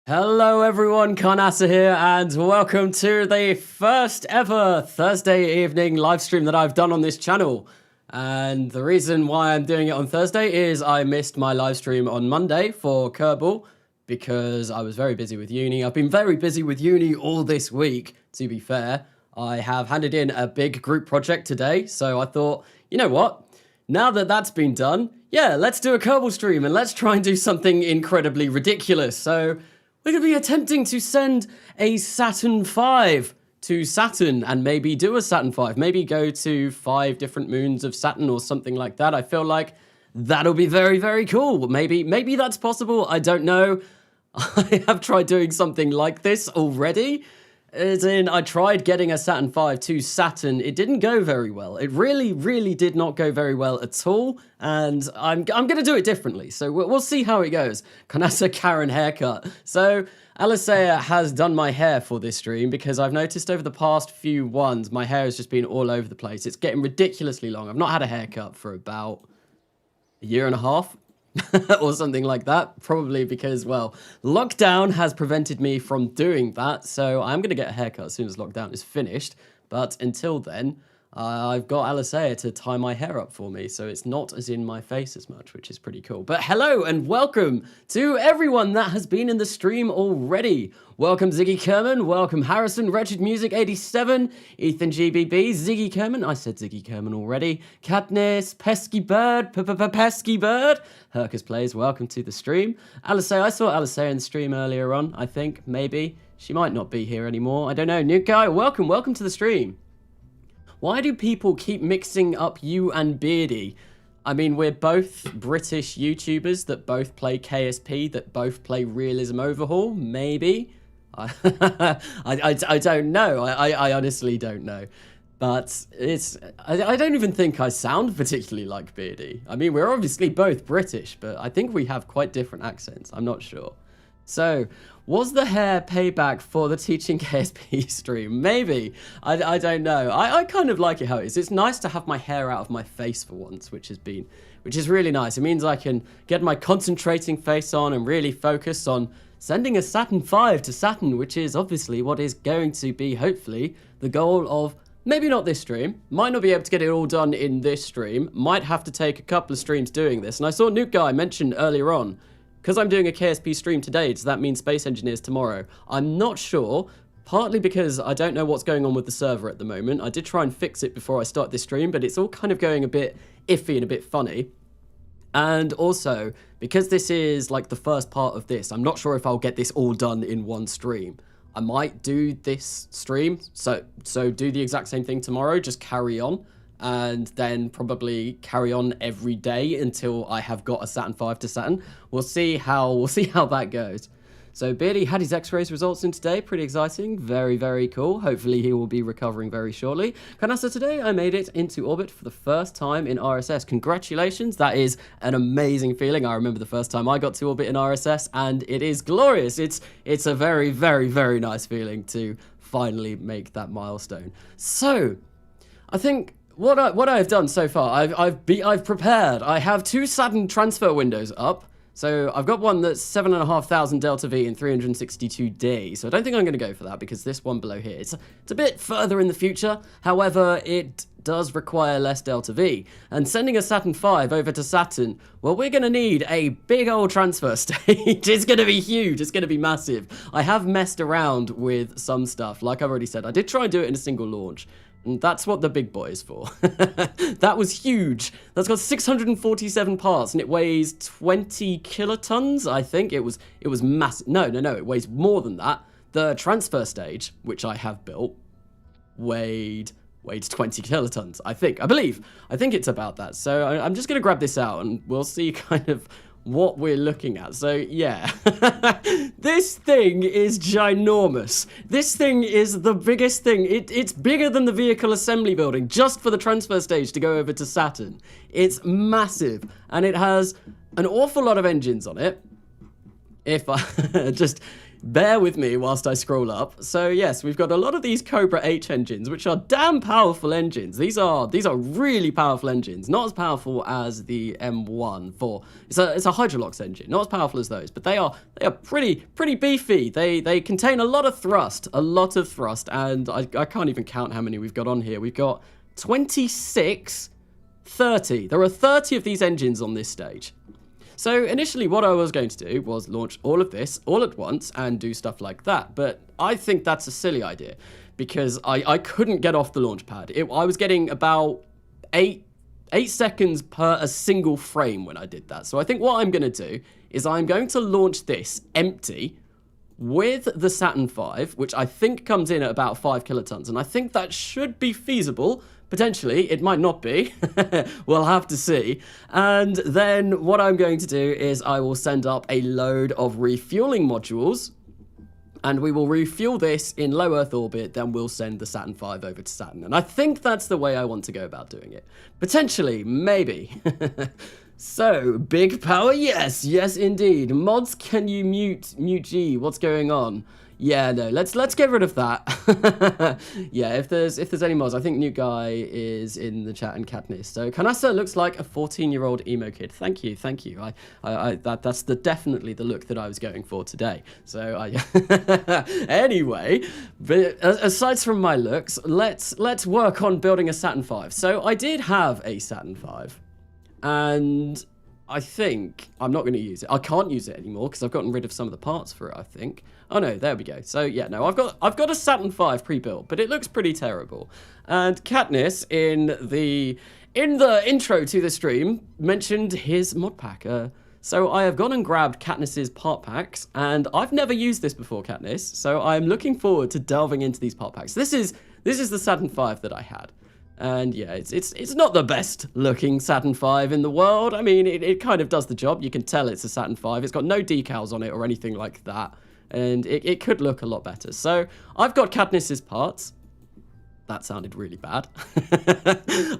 Hello everyone, Karnasa here, and welcome to the first ever Thursday evening live stream that I've done on this channel. And the reason why I'm doing it on Thursday is I missed my live stream on Monday for Kerbal because I was very busy with uni. I've been very busy with uni all this week, to be fair. I have handed in a big group project today, so I thought, you know what? Now that that's been done, yeah, let's do a Kerbal stream and let's try and do something incredibly ridiculous. So we're going to be attempting to send a Saturn V to Saturn and maybe do a Saturn V. Maybe go to 5 different moons of Saturn or something like that. I feel like that'll be very, very cool. Maybe that's possible. I don't know. I have tried doing something like this already. As in, I tried getting a Saturn V to Saturn. It didn't go very well. It really, really did not go very well at all. And I'm going to do it differently. So we'll see how it goes. Kanasa Karen haircut. So Alisea has done my hair for this stream because I've noticed over the past few ones, my hair has just been all over the place. It's getting ridiculously long. I've not had a haircut for about a year and a half. or something like that, probably because, well, lockdown has prevented me from doing that, so I'm going to get a haircut as soon as lockdown is finished, but until then, I've got Alisea to tie my hair up for me, so it's not as in my face as much, which is pretty cool. But hello and welcome to everyone that has been in the stream already. Welcome Ziggy Kerman, welcome Harrison, Wretched Music 87, Ethan GBB, Ziggy Kerman, I said Ziggy Kerman already, Katniss, Pesky Bird, Pesky Bird, Hercus Plays, welcome to the stream. Alisea, I saw Alisea in the stream earlier on, I think, maybe. She might not be here anymore, I don't know. New guy, welcome to the stream. Why do people keep mixing up you and Beardy? I mean, we're both British YouTubers that both play KSP, that both play Realism Overhaul, maybe? I don't know. I honestly don't know. But I don't even think I sound particularly like Beardy. I mean, we're obviously both British, but I think we have quite different accents. I'm not sure. So, was the hair payback for the Teaching KSP stream? Maybe. I don't know. I kind of like it how it is. It's nice to have my hair out of my face for once, which is really nice. It means I can get my concentrating face on and really focus on sending a Saturn V to Saturn, which is obviously what is going to be, hopefully, the goal of maybe not this stream. Might not be able to get it all done in this stream. Might have to take a couple of streams doing this. And I saw Nuke Guy mention earlier on, because I'm doing a KSP stream today, does that mean Space Engineers tomorrow? I'm not sure, partly because I don't know what's going on with the server at the moment. I did try and fix it before I start this stream, but it's all kind of going a bit iffy and a bit funny. And also, because this is like the first part of this, I'm not sure if I'll get this all done in one stream. I might do this stream, so do the exact same thing tomorrow, just carry on. And then probably carry on every day until I have got a Saturn V to Saturn. We'll see how that goes. So Beardy had his X-rays results in today, pretty exciting, very, very cool. Hopefully he will be recovering very shortly. Kanasa, today I made it into orbit for the first time in RSS. Congratulations, that is an amazing feeling. I remember the first time I got to orbit in RSS and it is glorious. It's a very, very, very nice feeling to finally make that milestone. So, I think what I've done so far, I've prepared. I have 2 Saturn transfer windows up. So I've got one that's 7,500 delta V in 362 days. So I don't think I'm going to go for that because this one below here, it's a bit further in the future. However, it does require less delta V. And sending a Saturn V over to Saturn, well, we're going to need a big old transfer stage. It's going to be huge. It's going to be massive. I have messed around with some stuff. Like I've already said, I did try and do it in a single launch. And that's what the big boy is for. That was huge. That's got 647 parts and it weighs 20 kilotons, I think. It was massive. No, it weighs more than that. The transfer stage, which I have built, weighed 20 kilotons, I believe. I think it's about that. So I'm just going to grab this out and we'll see kind of what we're looking at. So yeah, this thing is ginormous. This thing is the biggest thing. It's bigger than the vehicle assembly building just for the transfer stage to go over to Saturn. It's massive and it has an awful lot of engines on it. If I just bear with me whilst I scroll up. So yes, we've got a lot of these Cobra H engines, which are damn powerful engines. These are really powerful engines. Not as powerful as the M1 for it's a Hydrolox engine. Not as powerful as those, but they are pretty beefy. They contain a lot of thrust, and I can't even count how many we've got on here. We've got 26, 30. There are 30 of these engines on this stage. So initially what I was going to do was launch all of this all at once and do stuff like that. But I think that's a silly idea because I couldn't get off the launch pad. I was getting about 8 seconds per a single frame when I did that. So I think what I'm going to do is I'm going to launch this empty with the Saturn V, which I think comes in at about 5 kilotons. And I think that should be feasible. Potentially, it might not be. We'll have to see. And then what I'm going to do is I will send up a load of refueling modules, and we will refuel this in low Earth orbit, then we'll send the Saturn V over to Saturn. And I think that's the way I want to go about doing it. Potentially, maybe. So, big power, yes indeed. Mods, can you mute G? What's going on? Yeah, no, let's get rid of that. Yeah, if there's any mods, I think New Guy is in the chat and Katniss. So Kanasa looks like a 14-year-old emo kid. Thank you. That's definitely the look that I was going for today. So anyway, but aside from my looks, let's work on building a Saturn V. So I did have a Saturn V, and I think I'm not going to use it. I can't use it anymore because I've gotten rid of some of the parts for it, I think. Oh no, there we go. So yeah, no, I've got a Saturn V pre-built, but it looks pretty terrible. And Katniss in the intro to the stream mentioned his mod pack. So I have gone and grabbed Katniss's part packs, and I've never used this before, Katniss. So I'm looking forward to delving into these part packs. This is the Saturn V that I had. And yeah, it's not the best looking Saturn V in the world. I mean, it kind of does the job. You can tell it's a Saturn V. It's got no decals on it or anything like that. And it could look a lot better. So I've got Katniss's parts. That sounded really bad.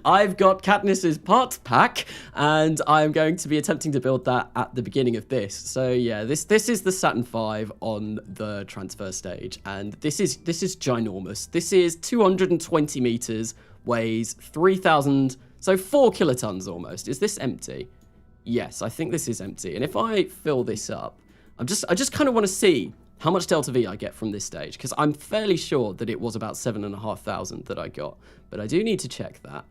I've got Katniss's parts pack, and I'm going to be attempting to build that at the beginning of this. So yeah, this is the Saturn V on the transfer stage, and this is ginormous. This is 220 meters, weighs 3,000, so 4 kilotons almost. Is this empty? Yes, I think this is empty. And if I fill this up, I just kind of want to see how much Delta V I get from this stage, because I'm fairly sure that it was about 7,500 that I got, but I do need to check that.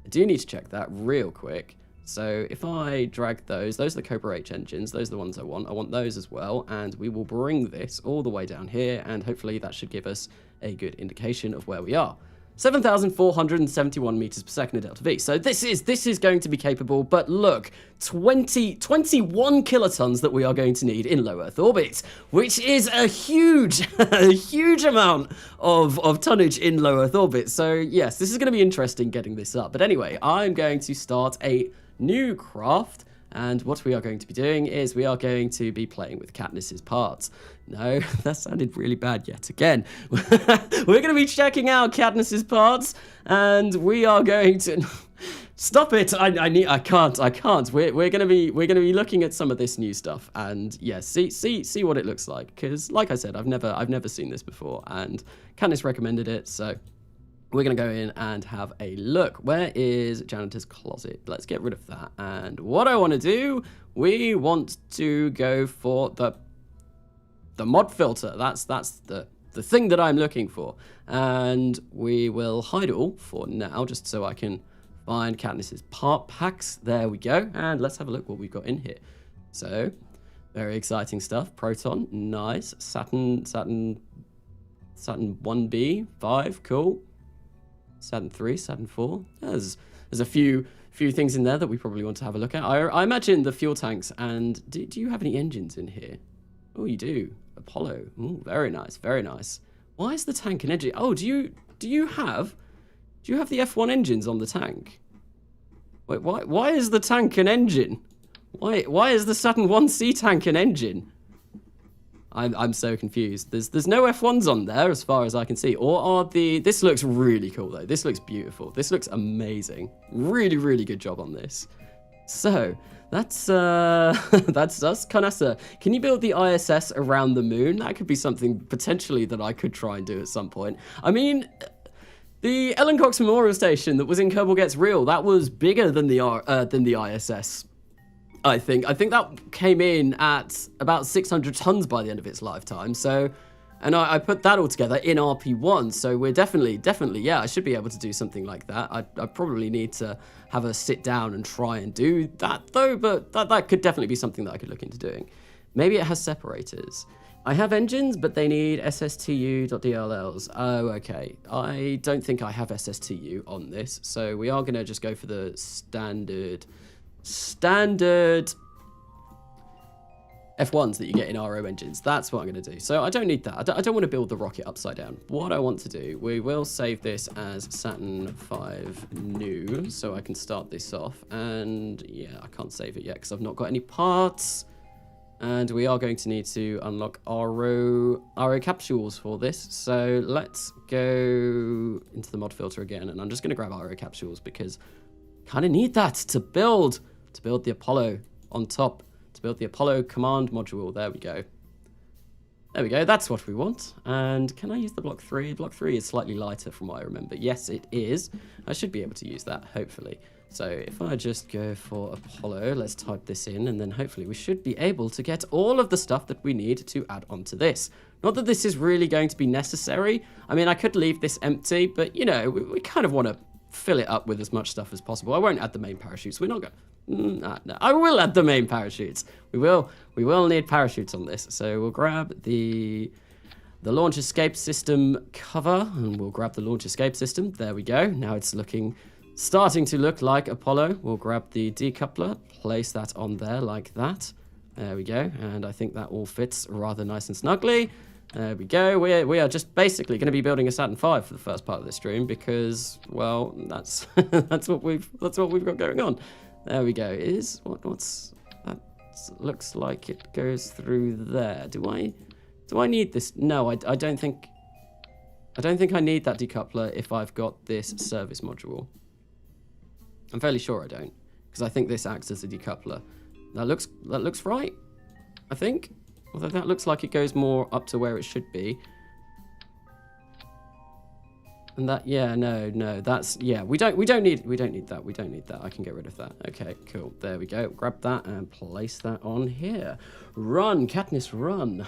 I do need to check that real quick. So if I drag those are the Cobra H engines, those are the ones I want those as well, and we will bring this all the way down here, and hopefully that should give us a good indication of where we are. 7,471 meters per second of Delta V. So this is going to be capable, but look, 21 kilotons that we are going to need in low Earth orbit, which is a huge, a huge amount of tonnage in low Earth orbit. So yes, this is going to be interesting getting this up. But anyway, I'm going to start a new craft. And what we are going to be doing is we are going to be playing with Katniss's parts. No, that sounded really bad yet again. We're going to be checking out Katniss's parts, and we are going to stop it. I can't. We're going to be looking at some of this new stuff, and yeah, see what it looks like. Because like I said, I've never seen this before, and Katniss recommended it, so we're going to go in and have a look. Where is janitor's closet? Let's get rid of that. And what I want to do, we want to go for the mod filter. That's the thing that I'm looking for. And we will hide all for now, just so I can find Katniss's part packs. There we go. And let's have a look what we've got in here. So, very exciting stuff. Proton, nice. Saturn 1B, 5, cool. Saturn 3, Saturn 4. There's a few things in there that we probably want to have a look at. I imagine the fuel tanks, and do you have any engines in here? Oh, you do. Apollo. Ooh, very nice, very nice. Why is the tank an engine? Oh, do you have the F1 engines on the tank? Wait, why is the tank an engine? Why is the Saturn 1C tank an engine? I'm so confused. There's no F1s on there as far as I can see. Or are this looks really cool though. This looks beautiful. This looks amazing. Really, really good job on this. So that's us. Kanasa, can you build the ISS around the moon? That could be something potentially that I could try and do at some point. I mean, the Ellen Cox Memorial Station that was in Kerbal Gets Real, that was bigger than the ISS. I think that came in at about 600 tons by the end of its lifetime. So, and I put that all together in RP1. So we're definitely, yeah, I should be able to do something like that. I probably need to have a sit down and try and do that though, but that could definitely be something that I could look into doing. Maybe it has separators. I have engines, but they need SSTU.DLLs. Oh, okay. I don't think I have SSTU on this. So we are going to just go for the standard F1s that you get in RO engines. That's what I'm going to do. So I don't need that. I don't want to build the rocket upside down. What I want to do, we will save this as Saturn V new, so I can start this off. And yeah, I can't save it yet because I've not got any parts. And we are going to need to unlock RO capsules for this. So let's go into the mod filter again, and I'm just going to grab RO capsules because I kind of need that to build the Apollo on top. To build the Apollo command module. There we go. There we go. That's what we want. And can I use the block 3? Block 3 is slightly lighter from what I remember. Yes, it is. I should be able to use that, hopefully. So if I just go for Apollo, let's type this in, and then hopefully we should be able to get all of the stuff that we need to add onto this. Not that this is really going to be necessary. I mean, I could leave this empty, but, you know, we kind of want to fill it up with as much stuff as possible. I won't add the main parachutes. We're not going... No, I will add the main parachutes. We will need parachutes on this. So we'll grab the launch escape system cover, and we'll grab the launch escape system. There we go. Now it's starting to look like Apollo. We'll grab the decoupler, place that on there like that. There we go. And I think that all fits rather nice and snugly. There we go. We are just basically going to be building a Saturn V for the first part of this stream because, well, that's that's what we've got going on. There we go. That looks like it goes through there. Do I need this? No, I don't think I need that decoupler if I've got this service module. I'm fairly sure I don't, because I think this acts as a decoupler. That looks right, I think. Although that looks like it goes more up to where it should be. And that, yeah, no, that's, yeah, we don't need that. I can get rid of that. Okay, cool. There we go. Grab that and place that on here. Run, Katniss, run.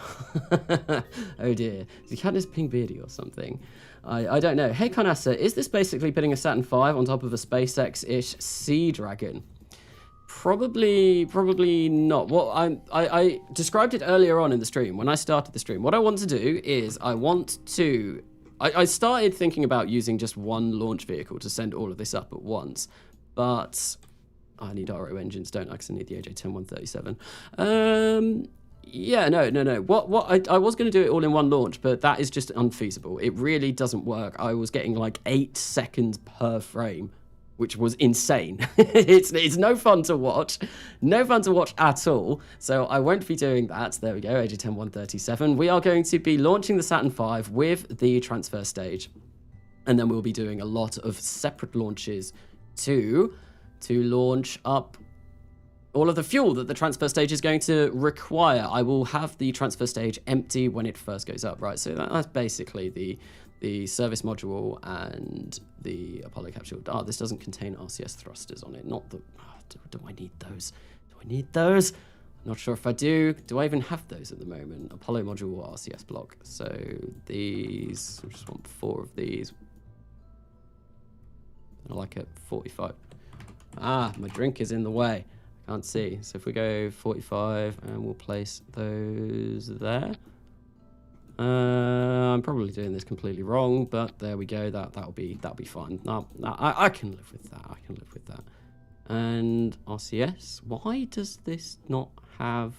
Oh dear. Is Katniss pink beardy or something? I don't know. Hey, Kanasa, is this basically putting a Saturn V on top of a SpaceX-ish Sea Dragon? Probably not. Well, I described it earlier on in the stream, when I started the stream. What I want to do is I started thinking about using just one launch vehicle to send all of this up at once, but I need RO engines, don't I? Because I need the AJ-10-137. Yeah, no. I was going to do it all in one launch, but that is just unfeasible. It really doesn't work. I was getting like 8 seconds per frame, which was insane. It's no fun to watch. No fun to watch at all. So I won't be doing that. There we go, AJ-10-137. We are going to be launching the Saturn V with the transfer stage. And then we'll be doing a lot of separate launches to launch up all of the fuel that the transfer stage is going to require. I will have the transfer stage empty when it first goes up, right? So that's basically the service module and the Apollo capsule. Oh, this doesn't contain RCS thrusters on it. Not the... Oh, do I need those? Do I need those? I'm not sure if I do. Do I even have those at the moment? Apollo module or RCS block. So these... I just want 4 of these. I like it. 45. Ah, my drink is in the way. I can't see. So if we go 45 and we'll place those there. I'm probably doing this completely wrong, but there we go. That'll be fine. No, I can live with that. I can live with that. And RCS. Why does this not have?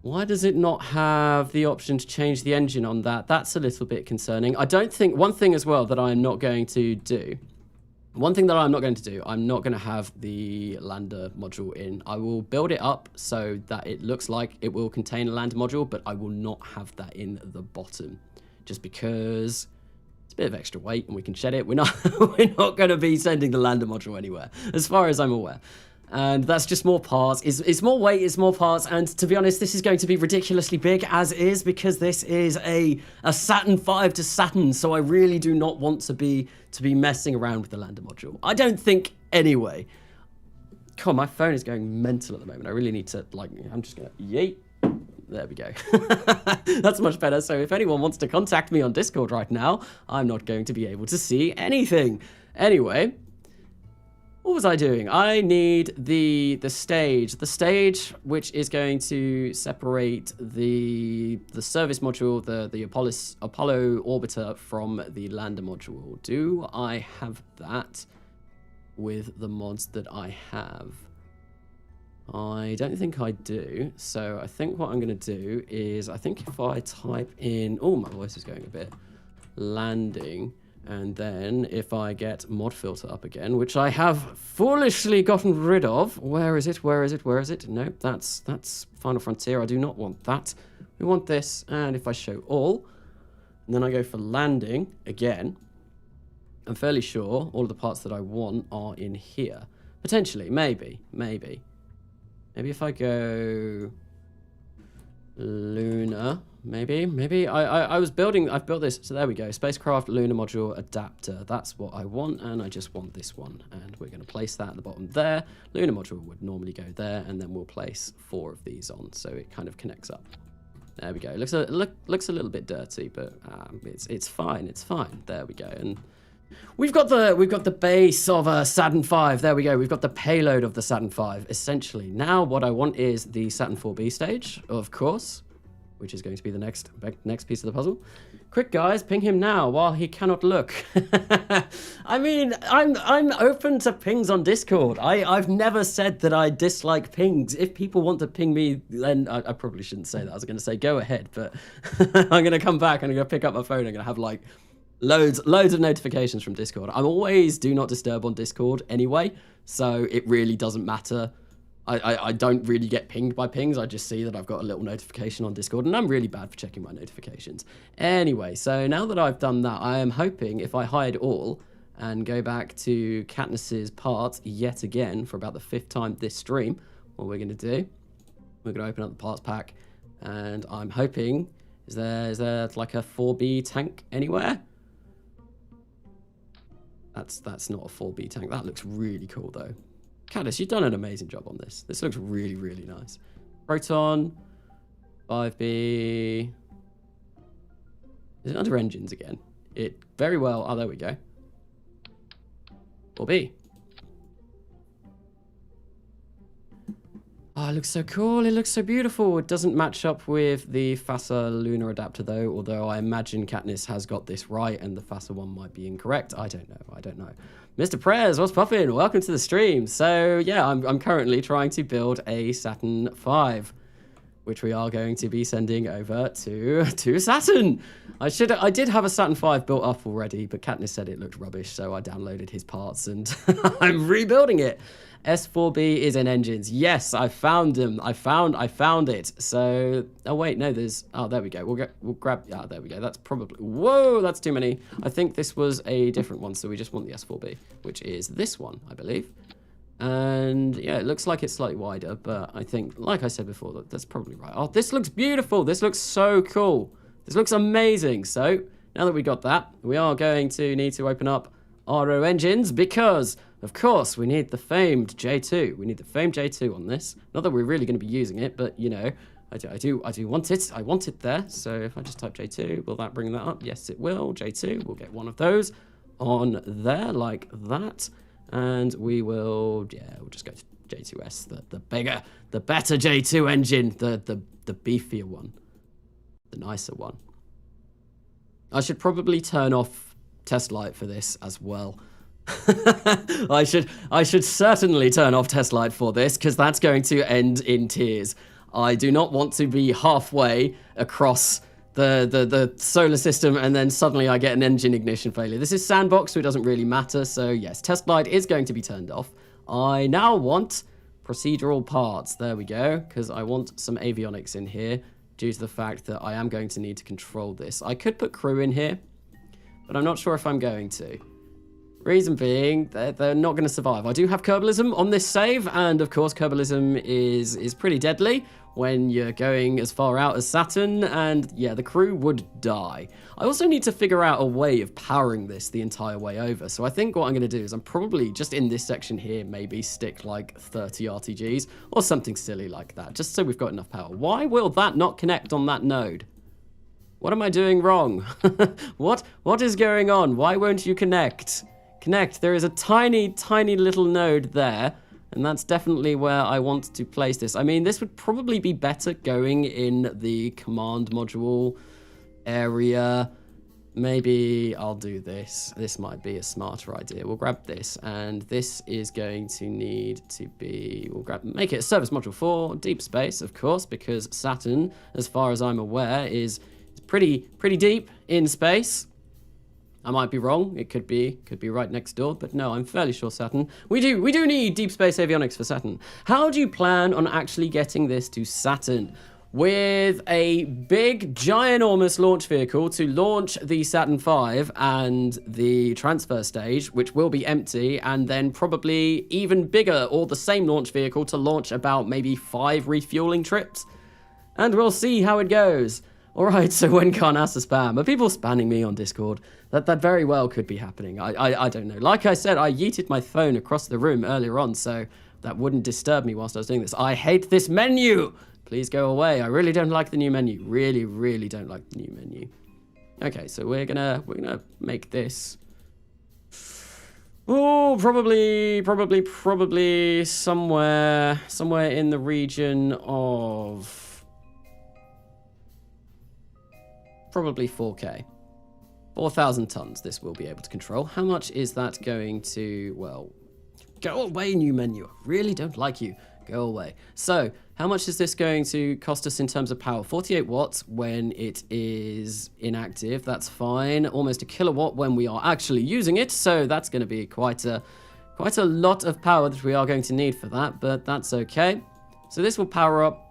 Why does it not have the option to change the engine on that? That's a little bit concerning. I don't think... One thing as well that I'm not going to do... One thing that I'm not going to do, I'm not going to have the lander module in. I will build it up so that it looks like it will contain a lander module, but I will not have that in the bottom. Just because It's a bit of extra weight and we can shed it. We're not we're not going to be sending the lander module anywhere, as far as I'm aware. And that's just more parts. It's more weight, it's more parts, and to be honest, this is going to be ridiculously big as is, because this is a Saturn V to Saturn, so I really do not want to be messing around with the lander module. I don't think anyway. God, my phone is going mental at the moment. I really need to, like, I'm just gonna yeet. There we go. That's much better. So if anyone wants to contact me on Discord right now, I'm not going to be able to see anything. Anyway, what was I doing? I need the stage. The stage which is going to separate the service module, the Apollo orbiter from the lander module. Do I have that with the mods that I have? I don't think I do. So I think what I'm going to do is, I think if I type in, oh, my voice is going a bit, landing, and then if I get mod filter up again, which I have foolishly gotten rid of. Where is it? Where is it? Where is it? No, that's Final Frontier. I do not want that. We want this. And if I show all, and then I go for landing again, I'm fairly sure all of the parts that I want are in here. Potentially, maybe. Maybe if I go lunar, maybe I was building, I've built this, so there we go, spacecraft lunar module adapter. That's what I want, and I just want this one, and we're going to place that at the bottom there. Lunar module would normally go there, and then we'll place 4 of these on, so it kind of connects up. There we go. Looks a little bit dirty, but it's fine. It's fine. There we go. And we've got the base of a Saturn V. There we go. We've got the payload of the Saturn V, essentially. Now what I want is the Saturn IV-B stage, of course, which is going to be the next piece of the puzzle. Quick, guys, ping him now while he cannot look. I mean, I'm open to pings on Discord. I've never said that I dislike pings. If people want to ping me, then I probably shouldn't say that. I was going to say go ahead, but I'm going to come back and I'm going to pick up my phone. I'm going to have like loads of notifications from Discord. I'm always do not disturb on Discord anyway, so it really doesn't matter. I don't really get pinged by pings. I just see that I've got a little notification on Discord, and I'm really bad for checking my notifications. Anyway, so now that I've done that, I am hoping if I hide all and go back to Katniss's parts yet again for about the 5th time this stream, what we're going to do, we're going to open up the parts pack, and I'm hoping, is there like a 4B tank anywhere? That's not a 4B tank. That looks really cool though. Caddis, you've done an amazing job on this. This looks really, really nice. Proton, 5B. Is it under engines again? It very well. Oh, there we go. 4B. Oh, it looks so cool. It looks so beautiful. It doesn't match up with the FASA lunar adapter though, although I imagine Katniss has got this right and the FASA one might be incorrect. I don't know. Mr. Prez, what's poppin'? Welcome to the stream. So yeah, I'm currently trying to build a Saturn V, which we are going to be sending over to Saturn. I did have a Saturn V built up already, but Katniss said it looked rubbish, so I downloaded his parts and I'm rebuilding it. S4B is in engines. Yes, I found them. I found it. So, oh wait, no, there's, oh, there we go. We'll grab, yeah, there we go. That's probably, whoa, that's too many. I think this was a different one, so we just want the S4B, which is this one, I believe. And yeah, it looks like it's slightly wider, but I think, like I said before, that's probably right. Oh, this looks beautiful. This looks so cool. This looks amazing. So now that we got that, we are going to need to open up RO engines because, of course, we need the famed J2. We need the famed J2 on this. Not that we're really going to be using it, but you know, I do want it. I want it there. So if I just type J2, will that bring that up? Yes, it will. J2, we'll get one of those on there like that. And we will, yeah, we'll just go to J2S, the bigger, the better J2 engine, the beefier one, the nicer one. I should probably turn off test light for this as well. I should certainly turn off test light for this because that's going to end in tears. I do not want to be halfway across the solar system and then suddenly I get an engine ignition failure. This is sandbox, so it doesn't really matter. So yes, test light is going to be turned off. I now want procedural parts. There we go, because I want some avionics in here due to the fact that I am going to need to control this. I could put crew in here, but I'm not sure if I'm going to. Reason being, they're not going to survive. I do have Kerbalism on this save, and of course Kerbalism is pretty deadly when you're going as far out as Saturn, and yeah, the crew would die. I also need to figure out a way of powering this the entire way over, so I think what I'm going to do is I'm probably just in this section here maybe stick like 30 RTGs or something silly like that, just so we've got enough power. Why will that not connect on that node? What am I doing wrong? What is going on? Why won't you connect? Connect. There is a tiny, tiny little node there, and that's definitely where I want to place this. I mean, this would probably be better going in the command module area. Maybe I'll do this. This might be a smarter idea. We'll grab this, and this is going to need to be, make it a service module for deep space, of course, because Saturn, as far as I'm aware, is pretty deep in space. I might be wrong. It could be right next door, but no, I'm fairly sure Saturn. We do need deep space avionics for Saturn. How do you plan on actually getting this to Saturn? With a big, ginormous launch vehicle to launch the Saturn V and the transfer stage, which will be empty, and then probably even bigger or the same launch vehicle to launch about maybe 5 refueling trips. And we'll see how it goes. Alright, so when Carnassa spam? Are people spamming me on Discord? That very well could be happening. I don't know. Like I said, I yeeted my phone across the room earlier on, so that wouldn't disturb me whilst I was doing this. I hate this menu! Please go away. I really don't like the new menu. Really don't like the new menu. Okay, so we're gonna make this. Oh, probably somewhere in the region of probably 4K. 4,000 tons this will be able to control. How much is that going to, well, go away, new menu. I really don't like you. Go away. So, how much is this going to cost us in terms of power? 48 watts when it is inactive. That's fine. Almost a kilowatt when we are actually using it. So, that's going to be quite a lot of power that we are going to need for that, but that's okay. So, this will power up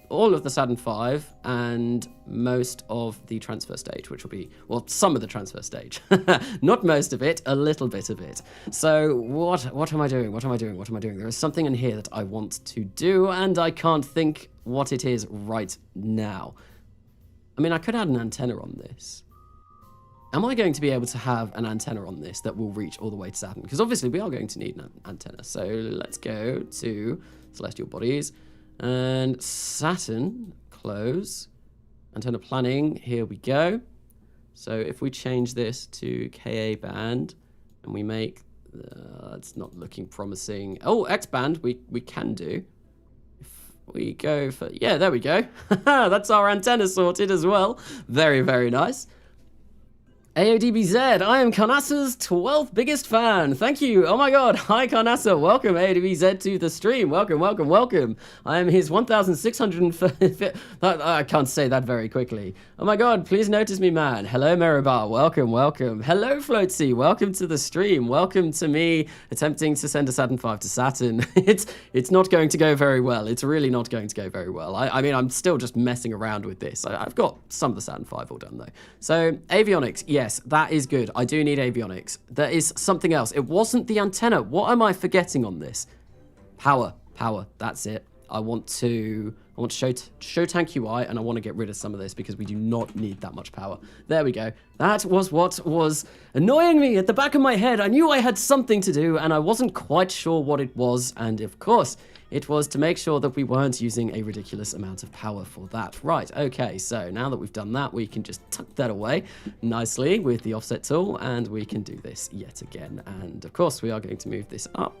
all of the Saturn V and most of the transfer stage, which will be, well, some of the transfer stage. Not most of it, a little bit of it. So what am I doing? What am I doing? There is something in here that I want to do, and I can't think what it is right now. I mean, I could add an antenna on this. Am I going to be able to have an antenna on this that will reach all the way to Saturn? Because obviously we are going to need an antenna. So let's go to Celestial Bodies. And Saturn, close, antenna planning, here we go. So if we change this to KA band, and we make, it's not looking promising. Oh, X band, we can do. If we go for, yeah, there we go. That's our antenna sorted as well. Very nice. AODBZ, I am Carnassa's 12th biggest fan. Thank you. Oh my god. Hi, Carnassa. Welcome, AODBZ, to the stream. Welcome. I am his 1,650... I can't say that very quickly. Oh my god, please notice me, man. Hello, Meribar. Welcome. Hello, Floatsy. Welcome to the stream. Welcome to me attempting to send a Saturn V to Saturn. It's not going to go very well. It's really not going to go very well. I mean, I'm still just messing around with this. I've got some of the Saturn V all done, though. So, avionics, yes, that is good. I do need avionics. There is something else. It wasn't the antenna. What am I forgetting on this? Power. That's it. I want to show tank UI, and I want to get rid of some of this because we do not need that much power. There we go. That was what was annoying me at the back of my head. I knew I had something to do, and I wasn't quite sure what it was. And of course, it was to make sure that we weren't using a ridiculous amount of power for that. Right, okay, so now that we've done that, we can just tuck that away nicely with the offset tool, and we can do this yet again. And of course, we are going to move this up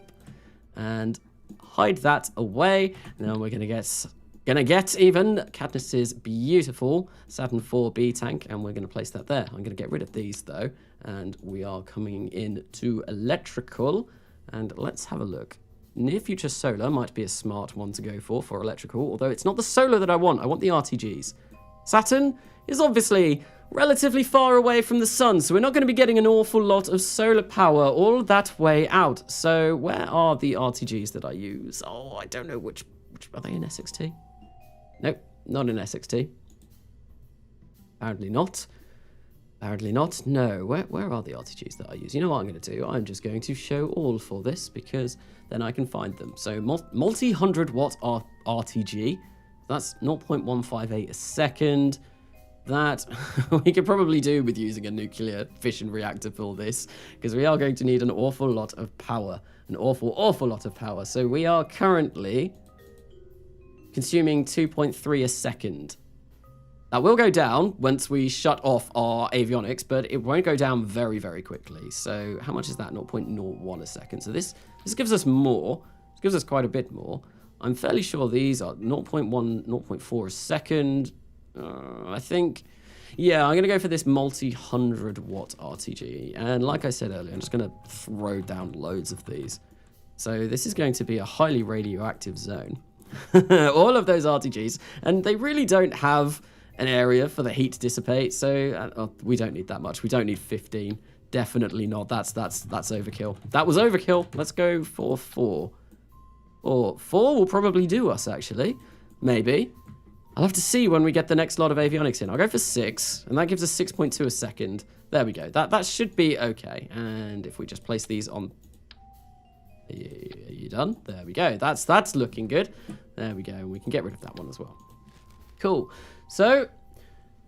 and hide that away. Now we're gonna get even Cadmus's beautiful Saturn 4B tank, and we're gonna place that there. I'm gonna get rid of these though, and we are coming in to electrical, and let's have a look. Near future solar might be a smart one to go for electrical, although it's not the solar that I want the RTGs. Saturn is obviously relatively far away from the sun, so we're not going to be getting an awful lot of solar power all that way out. So where are the RTGs that I use? Oh, I don't know which are they in SXT? Nope, not in SXT. Apparently not. Apparently not. No. Where are the RTGs that I use? You know what I'm going to do? I'm just going to show all for this because then I can find them. So multi-100 watt RTG. That's 0.158 a second. That we could probably do with using a nuclear fission reactor for this because we are going to need an awful lot of power. An awful lot of power. So we are currently consuming 2.3 a second. That will go down once we shut off our avionics, but it won't go down very, very quickly. So how much is that? 0.01 a second. So this gives us more. This gives us quite a bit more. I'm fairly sure these are 0.1, 0.4 a second. I think, yeah, I'm going to go for this multi-100 watt RTG. And like I said earlier, I'm just going to throw down loads of these. So this is going to be a highly radioactive zone. All of those RTGs, and they really don't have an area for the heat to dissipate, so we don't need that much. We don't need 15. Definitely not. That's overkill. That was overkill. Let's go for 4. Or 4 will probably do us, actually. Maybe. I'll have to see when we get the next lot of avionics in. I'll go for 6, and that gives us 6.2 a second. There we go. That should be okay. And if we just place these on... Are you done? There we go. That's looking good. There we go. And we can get rid of that one as well. Cool. So,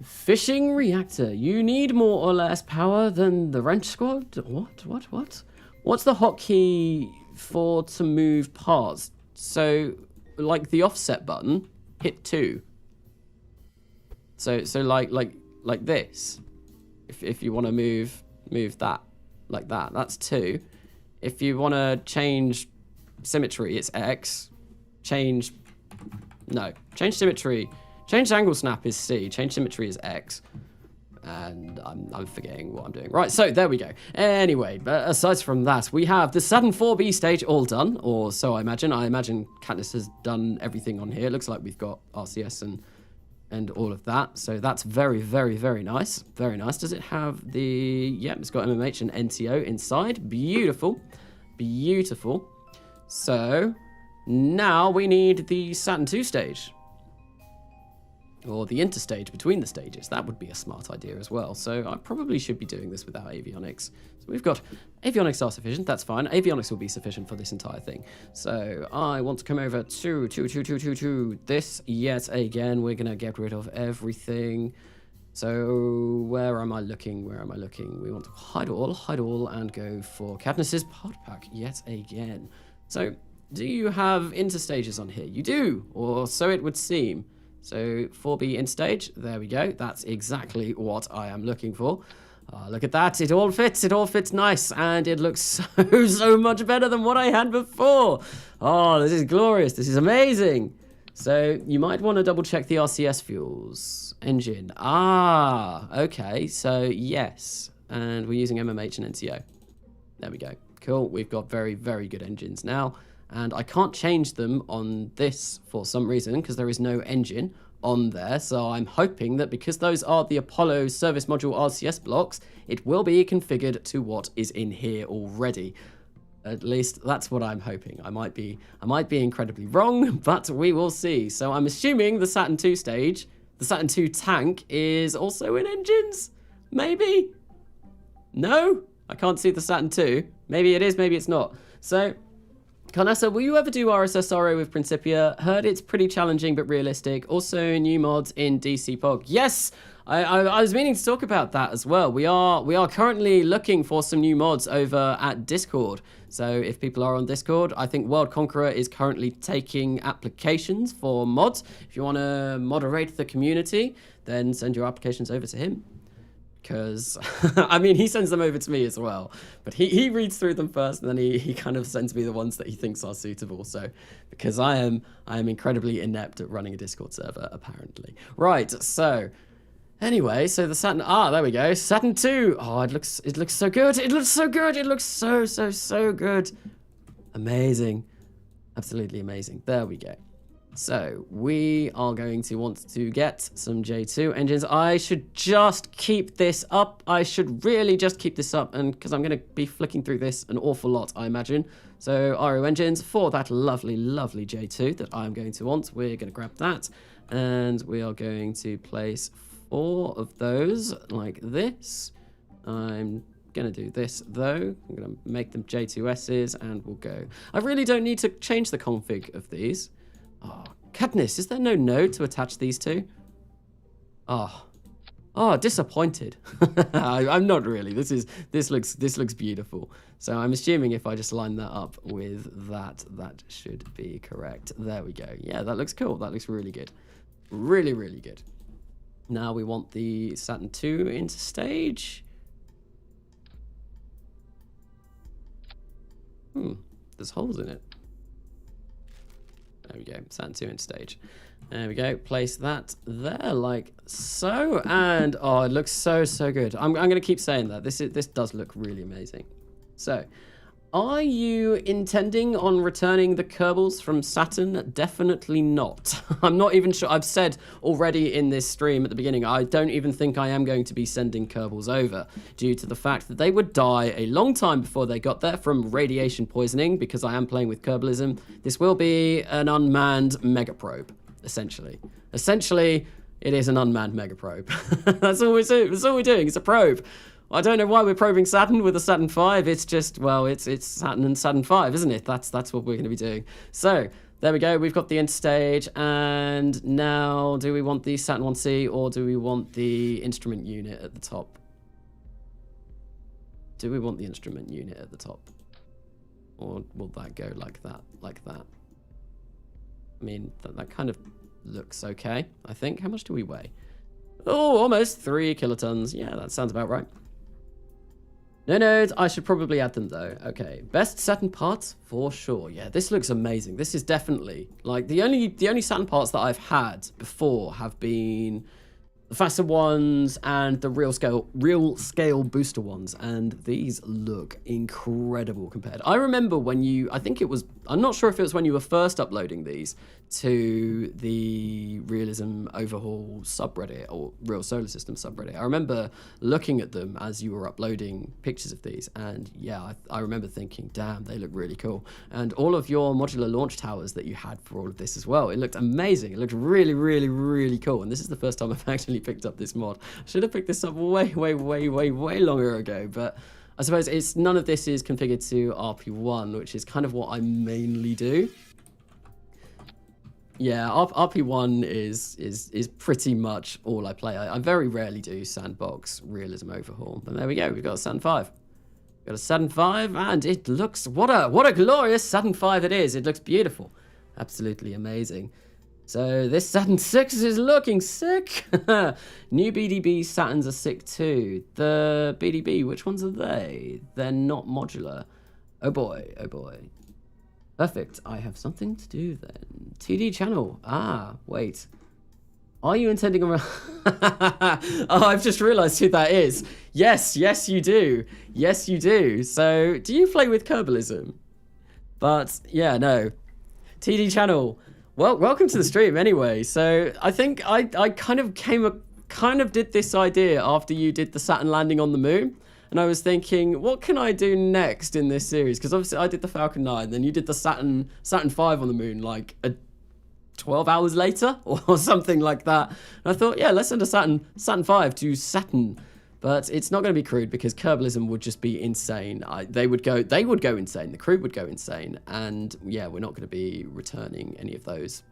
fishing reactor. You need more or less power than the wrench squad? What? What's the hotkey for to move parts? So, like the offset button, hit 2. So like this. If you want to move that like that, that's 2. If you want to change symmetry, it's X. Change symmetry. Change angle snap is C. Change symmetry is X. And I'm forgetting what I'm doing. Right, so there we go. Anyway, but aside from that, we have the Saturn IV stage all done, or so I imagine. I imagine Katniss has done everything on here. It looks like we've got RCS and all of that. So that's very, very, very nice. Very nice. Does it have the... Yep, it's got MMH and NTO inside. Beautiful. Beautiful. So now we need the Saturn II stage. Or the interstage between the stages. That would be a smart idea as well. So I probably should be doing this without avionics. So we've got avionics are sufficient. That's fine. Avionics will be sufficient for this entire thing. So I want to come over to this yet again. We're going to get rid of everything. So where am I looking? Where am I looking? We want to hide all and go for Katniss's part pack yet again. So do you have interstages on here? You do, or so it would seem. So 4B in stage, there we go. That's exactly what I am looking for. Look at that, it all fits nice, and it looks so much better than what I had before. Oh, this is glorious, this is amazing. So you might want to double check the RCS fuels engine. Okay, so yes, and we're using MMH and NCO. There we go, cool, we've got very, very good engines now. And I can't change them on this for some reason because there is no engine on there. So I'm hoping that because those are the Apollo service module RCS blocks, it will be configured to what is in here already. At least that's what I'm hoping. I might be incredibly wrong, but we will see. So I'm assuming the Saturn II stage, the Saturn II tank is also in engines? Maybe? No? I can't see the Saturn II. Maybe it is, maybe it's not. So... Carnassa, will you ever do RSS RO with Principia? Heard it's pretty challenging but realistic. Also, new mods in DC Pog. Yes, I was meaning to talk about that as well. We are currently looking for some new mods over at Discord. So if people are on Discord, I think World Conqueror is currently taking applications for mods. If you want to moderate the community, then send your applications over to him. Because, I mean, he sends them over to me as well. But he reads through them first, and then he kind of sends me the ones that he thinks are suitable. So, because I am incredibly inept at running a Discord server, apparently. Right, so, anyway, so the Saturn, there we go. Saturn II. Oh, it looks so good. It looks so good. It looks so good. Amazing. Absolutely amazing. There we go. So, we are going to want to get some J2 engines. I should just keep this up. I should really just keep this up, and because I'm going to be flicking through this an awful lot, I imagine. So, RO engines for that lovely, lovely J2 that I'm going to want. We're going to grab that, and we are going to place 4 of those like this. I'm going to do this, though. I'm going to make them J2Ss, and we'll go. I really don't need to change the config of these. Oh, Cadmus, is there no node to attach these to? Oh, disappointed. I'm not really. This looks beautiful. So I'm assuming if I just line that up with that, that should be correct. There we go. Yeah, that looks cool. That looks really good. Really, really good. Now we want the Saturn II into stage. There's holes in it. There we go. Saturn II into stage. There we go. Place that there like so. And oh, it looks so good. I'm going to keep saying that. This does look really amazing. So, are you intending on returning the Kerbals from Saturn? Definitely not. I'm not even sure. I've said already in this stream at the beginning, I don't even think I am going to be sending Kerbals over due to the fact that they would die a long time before they got there from radiation poisoning, because I am playing with Kerbalism. This will be an unmanned megaprobe, essentially. Essentially, it is an unmanned megaprobe. That's all we're doing. That's all we're doing. It's a probe. I don't know why we're probing Saturn with a Saturn V. It's just, well, it's Saturn and Saturn V, isn't it? That's what we're going to be doing. So, there we go. We've got the interstage. And now, do we want the Saturn 1C or do we want the instrument unit at the top? Do we want the instrument unit at the top? Or will that go like that? Like that? I mean, that kind of looks okay, I think. How much do we weigh? Oh, almost 3 kilotons. Yeah, that sounds about right. No nodes, I should probably add them though. Okay, best Saturn parts for sure. Yeah, this looks amazing. This is definitely like the only Saturn parts that I've had before have been the faster ones and the real scale booster ones, and these look incredible compared. I remember when I'm not sure if it was when you were first uploading these to the Realism Overhaul subreddit or Real Solar System subreddit. I remember looking at them as you were uploading pictures of these, and yeah, I remember thinking, damn, they look really cool. And all of your modular launch towers that you had for all of this as well, it looked amazing. It looked really, really, really cool. And this is the first time I've actually picked up this mod. I should have picked this up way longer ago, but I suppose it's none of this is configured to RP1, which is kind of what I mainly do. Yeah, RP1 is pretty much all I play. I very rarely do Sandbox Realism Overhaul, but there we go. We've got a Saturn V. We've got a Saturn V, and it looks what a glorious Saturn V it is. It looks beautiful, absolutely amazing. So this Saturn VI is looking sick. New BDB Saturns are sick too. The BDB, which ones are they? They're not modular. Oh boy, oh boy. Perfect. I have something to do then. TD channel. Ah, wait. Are you intending on... Oh, I've just realised who that is. Yes, you do. Yes, you do. So, do you play with Kerbalism? But, yeah, no. TD channel. Well, welcome to the stream anyway. So, I think I kind of did this idea after you did the Saturn landing on the moon. And I was thinking, what can I do next in this series? Because obviously I did the Falcon 9, then you did the Saturn V on the moon like 12 hours later or something like that. And I thought, yeah, let's send a Saturn V to Saturn. But it's not going to be crewed because Kerbalism would just be insane. They would go insane. The crew would go insane. And yeah, we're not going to be returning any of those.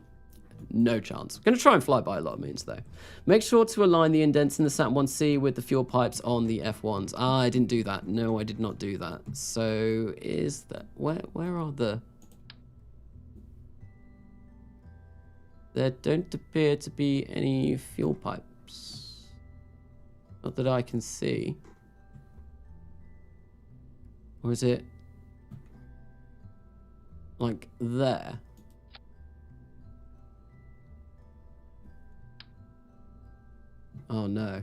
No chance. Going to try and fly by a lot of moons though. Make sure to align the indents in the Saturn 1C with the fuel pipes on the F1s. Ah, I didn't do that. No, I did not do that. So is that where are the... There don't appear to be any fuel pipes. Not that I can see. Or is it like there? Oh no,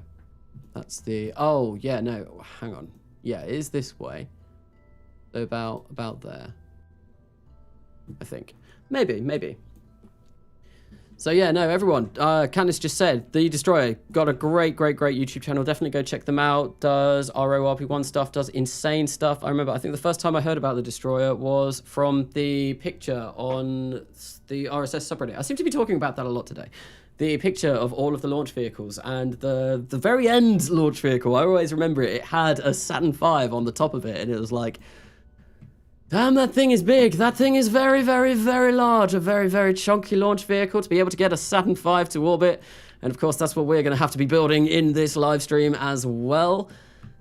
that's the, oh yeah, no, hang on. Yeah, it is this way. So about there, I think. Maybe. So yeah, no, everyone, Candice just said, The Destroyer got a great YouTube channel. Definitely go check them out. Does RORP1 stuff, does insane stuff. I remember, I think the first time I heard about The Destroyer was from the picture on the RSS subreddit. I seem to be talking about that a lot today. the picture of all of the launch vehicles, and the very end launch vehicle, I always remember it, it had a Saturn V on the top of it, and it was like, damn, that thing is big. That thing is very, very, very large. A very, very chunky launch vehicle to be able to get a Saturn V to orbit. And of course, that's what we're going to have to be building in this live stream as well.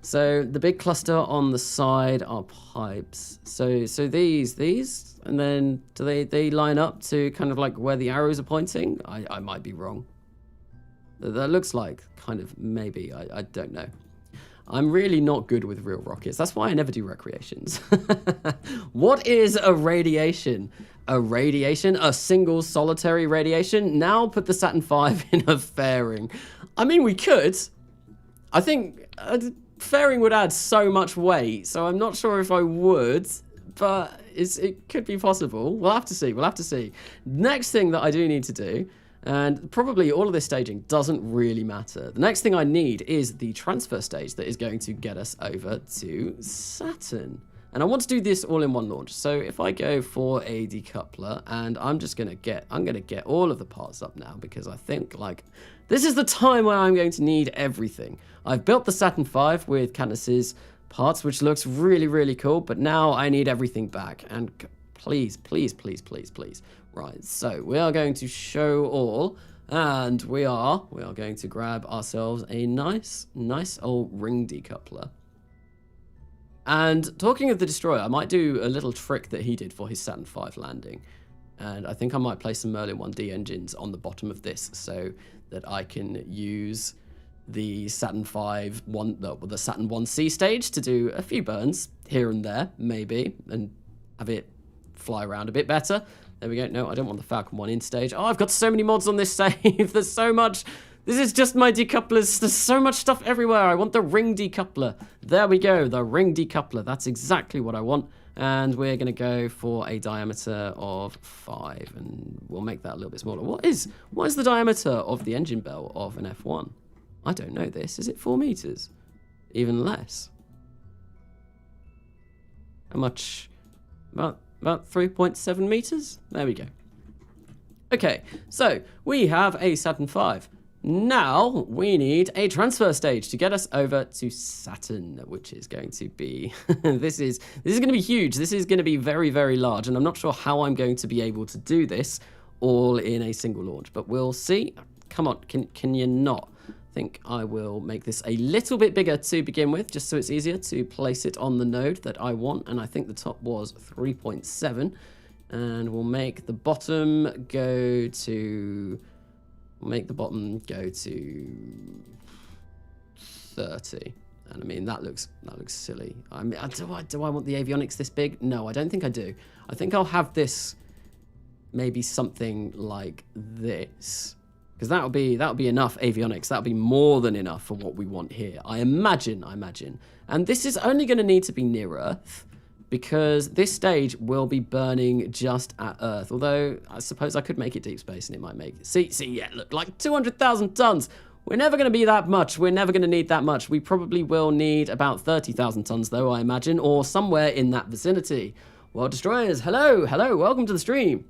So the big cluster on the side are pipes. So these, and then do they line up to kind of like where the arrows are pointing? I might be wrong. That looks like kind of maybe. I don't know. I'm really not good with real rockets. That's why I never do recreations. What is a radiation? A radiation? A single solitary radiation? Now put the Saturn V in a fairing. I mean, we could. I think fairing would add so much weight, so I'm not sure if I would, but it could be possible. We'll have to see. We'll have to see. Next thing that I do need to do, and probably all of this staging doesn't really matter. The next thing I need is the transfer stage that is going to get us over to Saturn. And I want to do this all in one launch. So if I go for a decoupler, and I'm going to get all of the parts up now, because I think like this is the time where I'm going to need everything. I've built the Saturn V with Katniss's parts, which looks really, really cool, but now I need everything back. And please, please, please, please, please. Right, so we are going to show all, and we are going to grab ourselves a nice old ring decoupler. And talking of the destroyer, I might do a little trick that he did for his Saturn V landing. And I think I might place some Merlin 1D engines on the bottom of this so that I can use the Saturn V the Saturn 1C stage to do a few burns here and there, maybe, and have it fly around a bit better. There we go. No, I don't want the Falcon 1 in stage. Oh, I've got so many mods on this save. There's so much. This is just my decouplers. There's so much stuff everywhere. I want the ring decoupler. There we go. The ring decoupler. That's exactly what I want. And we're going to go for a diameter of 5. And we'll make that a little bit smaller. What is the diameter of the engine bell of an F1? I don't know this. Is it 4 meters? Even less. How much? About 3.7 meters? There we go. Okay, so we have a Saturn V. Now we need a transfer stage to get us over to Saturn, which is going to be this is going to be huge. This is going to be very, very large, and I'm not sure how I'm going to be able to do this all in a single launch, but we'll see. Come on, can you not? I think I will make this a little bit bigger to begin with, just so it's easier to place it on the node that I want, and I think the top was 3.7, and we'll make the bottom go to 30. And I mean, that looks silly. I mean, do I want the avionics this big? No, I don't think I do. I think I'll have this maybe something like this, because that'll be enough avionics. That'll be more than enough for what we want here. I imagine. And this is only going to need to be near Earth, because this stage will be burning just at Earth. Although, I suppose I could make it deep space and it might make it. See, yeah, look, like 200,000 tons. We're never going to be that much. We're never going to need that much. We probably will need about 30,000 tons, though, I imagine, or somewhere in that vicinity. Well, Destroyers, hello, welcome to the stream.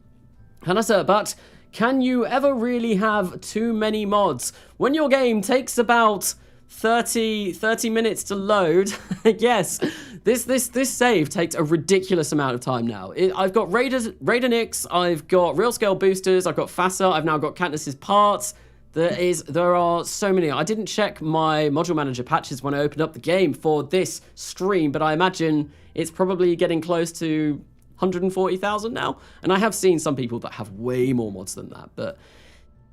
Hanasa, but can you ever really have too many mods? When your game takes about 30 minutes to load, yes, this save takes a ridiculous amount of time now. I've got Raider Nix, I've got real scale boosters, I've got FASA, I've now got Katniss's parts. There are so many. I didn't check my module manager patches when I opened up the game for this stream, but I imagine it's probably getting close to 140,000 now. And I have seen some people that have way more mods than that, but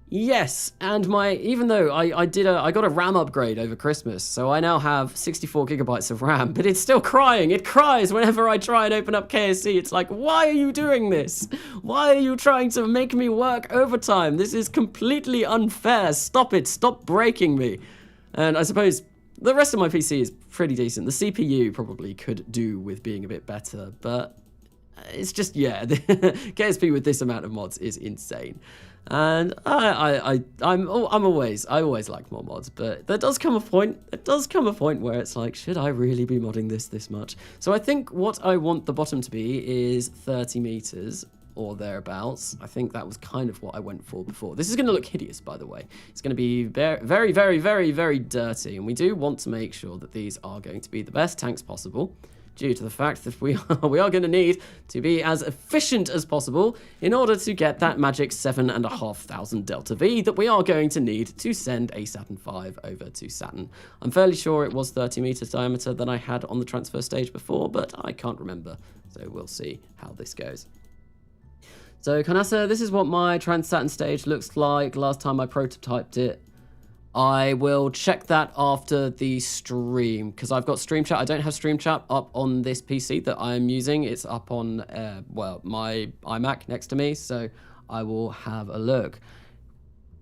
yes. And even though I got a RAM upgrade over Christmas, so I now have 64 gigabytes of RAM, but it's still crying. It cries whenever I try and open up KSP. It's like, why are you doing this? Why are you trying to make me work overtime? This is completely unfair. Stop it. Stop breaking me. And I suppose the rest of my PC is pretty decent. The CPU probably could do with being a bit better, but it's just, yeah, the KSP with this amount of mods is insane. And I always like more mods, but there does come a point where it's like, should I really be modding this much? So I think what I want the bottom to be is 30 meters. or thereabouts. I think that was kind of what I went for before. This is going to look hideous, by the way. It's going to be very, very, very, very, very dirty, and we do want to make sure that these are going to be the best tanks possible, due to the fact that we are going to need to be as efficient as possible in order to get that magic 7,500 Delta V that we are going to need to send a Saturn V over to Saturn. I'm fairly sure it was 30 meters diameter that I had on the transfer stage before, but I can't remember, so we'll see how this goes. So, Canassa, this is what my Trans-Saturn stage looks like last time I prototyped it. I will check that after the stream, because I've got Stream Chat. I don't have Stream Chat up on this PC that I'm using. It's up on, well, my iMac next to me, so I will have a look.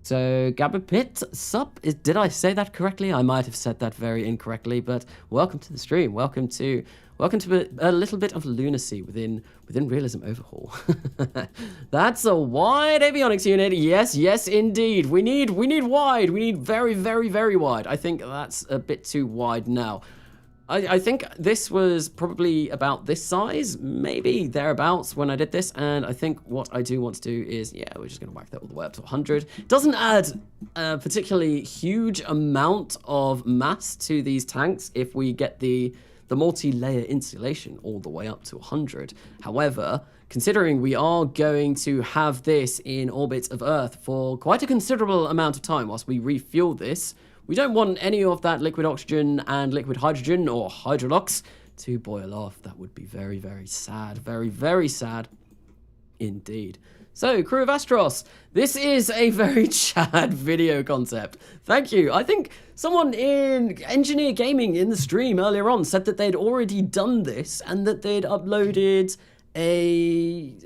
So, Gabapit, sup? Did I say that correctly? I might have said that very incorrectly, but welcome to the stream. Welcome to a little bit of lunacy within Realism Overhaul. That's a wide avionics unit. Yes, yes, indeed. We need wide. We need very, very, very wide. I think that's a bit too wide now. I think this was probably about this size, maybe thereabouts when I did this, and I think what I do want to do is, yeah, we're just going to whack that all the way up to 100. Doesn't add a particularly huge amount of mass to these tanks if we get the multi-layer insulation all the way up to 100. However, considering we are going to have this in orbit of Earth for quite a considerable amount of time whilst we refuel this, we don't want any of that liquid oxygen and liquid hydrogen, or hydrolox, to boil off. That would be very, very sad. Very, very sad indeed. So, Crew of Astros, this is a very Chad video concept. Thank you. I think someone in Engineer Gaming in the stream earlier on said that they'd already done this and that they'd uploaded it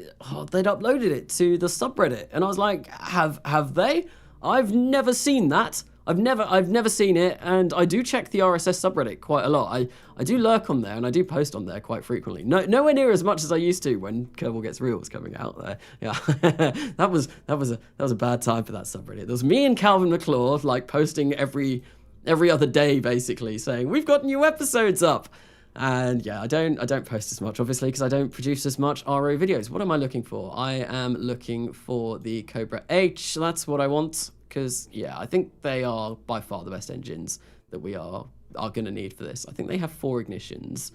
to the subreddit. And I was like, have they? I've never seen that. I've never seen it, and I do check the RSS subreddit quite a lot. I do lurk on there, and I do post on there quite frequently. Nowhere near as much as I used to when Kerbal Gets Real was coming out there. Yeah, that was a bad time for that subreddit. There was me and Calvin McClure like posting every other day, basically saying we've got new episodes up. And yeah, I don't post as much, obviously, because I don't produce as much RO videos. What am I looking for? I am looking for the Cobra H. That's what I want. Because, yeah, I think they are by far the best engines that we are going to need for this. I think they have 4 ignitions.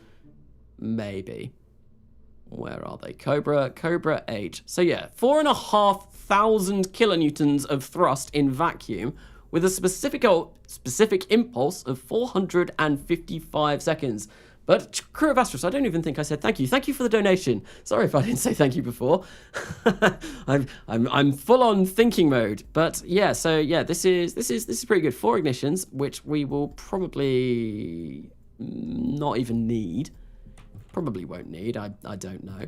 Maybe. Where are they? Cobra H. So, yeah, 4,500 kilonewtons of thrust in vacuum with a specific impulse of 455 seconds. But Crew of Astros, I don't even think I said thank you. Thank you for the donation. Sorry if I didn't say thank you before. I'm full on thinking mode. But yeah, so yeah, this is pretty good. 4 ignitions, which we will probably not even need. Probably won't need. I don't know.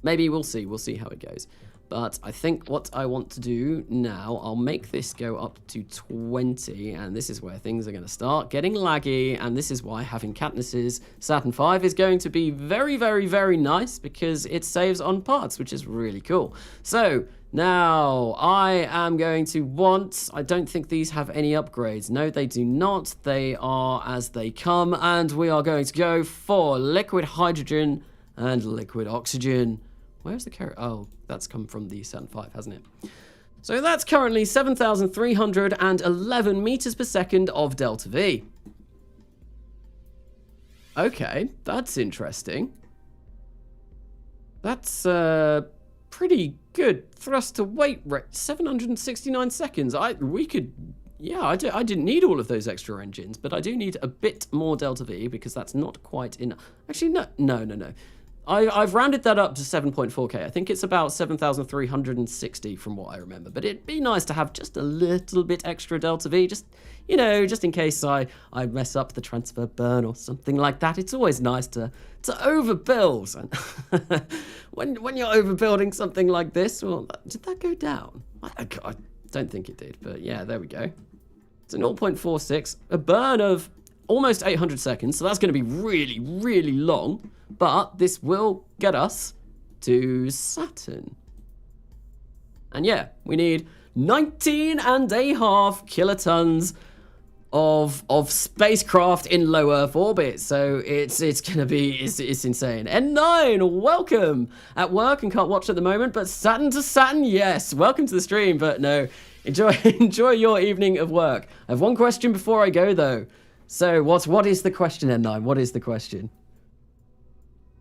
Maybe we'll see. We'll see how it goes. But I think what I want to do now, I'll make this go up to 20, and this is where things are going to start getting laggy, and this is why having Katniss's Saturn V is going to be very, very, very nice, because it saves on parts, which is really cool. So, now, I am going to want, I don't think these have any upgrades. No, they do not. They are as they come, and we are going to go for liquid hydrogen and liquid oxygen. Where's the carrot? Oh, that's come from the Saturn V, hasn't it? So that's currently 7,311 meters per second of Delta V. Okay, that's interesting. That's pretty good thrust to weight rate. 769 seconds. Yeah, I didn't need all of those extra engines, but I do need a bit more Delta V because that's not quite enough. Actually, no. I've rounded that up to 7.4k. I think it's about 7,360 from what I remember. But it'd be nice to have just a little bit extra Delta V, just in case I mess up the transfer burn or something like that. It's always nice to overbuild. And when you're overbuilding something like this, well, did that go down? I don't think it did, but yeah, there we go. It's a 0.46, a burn of almost 800 seconds, so that's going to be really, really long, but this will get us to Saturn. And yeah, we need 19.5 kilotons of spacecraft in low Earth orbit. So it's gonna be it's insane. N9, welcome. At work and can't watch at the moment, but Saturn to Saturn, yes. Welcome to the stream, but no. Enjoy your evening of work. I have one question before I go though. So what is the question, N9? What is the question?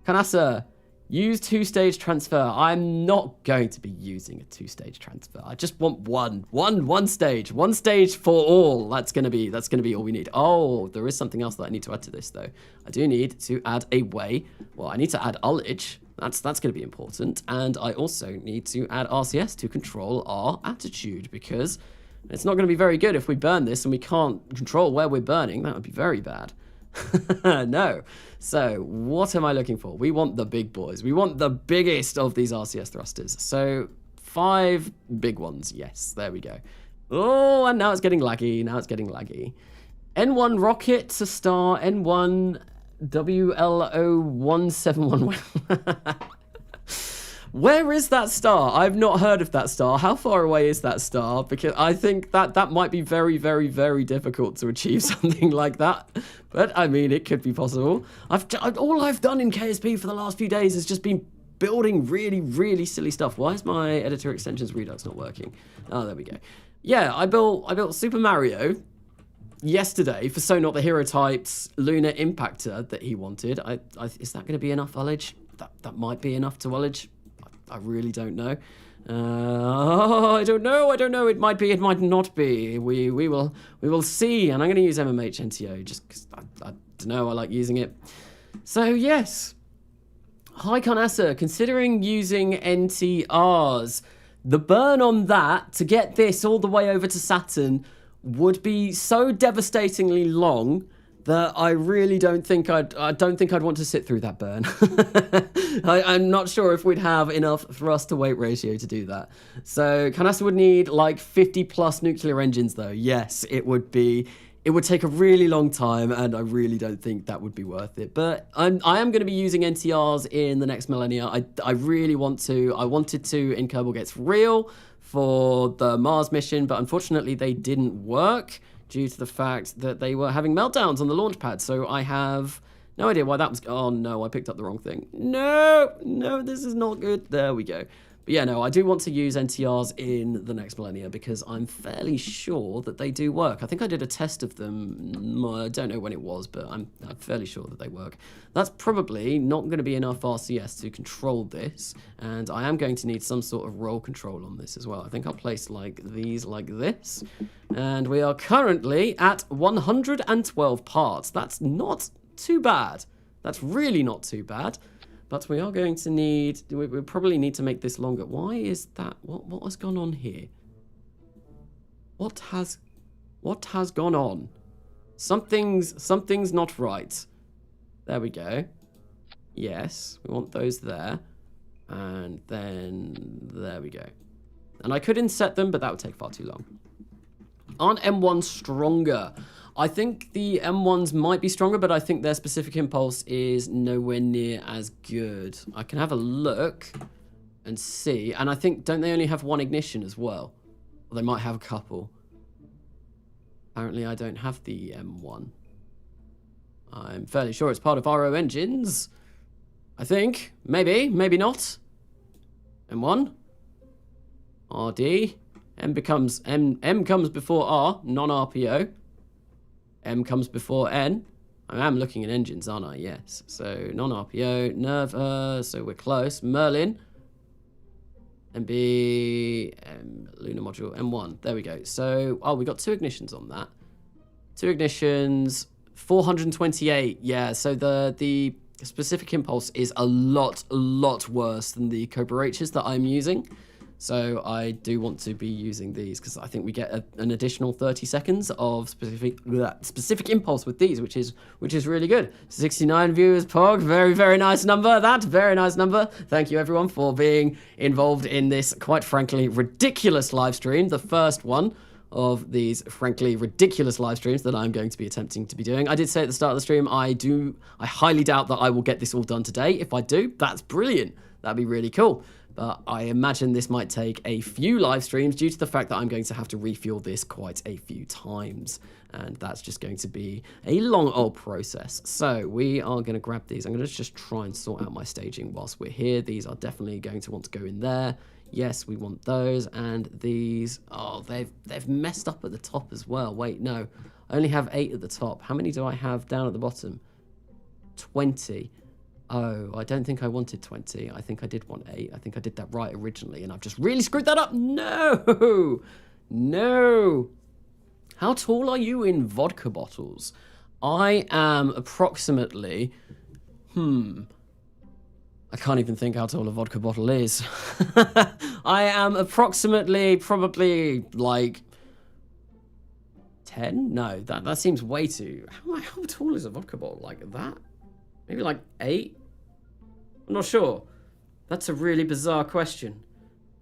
Kanasa, use two-stage transfer. I'm not going to be using a two-stage transfer. I just want one stage. One stage for all. That's gonna be all we need. Oh, there is something else that I need to add to this though. I do need to add a way. Well, I need to add ullage. That's going to be important. And I also need to add RCS to control our attitude, because it's not going to be very good if we burn this and we can't control where we're burning. That would be very bad. No. So what am I looking for? We want the big boys. We want the biggest of these RCS thrusters. So 5 big ones. Yes, there we go. Oh, and now it's getting laggy. N1 rocket to star N1 WLO171. Where is that star? I've not heard of that star. How far away is that star? Because I think that might be very, very, very difficult to achieve something like that. But I mean, it could be possible. All I've done in KSP for the last few days has just been building really, really silly stuff. Why is my editor extensions Redux not working? Oh, there we go. Yeah, I built Super Mario yesterday for So Not the Hero Type's lunar impactor that he wanted. Is that going to be enough ullage? That might be enough to ullage. I really don't know. I don't know. It might be. It might not be. We will see. And I'm going to use MMH NTO just because I don't know. I like using it. So yes. Hi Carnassa. Considering using NTRs, the burn on that to get this all the way over to Saturn would be so devastatingly long that I really don't think I'd want to sit through that burn. I'm not sure if we'd have enough thrust to weight ratio to do that. So Canasta would need like 50 plus nuclear engines though. Yes, it would take a really long time, and I really don't think that would be worth it. But I am going to be using NTRs in the next millennia. I really want to. I wanted to in Kerbal Gets Real for the Mars mission, but unfortunately they didn't work due to the fact that they were having meltdowns on the launch pad. So I have no idea why that was. Oh no, I picked up the wrong thing. No, this is not good. There we go. But yeah, no, I do want to use NTRs in the next millennia because I'm fairly sure that they do work. I think I did a test of them. I don't know when it was, but I'm fairly sure that they work. That's probably not going to be enough RCS to control this, and I am going to need some sort of roll control on this as well. I think I'll place like these like this, and we are currently at 112 parts. That's not too bad. That's really not too bad. But we are going to need, we probably need to make this longer. Why is that? What has gone on here? What has gone on? Something's not right. There we go. Yes, we want those there. And then there we go. And I could inset them, but that would take far too long. Aren't M1 stronger? I think the M1s might be stronger, but I think their specific impulse is nowhere near as good. I can have a look and see. And I think, don't they only have one ignition as well? Or they might have a couple. Apparently I don't have the M1. I'm fairly sure it's part of RO engines. I think. Maybe. Maybe not. M1. RD. M comes before R, non-RPO. M comes before N. I am looking at engines, aren't I? Yes. So non-RPO, Nerva, so we're close. Merlin. MB, lunar module, M1. There we go. So, oh, we got 2 ignitions on that. 2 ignitions, 428. Yeah, so the specific impulse is a lot worse than the Cobra H's that I'm using. So I do want to be using these because I think we get an additional 30 seconds of specific impulse with these, which is really good. 69 viewers, Pog, very nice number. Very nice number. Thank you everyone for being involved in this quite frankly ridiculous live stream, the first one of these frankly ridiculous live streams that I'm going to be attempting to be doing. I did say at the start of the stream, I highly doubt that I will get this all done today. If I do, that's brilliant. That'd be really cool. but I imagine this might take a few live streams due to the fact that I'm going to have to refuel this quite a few times. And that's just going to be a long old process. So we are going to grab these. I'm going to just try and sort out my staging whilst we're here. These are definitely going to want to go in there. Yes, we want those. And these, oh, they've messed up at the top as well. Wait, no, I only have 8 at the top. How many do I have down at the bottom? 20. Oh, I don't think I wanted 20. I think I did want 8. I think I did that right originally, and I've just really screwed that up. No, no. How tall are you in vodka bottles? I am approximately, I can't even think how tall a vodka bottle is. I am approximately, probably like 10? No, that seems way too, how tall is a vodka bottle? Like that? Maybe like 8? I'm not sure. That's a really bizarre question.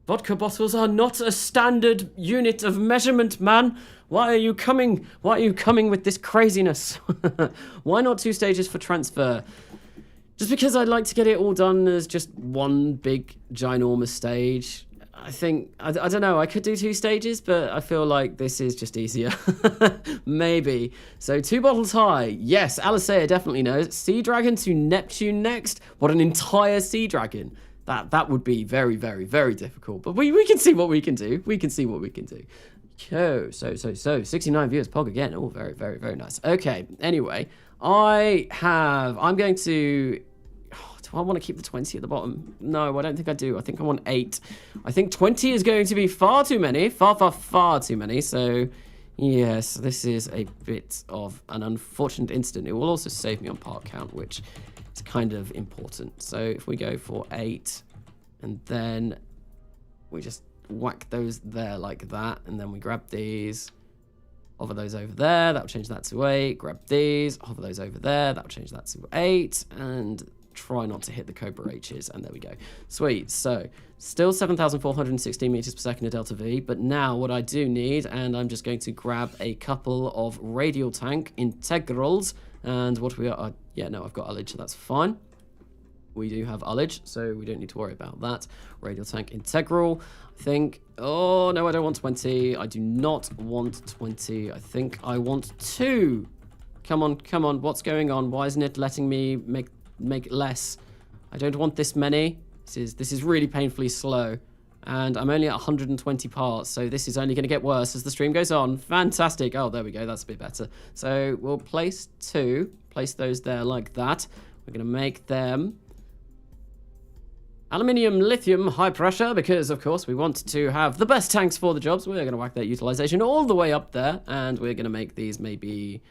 Vodka bottles are not a standard unit of measurement, man. Why are you coming with this craziness? Why not 2 stages for transfer? Just because I'd like to get it all done as just one big ginormous stage. I think, I don't know, I could do 2 stages, but I feel like this is just easier. Maybe. So 2 bottles high. Yes, Alicea definitely knows. Sea Dragon to Neptune next. What an entire Sea Dragon. That would be very, very, very difficult. But we can see what we can do. We can see what we can do. So 69 viewers, Pog again. Oh, very, very, very nice. Okay, anyway, I'm going to... Do I want to keep the 20 at the bottom? No, I don't think I do. I think I want 8. I think 20 is going to be far too many. Far too many. So, yes, this is a bit of an unfortunate incident. It will also save me on part count, which is kind of important. So, if we go for 8, and then we just whack those there like that, and then we grab these, hover those over there. That'll change that to 8. Grab these, hover those over there. That'll change that to 8, and... try not to hit the Cobra H's, and there we go. Sweet. So still 7,416 meters per second of Delta V, but now what I do need, and I'm just going to grab a couple of radial tank integrals, and what we are, yeah, no, I've got ullage, so that's fine. We do have ullage, so we don't need to worry about that. Radial tank integral, I think, oh no, I don't want 20. I do not want 20. I think I want 2. Come on, what's going on? Why isn't it letting me make less? I don't want this many. This is really painfully slow, and I'm only at 120 parts, so this is only going to get worse as the stream goes on. Fantastic. Oh, there we go. That's a bit better. So we'll place 2. Place those there like that. We're going to make them aluminium, lithium, high pressure, because of course we want to have the best tanks for the jobs. We're going to whack that utilization all the way up there, and we're going to make these maybe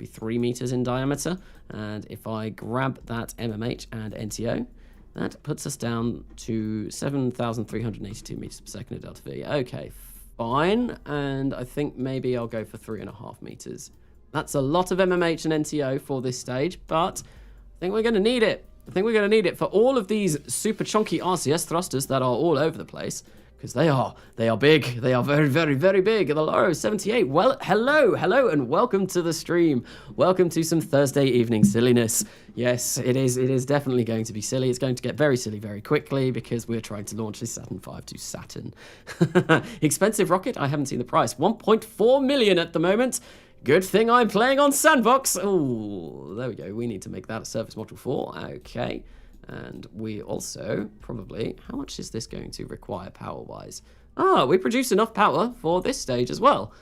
3 meters in diameter. And if I grab that MMH and NTO, that puts us down to 7,382 meters per second of Delta V. Okay, fine. And I think maybe I'll go for 3.5 meters. That's a lot of MMH and NTO for this stage, but I think we're going to need it. I think we're going to need it for all of these super chunky RCS thrusters that are all over the place. Because they are big. They are very, very, very big. Hello, 78. Well, hello, and welcome to the stream. Welcome to some Thursday evening silliness. Yes, it is definitely going to be silly. It's going to get very silly very quickly because we're trying to launch this Saturn V to Saturn. Expensive rocket? I haven't seen the price. 1.4 million at the moment. Good thing I'm playing on Sandbox. Oh, there we go. We need to make that a Surface Module 4. Okay. And we also probably, how much is this going to require power-wise? Ah, we produce enough power for this stage as well.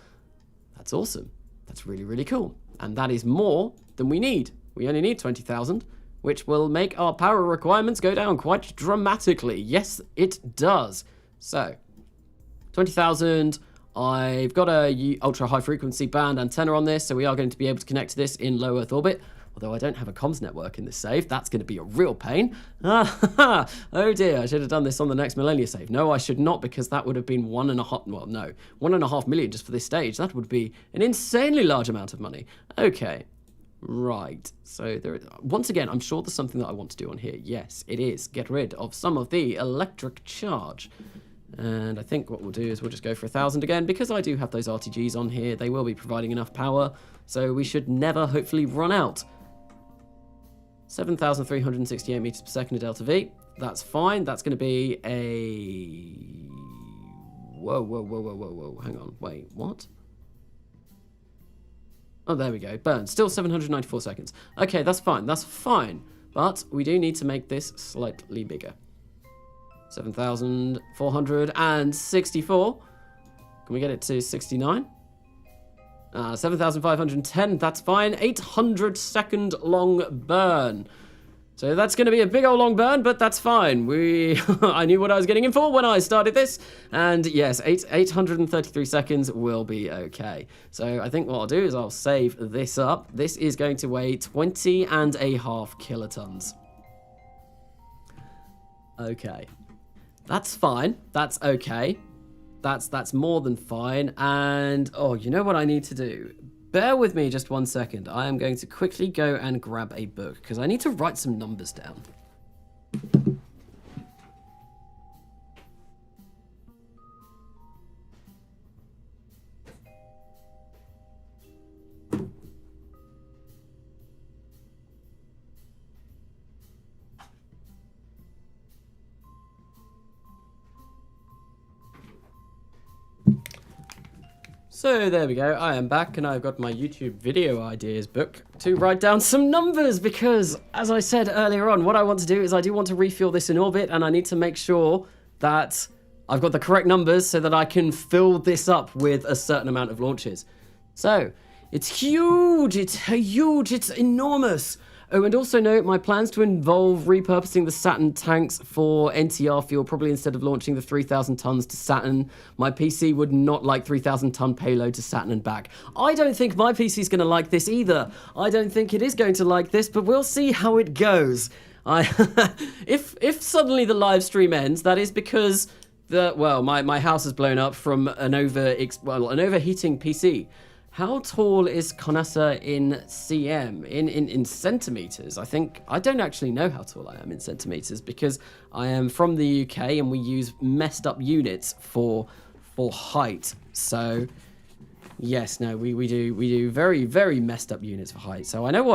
That's awesome. That's really, really cool. And that is more than we need. We only need 20,000, which will make our power requirements go down quite dramatically. Yes, it does. So, 20,000. I've got a ultra-high frequency band antenna on this, so we are going to be able to connect to this in low Earth orbit. Although I don't have a comms network in this save, that's going to be a real pain. Oh dear, I should have done this on the next Millennia save. No, I should not, because that would have been 1.5 million just for this stage. That would be an insanely large amount of money. Okay, right. So once again, I'm sure there's something that I want to do on here. Yes, it is. Get rid of some of the electric charge. And I think what we'll do is we'll just go for 1,000 again, because I do have those RTGs on here. They will be providing enough power, so we should never hopefully run out. 7,368 meters per second of delta V. That's fine. That's going to be a... Whoa. Hang on. Wait, what? Oh, there we go. Burn. Still 794 seconds. Okay, that's fine. That's fine. But we do need to make this slightly bigger. 7,464. Can we get it to 69? 7,510. That's fine. 800 second long burn. So that's going to be a big old long burn, but that's fine. I knew what I was getting in for when I started this. And yes, 833 seconds will be okay. So I think what I'll do is I'll save this up. This is going to weigh 20.5 kilotons. Okay. That's fine. That's okay. That's more than fine. And, oh, you know what I need to do? Bear with me just 1 second. I am going to quickly go and grab a book because I need to write some numbers down. So there we go, I am back and I've got my YouTube video ideas book to write down some numbers because, as I said earlier on, what I want to do is I do want to refuel this in orbit and I need to make sure that I've got the correct numbers so that I can fill this up with a certain amount of launches. So, it's huge, it's enormous. Oh, and also note, my plans to involve repurposing the Saturn tanks for NTR fuel, probably instead of launching the 3,000 tons to Saturn. My PC would not like 3,000 ton payload to Saturn and back. I don't think my PC is going to like this either. I don't think it is going to like this, but we'll see how it goes. If suddenly the live stream ends, that is because my house is blown up from an overheating PC. How tall is Conasa in cm? In centimeters? I don't actually know how tall I am in centimeters because I am from the UK and we use messed up units for height. So yes, no, we do very, very messed up units for height. So I know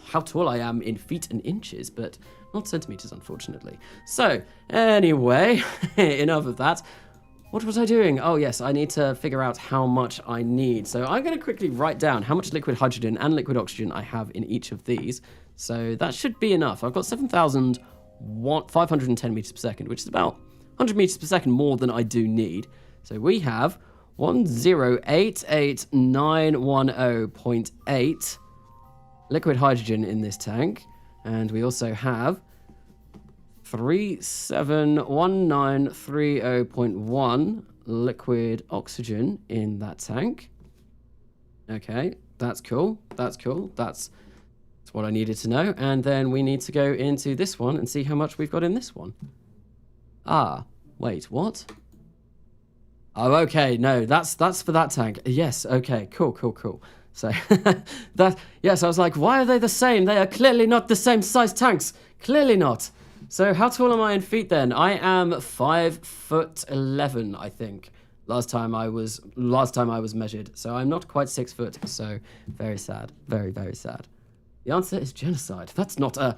how tall I am in feet and inches, but not centimeters, unfortunately. So anyway, enough of that. What was I doing? Oh, yes, I need to figure out how much I need. So I'm going to quickly write down how much liquid hydrogen and liquid oxygen I have in each of these. So that should be enough. I've got 7,510 meters per second, which is about 100 meters per second more than I do need. So we have 1088910.8 liquid hydrogen in this tank. And we also have 371930.1 liquid oxygen in that tank. Okay, that's cool. That's what I needed to know. And then we need to go into this one and see how much we've got in this one. Ah, wait, what? Oh, okay, no, that's for that tank. Yes, okay, cool. So, yes, I was like, why are they the same? They are clearly not the same size tanks. Clearly not. So how tall am I in feet then? I am 5'11", I think. Last time I was measured. So I'm not quite 6 foot. So very sad. Very, very sad. The answer is genocide. That's not a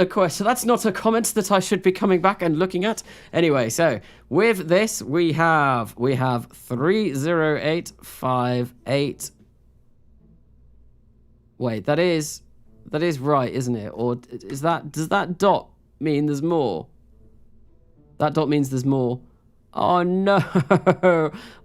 question. That's not a comment that I should be coming back and looking at. Anyway, so with this we have 30858. Wait, that is right, isn't it? Or does that dot mean there's more? That dot means there's more. Oh no.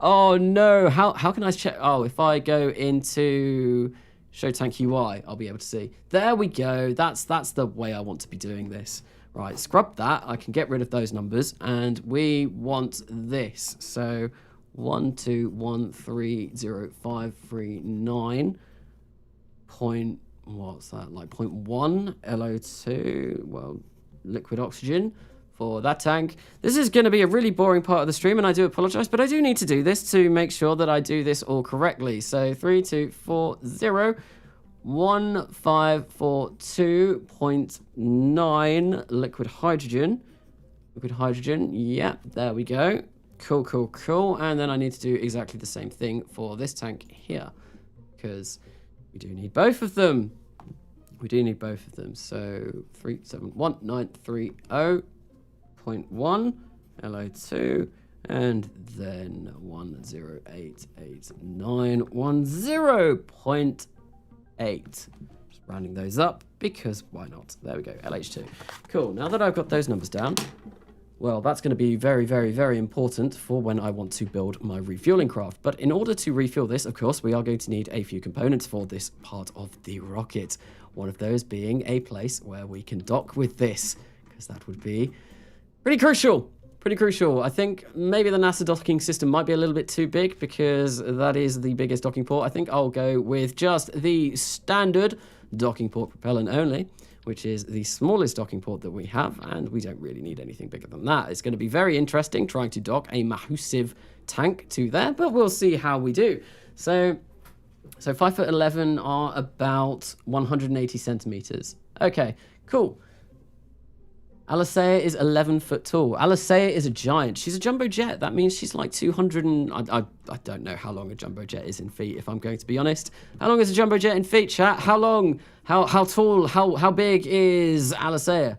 Oh no. How can I check? Oh, if I go into show tank UI, I'll be able to see. There we go. That's the way I want to be doing this. Right, scrub that. I can get rid of those numbers and we want this. So 1213059 point, what's that, like 0.1 LO2, well, liquid oxygen for that tank. This is going to be a really boring part of the stream and I do apologize, but I do need to do this to make sure that I do this all correctly. So 32401542.9 liquid hydrogen. Yeah, there we go. Cool. And then I need to do exactly the same thing for this tank here because we do need both of them. We do need both of them. So 371930.1 LO2 and then 1088910.8. Just rounding those up because why not? There we go, LH2. Cool, now that I've got those numbers down, well, that's going to be very, very, very important for when I want to build my refueling craft. But in order to refuel this, of course, we are going to need a few components for this part of the rocket. One of those being a place where we can dock with this, because that would be pretty crucial. Pretty crucial. I think maybe the NASA docking system might be a little bit too big because that is the biggest docking port. I think I'll go with just the standard docking port propellant only, which is the smallest docking port that we have, and we don't really need anything bigger than that. It's going to be very interesting trying to dock a massive tank to there, but we'll see how we do. So 5'11" are about 180 centimeters. Okay, cool. Alicea is 11 foot tall. Alicea is a giant. She's a jumbo jet. That means she's like 200 and... I don't know how long a jumbo jet is in feet, if I'm going to be honest. How long is a jumbo jet in feet, chat? How long? How tall? How big is Alicea?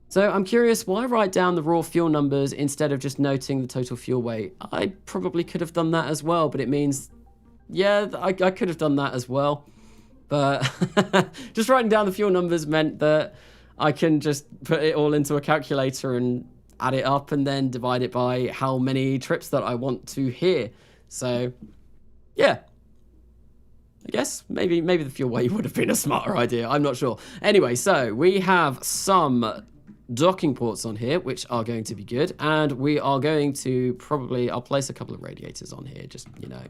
So I'm curious, why write down the raw fuel numbers instead of just noting the total fuel weight? I probably could have done that as well, but it means... Yeah, I could have done that as well. But just writing down the fuel numbers meant that I can just put it all into a calculator and add it up and then divide it by how many trips that I want to hear. So, yeah. I guess maybe the fuel weight would have been a smarter idea. I'm not sure. Anyway, so we have some docking ports on here, which are going to be good. And we are going to probably... I'll place a couple of radiators on here, just, you know...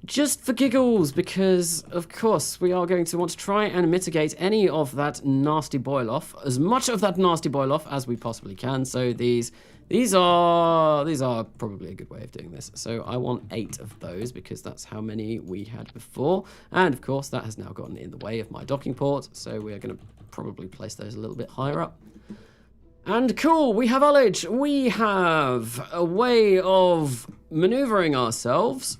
Just for giggles, because, of course, we are going to want to try and mitigate any of that nasty boil-off, as much of that nasty boil-off as we possibly can. So these are probably a good way of doing this. So I want 8 of those, because that's how many we had before. And, of course, that has now gotten in the way of my docking port, so we are going to probably place those a little bit higher up. And cool, we have ullage. We have a way of maneuvering ourselves.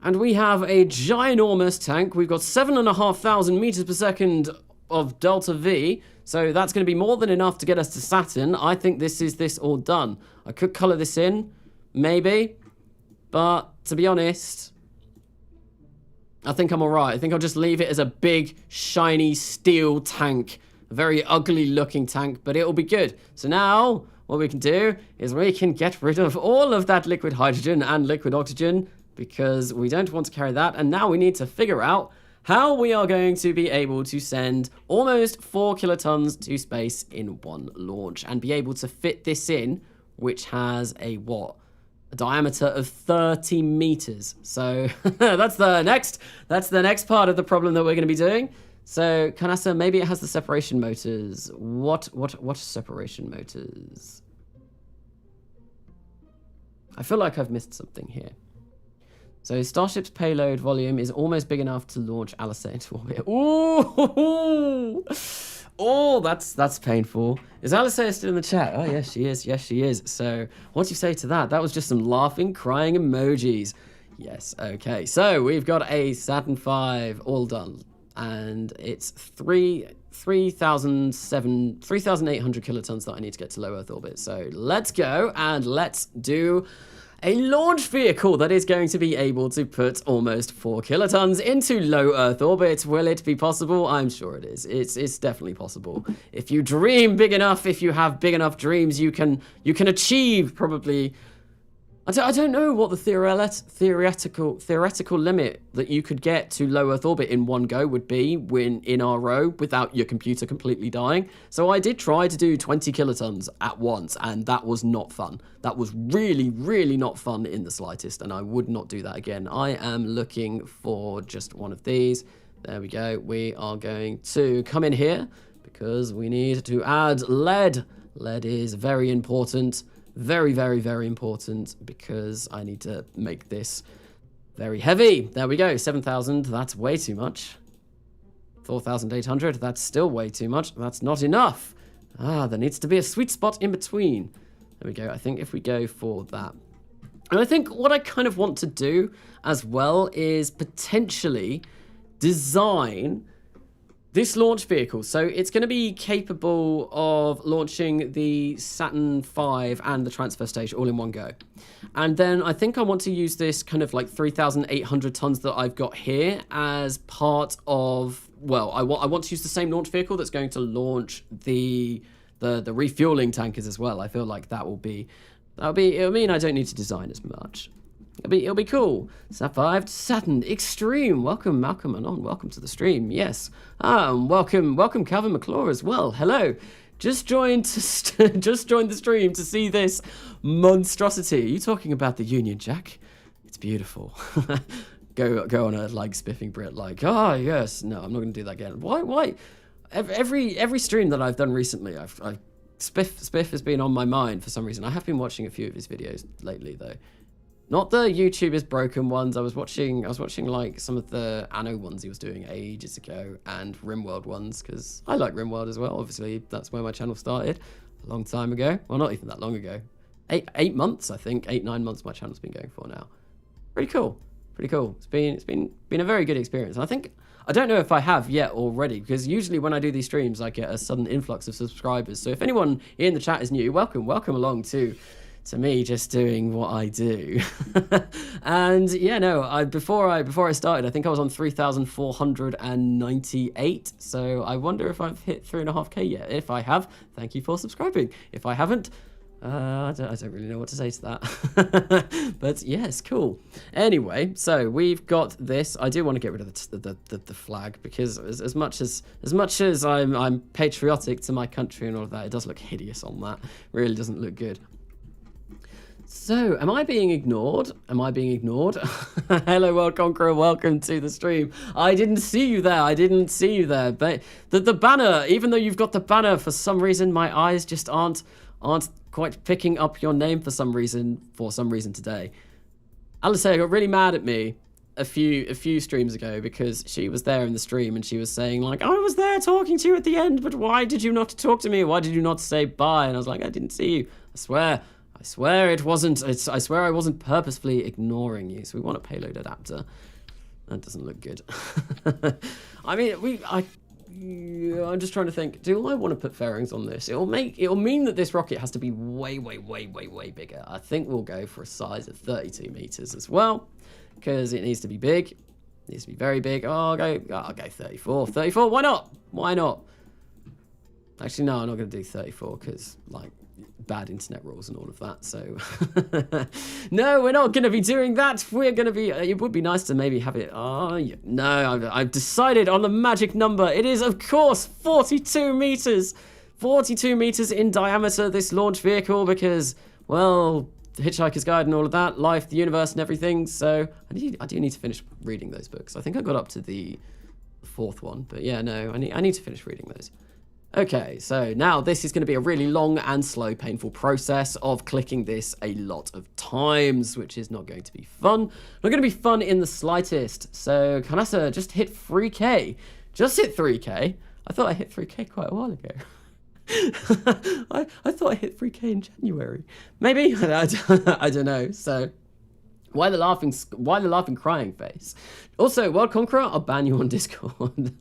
And we have a ginormous tank. We've got 7,500 meters per second of Delta V. So that's going to be more than enough to get us to Saturn. I think this is this all done. I could color this in, maybe. But to be honest, I think I'm all right. I think I'll just leave it as a big, shiny steel tank. A very ugly looking tank, but it'll be good. So now what we can do is we can get rid of all of that liquid hydrogen and liquid oxygen, because we don't want to carry that. And now we need to figure out how we are going to be able to send almost 4 kilotons to space in one launch and be able to fit this in, which has a diameter of 30 meters. So that's the next part of the problem that we're going to be doing. So Canassa, maybe it has the separation motors. What separation motors? I feel like I've missed something here. So Starship's payload volume is almost big enough to launch Alicea into orbit. Ooh! Oh, that's painful. Is Alicea still in the chat? Oh, yes, she is. Yes, she is. So what do you say to that? That was just some laughing, crying emojis. Yes, okay. So we've got a Saturn V all done. And it's 3,800 kilotons that I need to get to low Earth orbit. So let's go and let's do a launch vehicle that is going to be able to put almost 4 kilotons into low Earth orbit. Will it be possible? I'm sure it is. It's definitely possible. If you dream big enough, if you have big enough dreams, you can achieve probably... I don't know what the theoretical limit that you could get to low Earth orbit in one go would be in RO without your computer completely dying. So I did try to do 20 kilotons at once, and that was not fun. That was really, really not fun in the slightest, and I would not do that again. I am looking for just one of these. There we go. We are going to come in here because we need to add lead. Lead is very important. Very, very, very important, because I need to make this very heavy. There we go, 7,000, that's way too much. 4,800, that's still way too much. That's not enough. There needs to be a sweet spot in between. There we go, I think if we go for that. And I think what I kind of want to do as well is potentially design this launch vehicle. So it's going to be capable of launching the Saturn V and the transfer stage all in one go. And then I think I want to use this kind of like 3,800 tons that I've got here as part of, well, I want to use the same launch vehicle that's going to launch the refueling tankers as well. I feel like it'll mean I don't need to design as much. It'll be cool. Sapphire to Saturn Extreme. Welcome, Malcolm Anon. Welcome to the stream. Yes. Welcome, Calvin McClure as well. Hello. Just joined the stream to see this monstrosity. Are you talking about the Union Jack? It's beautiful. go on a like spiffing Brit like, oh yes. No, I'm not going to do that again. Why? Every stream that I've done recently, Spiff has been on my mind for some reason. I have been watching a few of his videos lately though. Not the YouTube is broken ones. I was watching like some of the Anno ones he was doing ages ago and RimWorld ones because I like RimWorld as well. Obviously, that's where my channel started a long time ago. Well, not even that long ago. 8 months, I think. 8-9 months my channel's been going for now. Pretty cool. It's been a very good experience. And I don't know if I have yet already because usually when I do these streams I get a sudden influx of subscribers. So if anyone in the chat is new, welcome along to me just doing what I do. And yeah, no, before I started, I think I was on 3,498. So I wonder if I've hit 3.5k yet. If I have, thank you for subscribing. If I haven't, I don't really know what to say to that. But yes, cool. Anyway, so we've got this. I do want to get rid of the flag because as much as I'm patriotic to my country and all of that, it does look hideous on that. Really doesn't look good. So, am I being ignored? Hello, World Conqueror, welcome to the stream. I didn't see you there. But the banner, even though you've got the banner, for some reason, my eyes just aren't quite picking up your name for some reason today. Alistair got really mad at me a few streams ago because she was there in the stream and she was saying like, I was there talking to you at the end, but why did you not talk to me? Why did you not say bye? And I was like, I didn't see you. I swear it wasn't. I swear I wasn't purposefully ignoring you. So we want a payload adapter. That doesn't look good. I mean, I'm just trying to think. Do I want to put fairings on this? It'll mean that this rocket has to be way bigger. I think we'll go for a size of 32 meters as well, because it needs to be big. It needs to be very big. Oh, I'll go 34. 34. Why not? Actually, no, I'm not going to do 34 because like bad internet rules and all of that. So no, we're not going to be doing that. We're going to be. It would be nice to maybe have it. Oh no, I've decided on the magic number. It is of course 42 meters. 42 meters in diameter. This launch vehicle because well, the Hitchhiker's Guide and all of that, life, the universe, and everything. So I do need to finish reading those books. I think I got up to the 4th one, but yeah, no, I need to finish reading those. Okay, so now this is going to be a really long and slow, painful process of clicking this a lot of times, which is not going to be fun. Not going to be fun in the slightest. So, Kanasa, just hit 3k. Just hit 3k. I thought I hit 3k quite a while ago. I thought I hit 3k in January. Maybe? I don't know. So, why the laughing crying face? Also, World Conqueror, I'll ban you on Discord.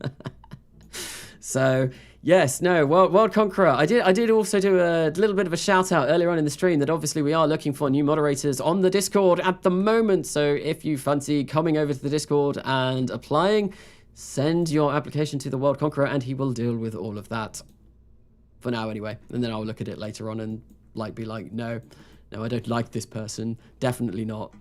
So, yes, no, World Conqueror. I did also do a little bit of a shout out earlier on in the stream that obviously we are looking for new moderators on the Discord at the moment. So if you fancy coming over to the Discord and applying, send your application to the World Conqueror and he will deal with all of that. For now anyway. And then I'll look at it later on and be like, no, I don't like this person. Definitely not.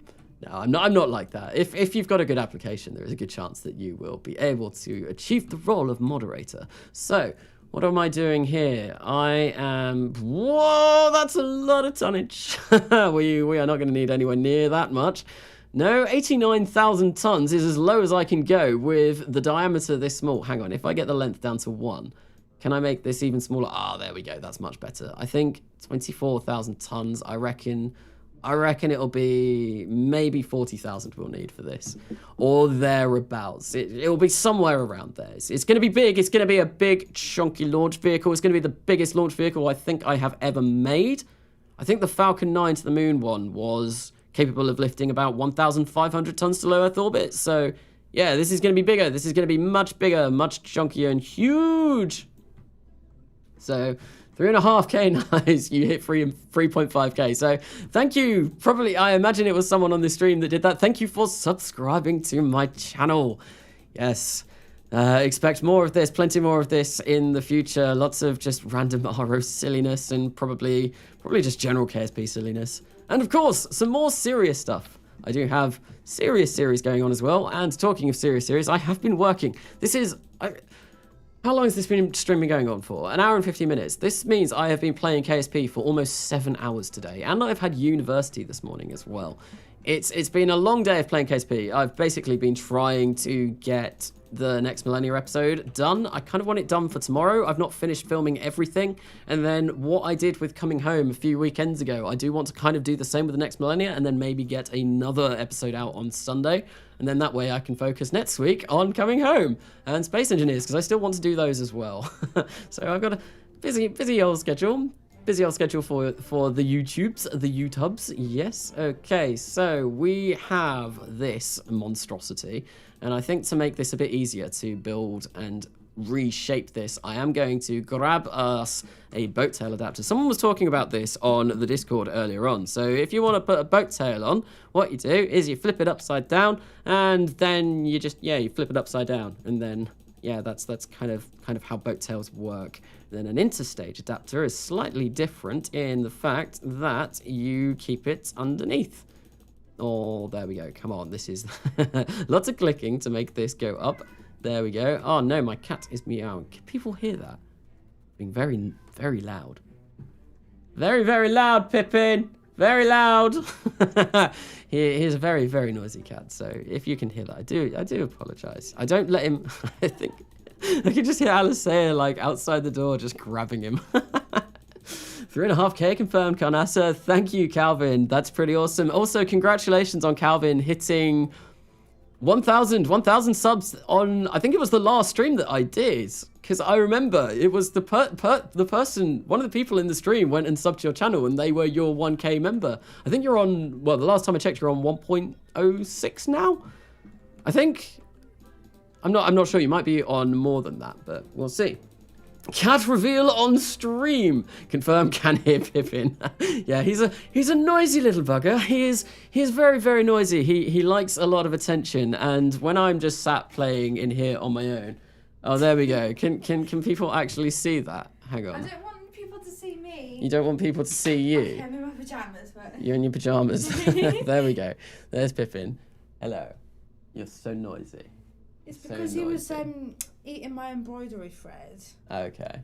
No, I'm not like that. If you've got a good application, there is a good chance that you will be able to achieve the role of moderator. So, what am I doing here? I am... Whoa, that's a lot of tonnage. We are not going to need anywhere near that much. No, 89,000 tons is as low as I can go with the diameter this small. Hang on, if I get the length down to 1, can I make this even smaller? Ah, there we go. That's much better. I think 24,000 tons, I reckon it'll be maybe 40,000 we'll need for this. Or thereabouts. It'll be somewhere around there. It's going to be big. It's going to be a big, chunky launch vehicle. It's going to be the biggest launch vehicle I think I have ever made. I think the Falcon 9 to the moon one was capable of lifting about 1,500 tons to low Earth orbit. So, Yeah, this is going to be bigger. This is going to be much bigger, much chunkier and huge. So 3.5k, nice. You hit 3.5k. So thank you. Probably, I imagine it was someone on the stream that did that. Thank you for subscribing to my channel. Yes. Expect more of this, plenty more of this in the future. Lots of just random RO silliness and probably just general KSP silliness. And of course, some more serious stuff. I do have serious series going on as well. And talking of serious series, I have been working. This is... how long has this streaming going on for? An hour and 50 minutes. This means I have been playing KSP for almost 7 hours today. And I've had university this morning as well. It's been a long day of playing KSP. I've basically been trying to get the Next Millennia episode done. I kind of want it done for tomorrow. I've not finished filming everything. And then what I did with Coming Home a few weekends ago, I do want to kind of do the same with the Next Millennia and then maybe get another episode out on Sunday. And then that way I can focus next week on Coming Home and Space Engineers because I still want to do those as well. So I've got a busy old schedule. Busy old schedule for the YouTubes, yes. Okay, so we have this monstrosity, and I think to make this a bit easier to build and reshape this, I am going to grab us a boat tail adapter. Someone was talking about this on the Discord earlier on. So if you want to put a boat tail on, what you do is you flip it upside down, and then you just, you flip it upside down, and then, yeah, that's kind of how boat tails work. Then an interstage adapter is slightly different in the fact that you keep it underneath. Oh, there we go. Come on, this is lots of clicking to make this go up. There we go. Oh no, my cat is meowing. Can people hear that? Being very, very loud. Very, very loud, Pippin. Very loud. He's a very, very noisy cat. So if you can hear that, I do apologize. I don't let him. I think I can just hear Alistair like outside the door, just grabbing him. 3.5k confirmed, Carnassa. Thank you, Calvin. That's pretty awesome. Also, congratulations on Calvin hitting 1,000 subs on, I think it was the last stream that I did. Because I remember it was the person, one of the people in the stream went and subbed your channel and they were your 1k member. I think you're on, well, the last time I checked, you're on 1.06 now. I think, I'm not sure, you might be on more than that, but we'll see. Cat reveal on stream. Confirm, can hear Pippin. Yeah, he's a noisy little bugger. He is very, very noisy. He likes a lot of attention, and when I'm just sat playing in here on my own. Oh, there we go. Can people actually see that? Hang on. I don't want people to see me. You don't want people to see you? Okay, I'm in my pajamas, but... You're in your pajamas. There we go. There's Pippin. Hello. You're so noisy. It's because he was eating my embroidery thread. Okay.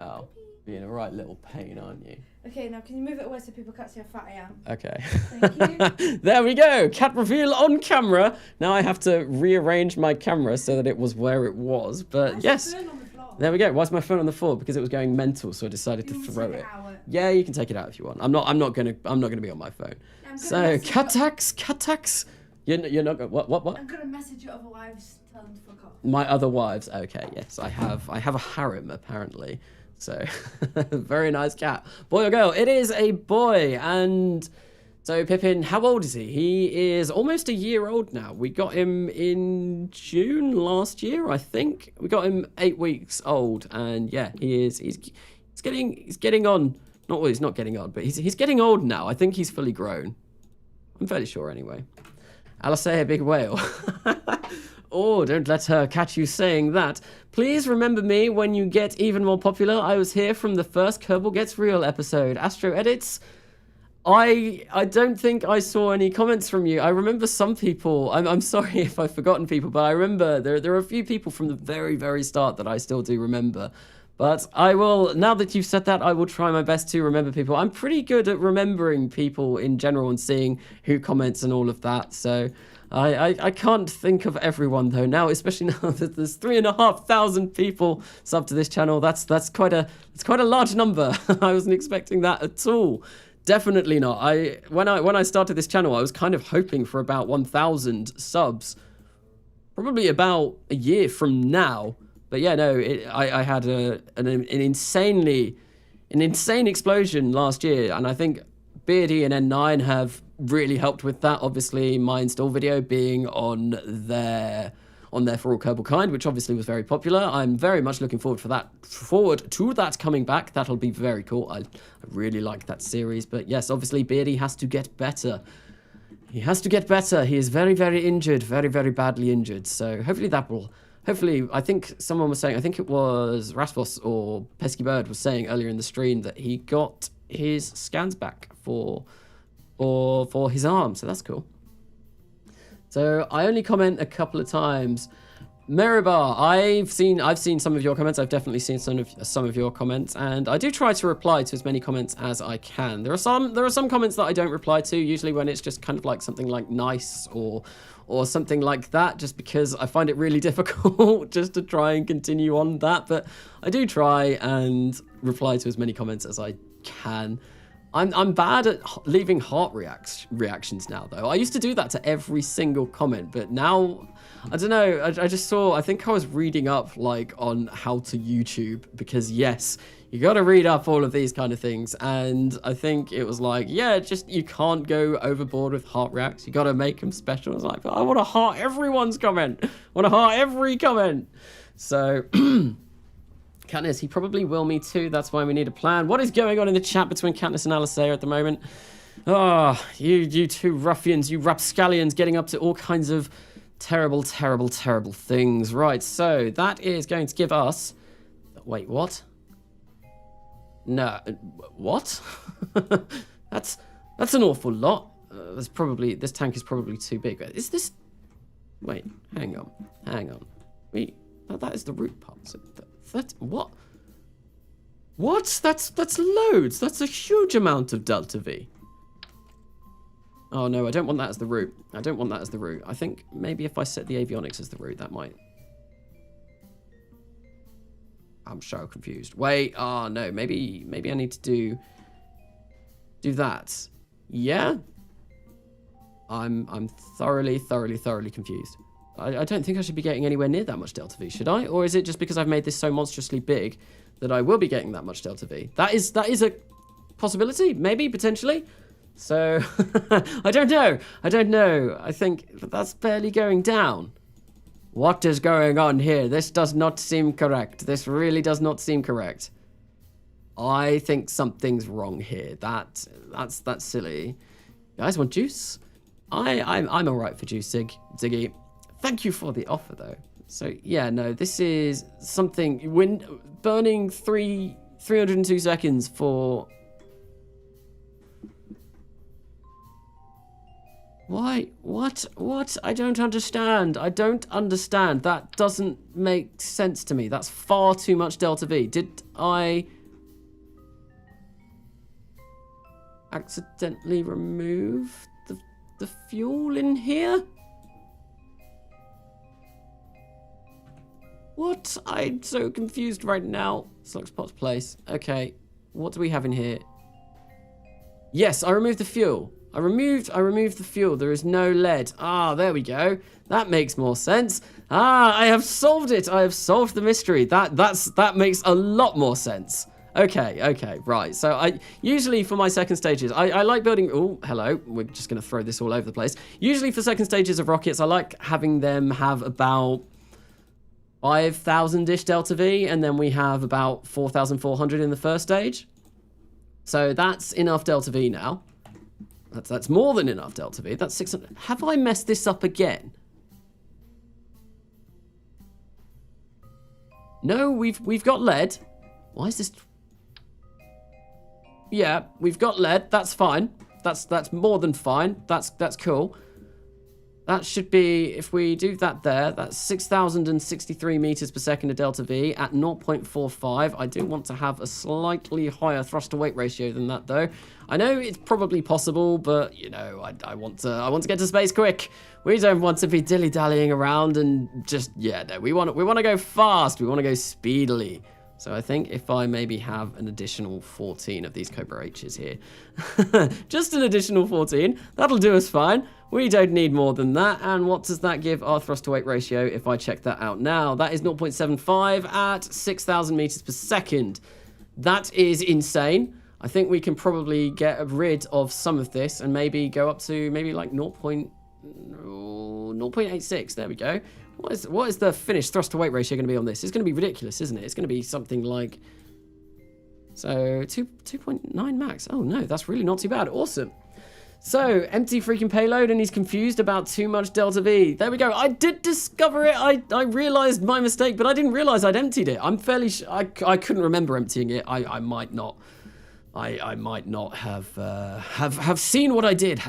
Oh, being a right little pain, aren't you? Okay, now can you move it away so people can't see how fat I am? Okay. Thank you. There we go. Cat reveal on camera. Now I have to rearrange my camera so that it was where it was. But yes. Why's your phone on the floor? There we go. Why's my phone on the floor? Because it was going mental, so I decided to throw it. Yeah, you can take it out if you want. I'm not gonna be on my phone. So Catax. You're not going. What? I'm gonna message your other wives, tell them to fuck off. My other wives. Okay, yes, I have a harem apparently. So very nice cat, boy or girl. It is a boy, and so Pippin. How old is he? He is almost a year old now. We got him in June last year, I think. We got him 8 weeks old, and yeah, he's getting on. Not well, he's not getting on, but he's getting old now. I think he's fully grown. I'm fairly sure anyway. Alistair, big whale. Oh, don't let her catch you saying that. Please remember me when you get even more popular. I was here from the first Kerbal Gets Real episode. Astro Edits. I don't think I saw any comments from you. I remember some people. I'm sorry if I've forgotten people, but I remember there are a few people from the very, very start that I still do remember. But I will, now that you've said that, I will try my best to remember people. I'm pretty good at remembering people in general and seeing who comments and all of that. So I can't think of everyone though now, especially now that there's 3,500 people sub to this channel. That's quite a large number. I wasn't expecting that at all. Definitely not. When I started this channel, I was kind of hoping for about 1,000 subs, probably about a year from now. But yeah, no, I had an insane explosion last year, and I think Beardy and N9 have really helped with that. Obviously, my install video being on their For All Kerbal Kind, which obviously was very popular. I'm very much looking forward to that coming back. That'll be very cool. I really like that series. But yes, obviously Beardy has to get better. He has to get better. He is very, very injured, very, very badly injured. So hopefully that will... Hopefully, I think someone was saying, I think it was Rasmus or Pesky Bird was saying earlier in the stream that he got his scans back for his arm. So that's cool. So I only comment a couple of times. Meribar, I've seen some of your comments. I've definitely seen some of your comments, and I do try to reply to as many comments as I can. There are some comments that I don't reply to, usually when it's just kind of like something like nice or something like that, just because I find it really difficult just to try and continue on that. But I do try and reply to as many comments as I can. I'm bad at leaving heart reactions now, though. I used to do that to every single comment, but now, I don't know, I just saw, I think I was reading up, like, on how to YouTube, because, yes, you got to read up all of these kind of things, and I think it was like, yeah, just, you can't go overboard with heart reacts. You got to make them special. I was like, I want to heart everyone's comment. I want to heart every comment. So... Katniss, he probably will me too. That's why we need a plan. What is going on in the chat between Katniss and Alistair at the moment? Oh, you two ruffians, you rapscallions, getting up to all kinds of terrible, terrible, terrible things. Right, so that is going to give us... Wait, what? No, what? That's an awful lot. This tank is probably too big. Is this... Wait, hang on. That is the root part. So what? What? That's loads. That's a huge amount of Delta V. Oh no, I don't want that as the root. I think maybe if I set the avionics as the root, that might... I'm so confused. Wait, oh no, maybe I need to do that. Yeah? I'm thoroughly confused. I don't think I should be getting anywhere near that much Delta V, should I? Or is it just because I've made this so monstrously big that I will be getting that much Delta V? That is a possibility, maybe, potentially. So, I don't know. I think that's barely going down. What is going on here? This does not seem correct. This really does not seem correct. I think something's wrong here. That's silly. You guys want juice? I'm alright for juice, Ziggy. Thank you for the offer, though. So, yeah, no, this is something... When burning 302 seconds for... Why? What? I don't understand. That doesn't make sense to me. That's far too much Delta V. Did I... accidentally remove the fuel in here? What? I'm so confused right now. Sluxpot's place. Okay. What do we have in here? Yes, I removed the fuel. I removed the fuel. There is no lead. Ah, there we go. That makes more sense. Ah, I have solved it. I have solved the mystery. That makes a lot more sense. Okay, right. So I usually for my second stages, I like building... Oh, hello. We're just going to throw this all over the place. Usually for second stages of rockets, I like having them have about 5,000-ish Delta V, and then we have about 4,400 in the first stage. So that's enough Delta V now. That's more than enough Delta V. That's 600. Have I messed this up again? No, we've got lead. Why is this... Yeah, we've got lead. That's fine. That's more than fine. That's cool. That should be, if we do that there, that's 6,063 meters per second of Delta V at 0.45. I do want to have a slightly higher thrust to weight ratio than that, though. I know it's probably possible, but you know, I want to get to space quick. We don't want to be dilly-dallying around and just, yeah, no, we want to go fast. We want to go speedily. So I think if I maybe have an additional 14 of these Cobra H's here, just an additional 14, that'll do us fine. We don't need more than that. And what does that give our thrust to weight ratio if I check that out now? That is 0.75 at 6,000 meters per second. That is insane. I think we can probably get rid of some of this and maybe go up to maybe like 0.86. There we go. What is the finished thrust to weight ratio going to be on this? It's going to be ridiculous, isn't it? It's going to be something like... So 2.9 max. Oh no, that's really not too bad. Awesome. So empty freaking payload, and he's confused about too much delta V. There we go. I did discover it. I realized my mistake, but I didn't realize I'd emptied it. I'm fairly I couldn't remember emptying it. I might not. I might not have seen what I did.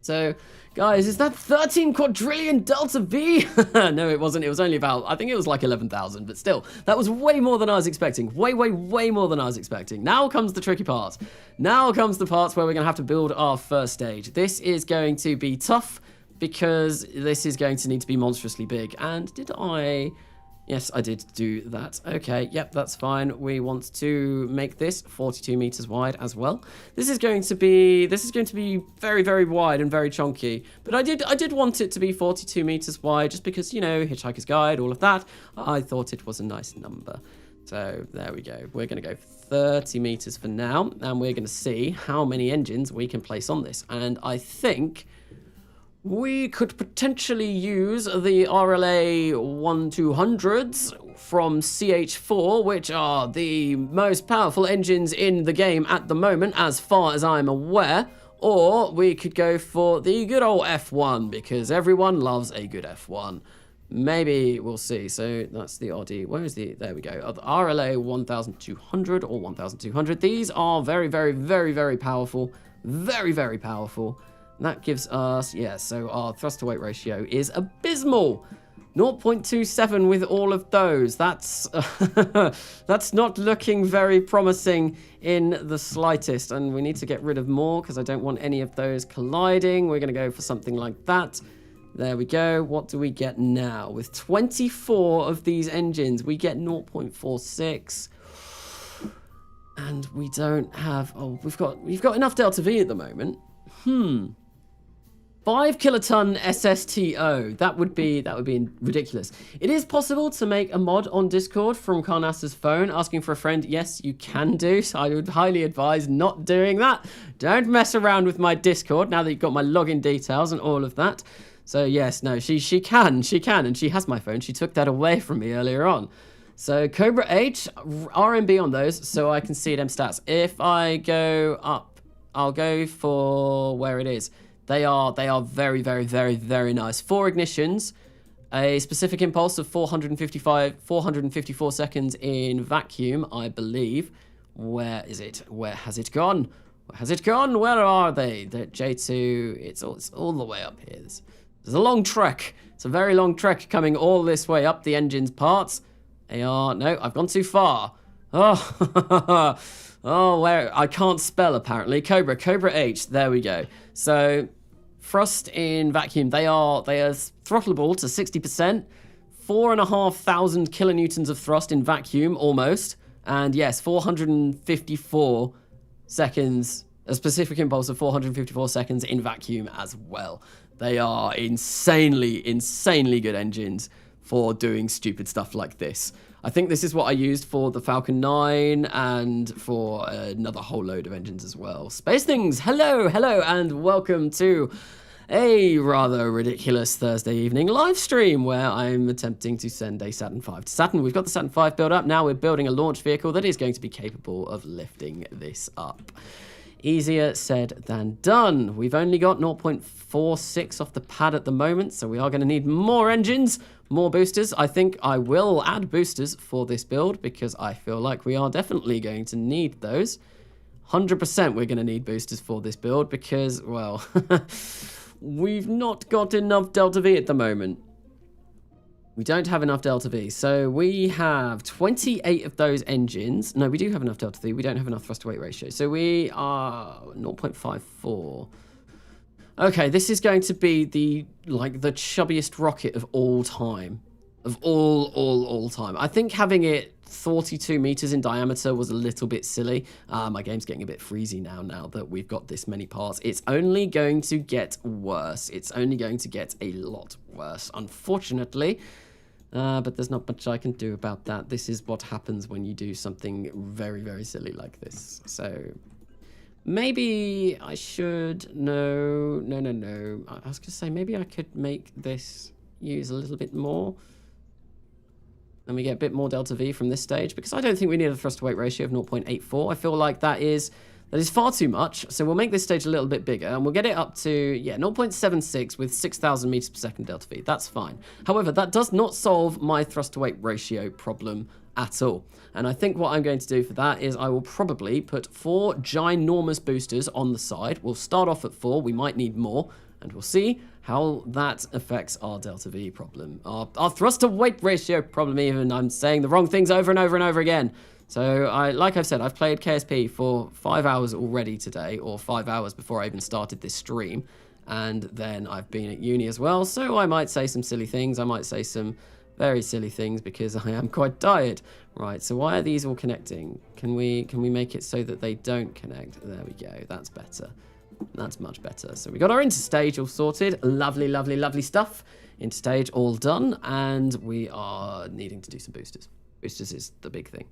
So, guys, is that 13 quadrillion delta V? No, it wasn't. It was only about, I think it was like 11,000, but still, that was way more than I was expecting. Way more than I was expecting. Now comes the tricky part. Now comes the parts where we're going to have to build our first stage. This is going to be tough because this is going to need to be monstrously big. And did I... Yes, I did do that. Okay, yep, that's fine. We want to make this 42 meters wide as well. This is going to be very, very wide and very chunky. But I did want it to be 42 meters wide just because, you know, Hitchhiker's Guide, all of that. I thought it was a nice number. So there we go. We're going to go 30 meters for now, and we're going to see how many engines we can place on this. And I think we could potentially use the RLA 1200s from CH4, which are the most powerful engines in the game at the moment, as far as I'm aware. Or we could go for the good old F1, because everyone loves a good F1. Maybe, we'll see. So that's the RD. Where is the... There we go. The RLA 1200 or 1200. These are very, very, very, very powerful. Very, very powerful. That gives us, yeah, so our thrust to weight ratio is abysmal. 0.27 with all of those. That's that's not looking very promising in the slightest. And we need to get rid of more because I don't want any of those colliding. We're going to go for something like that. There we go. What do we get now? With 24 of these engines, we get 0.46. And we don't have... Oh, we've got enough delta V at the moment. 5 kiloton SSTO. That would be ridiculous. It is possible to make a mod on Discord from Carnassa's phone, asking for a friend. Yes, you can do. So I would highly advise not doing that. Don't mess around with my Discord now that you've got my login details and all of that. So yes, no, she can, and she has my phone. She took that away from me earlier on. So Cobra H, RMB on those, so I can see them stats. If I go up, I'll go for where it is. They are very, very, very, very nice. 4 ignitions, a specific impulse of 454 seconds in vacuum, I believe. Where is it? Where has it gone? Where has it gone? Where are they? The J2, it's all the way up here. There's a long trek. It's a very long trek coming all this way up the engine's parts. They are, no, I've gone too far. Oh, oh, where, I can't spell apparently. Cobra H, there we go. So, thrust in vacuum, they are throttleable to 60%, 4,500 kilonewtons of thrust in vacuum, almost, and yes, 454 seconds, a specific impulse of 454 seconds in vacuum as well. They are insanely, insanely good engines for doing stupid stuff like this. I think this is what I used for the Falcon 9 and for another whole load of engines as well. Space Things, hello, and welcome to a rather ridiculous Thursday evening live stream where I'm attempting to send a Saturn V to Saturn. We've got the Saturn V built up. Now we're building a launch vehicle that is going to be capable of lifting this up. Easier said than done. We've only got 0.46 off the pad at the moment, so we are going to need more engines, more boosters. I think I will add boosters for this build because I feel like we are definitely going to need those. 100% we're going to need boosters for this build because, well, we've not got enough delta V at the moment. We don't have enough delta V. So we have 28 of those engines. No, we do have enough delta V. We don't have enough thrust to weight ratio. So we are 0.54. Okay, this is going to be the chubbiest rocket of all time. Of all time. I think having it 42 meters in diameter was a little bit silly. My game's getting a bit freezy now that we've got this many parts. It's only going to get worse. It's only going to get a lot worse, unfortunately. But there's not much I can do about that. This is what happens when you do something very, very silly like this. So maybe I should... No. I was going to say, maybe I could make this use a little bit more. And we get a bit more delta V from this stage, because I don't think we need a thrust to weight ratio of 0.84. I feel like that is far too much. So we'll make this stage a little bit bigger, and we'll get it up to, 0.76 with 6,000 meters per second delta V. That's fine. However, that does not solve my thrust to weight ratio problem at all. And I think what I'm going to do for that is I will probably put 4 ginormous boosters on the side. We'll start off at 4. We might need more, and we'll see how that affects our delta V problem. Our thrust to weight ratio problem even. I'm saying the wrong things over and over and over again. So, like I've said, I've played KSP for 5 hours already today, or 5 hours before I even started this stream. And then I've been at uni as well, so I might say some silly things. I might say some very silly things because I am quite tired. Right, so why are these all connecting? Can we make it so that they don't connect? There we go, that's better. That's much better. So we got our interstage all sorted. Lovely, lovely, lovely stuff. Interstage all done, and we are needing to do some boosters. Boosters is the big thing.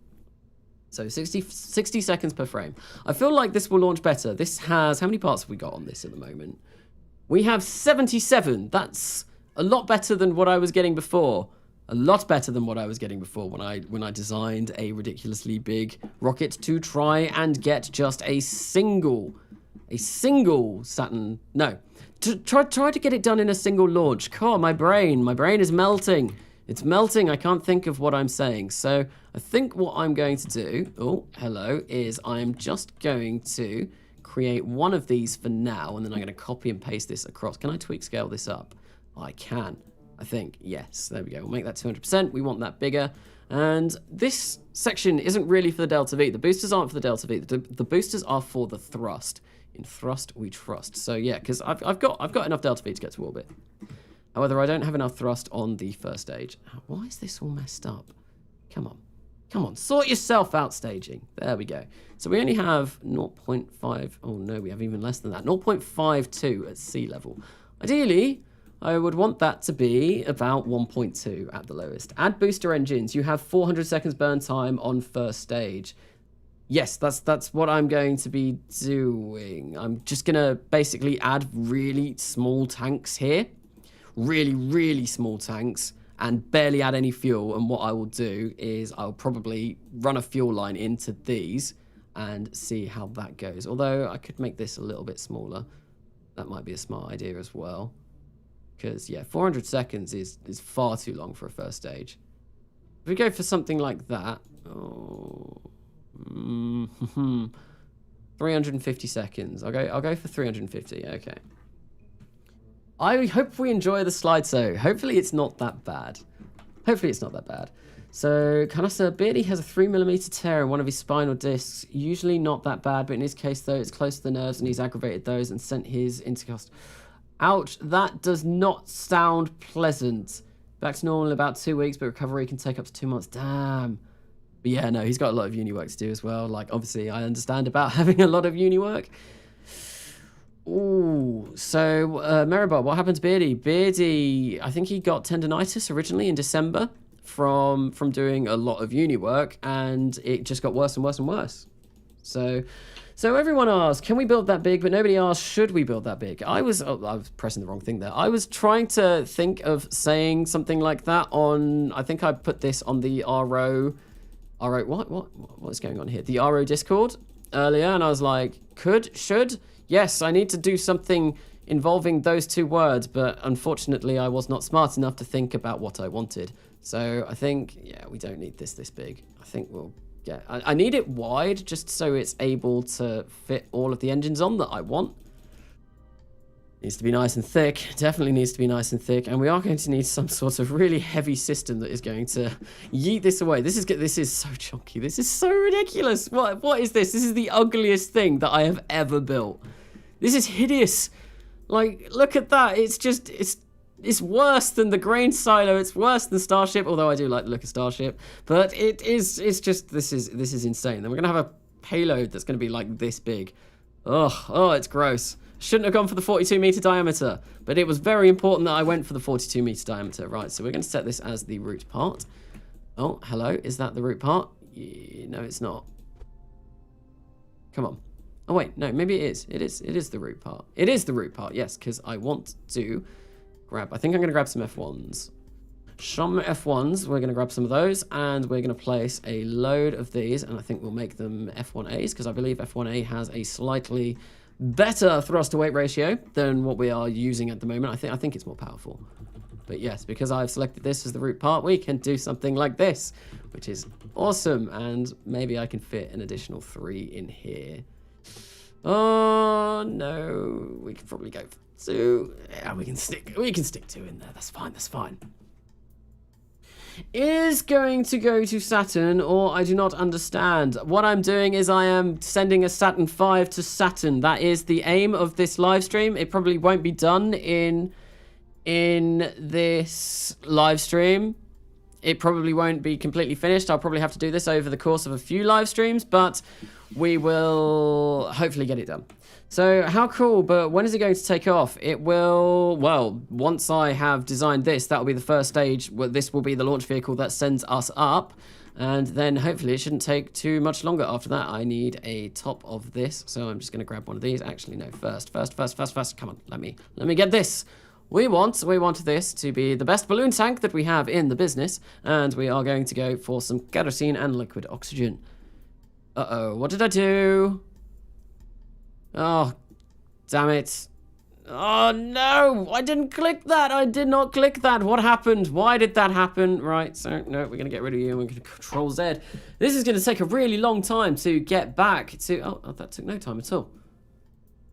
So 60 seconds per frame. I feel like this will launch better. This has... How many parts have we got on this at the moment? We have 77. That's a lot better than what I was getting before. A lot better than what I was getting before when I designed a ridiculously big rocket to try and get just a single Saturn... No. Try to get it done in a single launch. God, my brain is melting. It's melting. I can't think of what I'm saying. So I think what I'm going to do, is I'm just going to create one of these for now, and then I'm going to copy and paste this across. Can I tweak scale this up? I can, I think. Yes, there we go. We'll make that 200%. We want that bigger. And this section isn't really for the delta V. The boosters aren't for the delta V. The boosters are for the thrust. In thrust, we trust. So yeah, because I've got enough delta V to get to orbit. However, I don't have enough thrust on the first stage. Why is this all messed up? Come on, sort yourself out, staging. There we go. So we only have 0.5, oh no, we have even less than that. 0.52 at sea level. Ideally, I would want that to be about 1.2 at the lowest. Add booster engines. You have 400 seconds burn time on first stage. Yes, that's what I'm going to be doing. I'm just going to basically add really small tanks here. Really, really small tanks, and barely add any fuel. And what I will do is I'll probably run a fuel line into these and see how that goes. Although I could make this a little bit smaller. That might be a smart idea as well. Because, yeah, 400 seconds is far too long for a first stage. If we go for something like that... 350 seconds. I'll go for 350, okay. I hope we enjoy the slideshow. Hopefully it's not that bad. So, Canasta Beardy has a 3mm tear in one of his spinal discs. Usually not that bad, but in his case, though, it's close to the nerves, and he's aggravated those and sent his intercost. Ouch, that does not sound pleasant. Back to normal in about 2 weeks, but recovery can take up to 2 months. Damn. But yeah, no, he's got a lot of uni work to do as well. Like, obviously, I understand about having a lot of uni work. Ooh, so Meribah, what happened to Beardy? Beardy, I think he got tendonitis originally in December from doing a lot of uni work, and it just got worse and worse and worse. So everyone asked, can we build that big? But nobody asked, should we build that big? I was pressing the wrong thing there. I was trying to think of saying something like that on, I think I put this on the RO, what's going on here? The RO Discord earlier, and I was like, should? Yes, I need to do something involving those two words, but unfortunately I was not smart enough to think about what I wanted. So I think, yeah, we don't need this big. I think we'll get... I need it wide just so it's able to fit all of the engines on that I want. Needs to be nice and thick. Definitely needs to be nice and thick. And we are going to need some sort of really heavy system that is going to yeet this away. This is so chunky. This is so ridiculous. What is this? This is the ugliest thing that I have ever built. This is hideous. Like, look at that. It's just, it's worse than the grain silo. It's worse than Starship, although I do like the look of Starship. But it's just, this is insane. Then we're going to have a payload that's going to be like this big. Oh, it's gross. Shouldn't have gone for the 42-meter diameter, but it was very important that I went for the 42-meter diameter. Right, so we're going to set this as the root part. Oh, hello. Is that the root part? Yeah, no, it's not. Come on. Oh, wait. No, maybe it is. It is the root part. It is the root part, yes, because I want to grab... I think I'm going to grab some F1s. Some F1s. We're going to grab some of those, and we're going to place a load of these, and I think we'll make them F1As, because I believe F1A has a slightly better thrust-to-weight ratio than what we are using at the moment. I think it's more powerful. But yes, because I've selected this as the root part, we can do something like this, which is awesome. And maybe I can fit an additional 3 in here. Oh, no. We could probably go for 2. Yeah, we can stick 2 in there. That's fine, that's fine. Is going to go to Saturn, or I do not understand. What I'm doing is I am sending a Saturn V to Saturn. That is the aim of this live stream. It probably won't be done in this live stream. It probably won't be completely finished. I'll probably have to do this over the course of a few live streams, but we will hopefully get it done. So how cool, but when is it going to take off? It will, well, once I have designed this, that will be the first stage. Well, this will be the launch vehicle that sends us up, and then hopefully it shouldn't take too much longer after that. I need a top of this, so I'm just going to grab one of these. Actually, no, first. Come on, let me get this. We want this to be the best balloon tank that we have in the business, and we are going to go for some kerosene and liquid oxygen. Uh-oh, what did I do? Oh, damn it. Oh, no, I didn't click that. I did not click that. What happened? Why did that happen? Right, so, no, we're going to get rid of you, and we're going to Control Z. This is going to take a really long time to get back to... Oh, that took no time at all.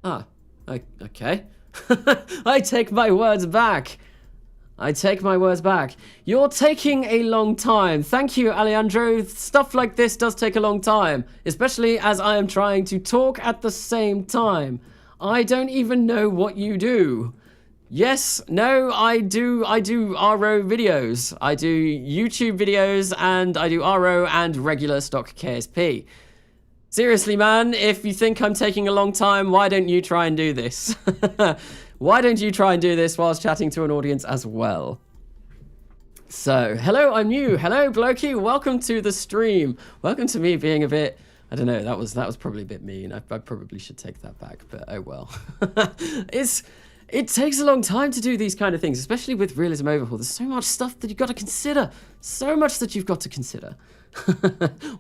Ah, okay. I take my words back. You're taking a long time. Thank you, Alejandro. Stuff like this does take a long time, especially as I am trying to talk at the same time. I don't even know what you do. Yes, no, I do RO videos. I do YouTube videos, and I do RO and regular stock KSP. Seriously, man, if you think I'm taking a long time, why don't you try and do this? Why don't you try and do this whilst chatting to an audience as well? So, hello, I'm new. Hello, Blokey. Welcome to the stream. Welcome to me being a bit... I don't know, that was probably a bit mean. I probably should take that back, but oh well. It takes a long time to do these kind of things, especially with Realism Overhaul. There's so much stuff that you've got to consider. So much that you've got to consider.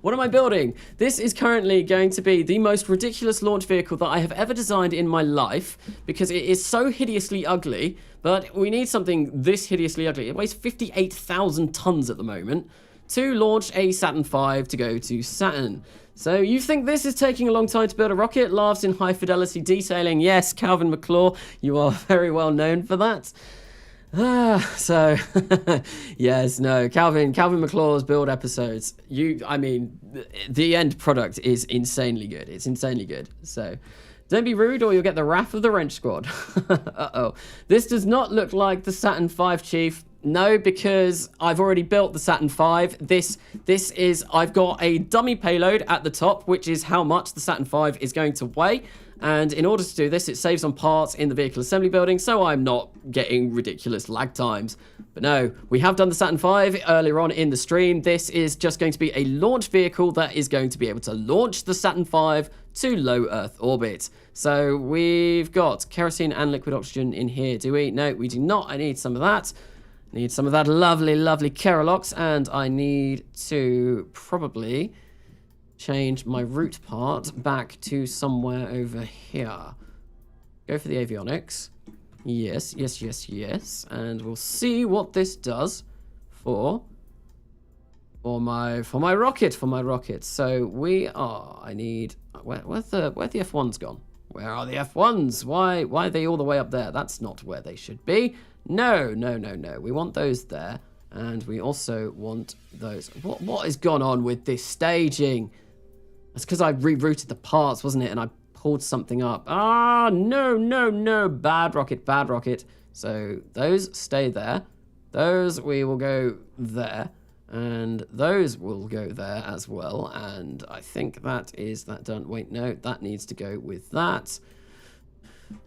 What am I building? This is currently going to be the most ridiculous launch vehicle that I have ever designed in my life, because it is so hideously ugly, but we need something this hideously ugly. It weighs 58,000 tons at the moment to launch a Saturn V to go to Saturn. So you think this is taking a long time to build a rocket? Laughs in high fidelity detailing. Yes, Calvin McClaw, you are very well known for that. So, yes, no, Calvin McClaw's build episodes, I mean, the end product is insanely good. It's insanely good. So, don't be rude or you'll get the wrath of the wrench squad. Uh-oh. This does not look like the Saturn V, Chief. No, because I've already built the Saturn V. This is, I've got a dummy payload at the top, which is how much the Saturn V is going to weigh. And in order to do this, it saves on parts in the vehicle assembly building, so I'm not getting ridiculous lag times. But no, we have done the Saturn V earlier on in the stream. This is just going to be a launch vehicle that is going to be able to launch the Saturn V to low Earth orbit. So we've got kerosene and liquid oxygen in here, do we? No, we do not. I need some of that. Need some of that lovely, lovely Kerolox, and I need to probably change my root part back to somewhere over here. Go for the avionics. Yes. And we'll see what this does for my rocket. So we are, I need, where's the F1s gone? Where are the F1s? Why are they all the way up there? That's not where they should be. No. We want those there. And we also want those. What has gone on with this staging? That's because I rerouted the parts, wasn't it? And I pulled something up. Ah, no. Bad rocket. So those stay there. Those we will go there. And those will go there as well. And I think that is that done. Wait, no, that needs to go with that.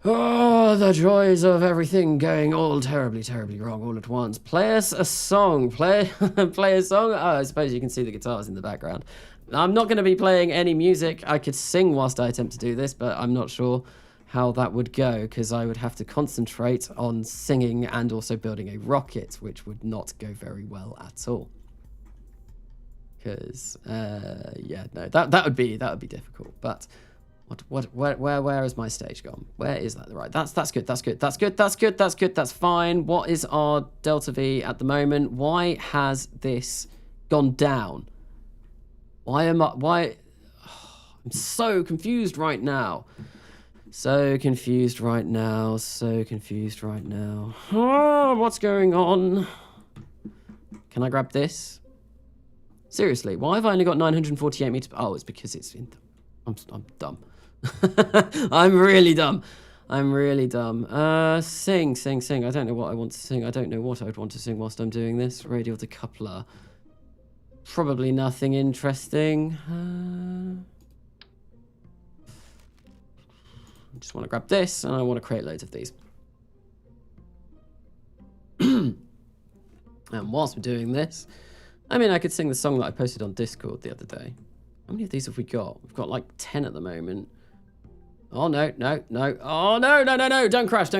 Oh, the joys of everything going all terribly, terribly wrong all at once. Play us a song. Play a song. Oh, I suppose you can see the guitars in the background. I'm not going to be playing any music. I could sing whilst I attempt to do this, but I'm not sure how that would go, because I would have to concentrate on singing and also building a rocket, which would not go very well at all. Because, yeah, no, that would be difficult. But where is my stage gone? Where is that? Right, that's good. That's fine. What is our delta V at the moment? Why has this gone down? I'm so confused right now. So confused right now. Oh, what's going on? Can I grab this? Seriously, why have I only got 948 meters? Oh, it's because it's in. I'm dumb. I'm really dumb. Sing. I don't know what I want to sing. I don't know what I would want to sing whilst I'm doing this. Radial decoupler. Probably nothing interesting. I just want to grab this, and I want to create loads of these. And whilst we're doing this, I mean, I could sing the song that I posted on Discord the other day. How many of these have we got? We've got like 10 at the moment. Oh, no. Oh, no. Don't crash.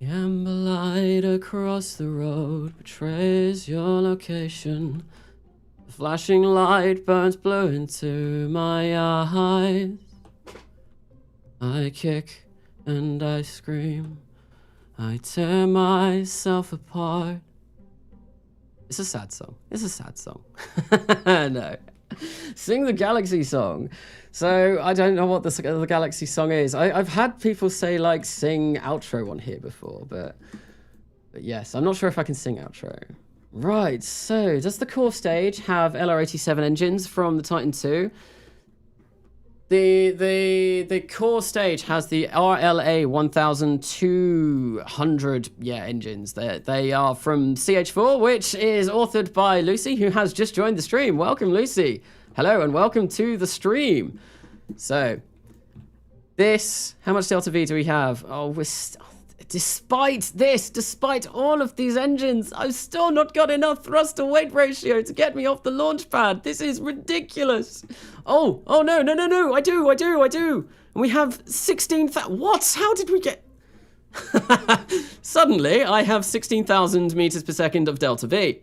The amber light across the road betrays your location. The flashing light burns blue into my eyes. I kick and I scream. I tear myself apart. It's a sad song. No. Sing the Galaxy song. So, I don't know what the Galaxy song is. I've had people say, like, sing outro on here before, but yes, I'm not sure if I can sing outro. Right, so, does the core stage have LR87 engines from the Titan II? The core stage has the RLA 1200 engines. They are from CH4, which is authored by Lucy, who has just joined the stream. Welcome, Lucy. Hello and welcome to the stream. So, how much delta V do we have? Oh, despite all of these engines, I've still not got enough thrust to weight ratio to get me off the launch pad. This is ridiculous. Oh no, I do. And we have 16,000, what? How did we get? Suddenly, I have 16,000 meters per second of delta V.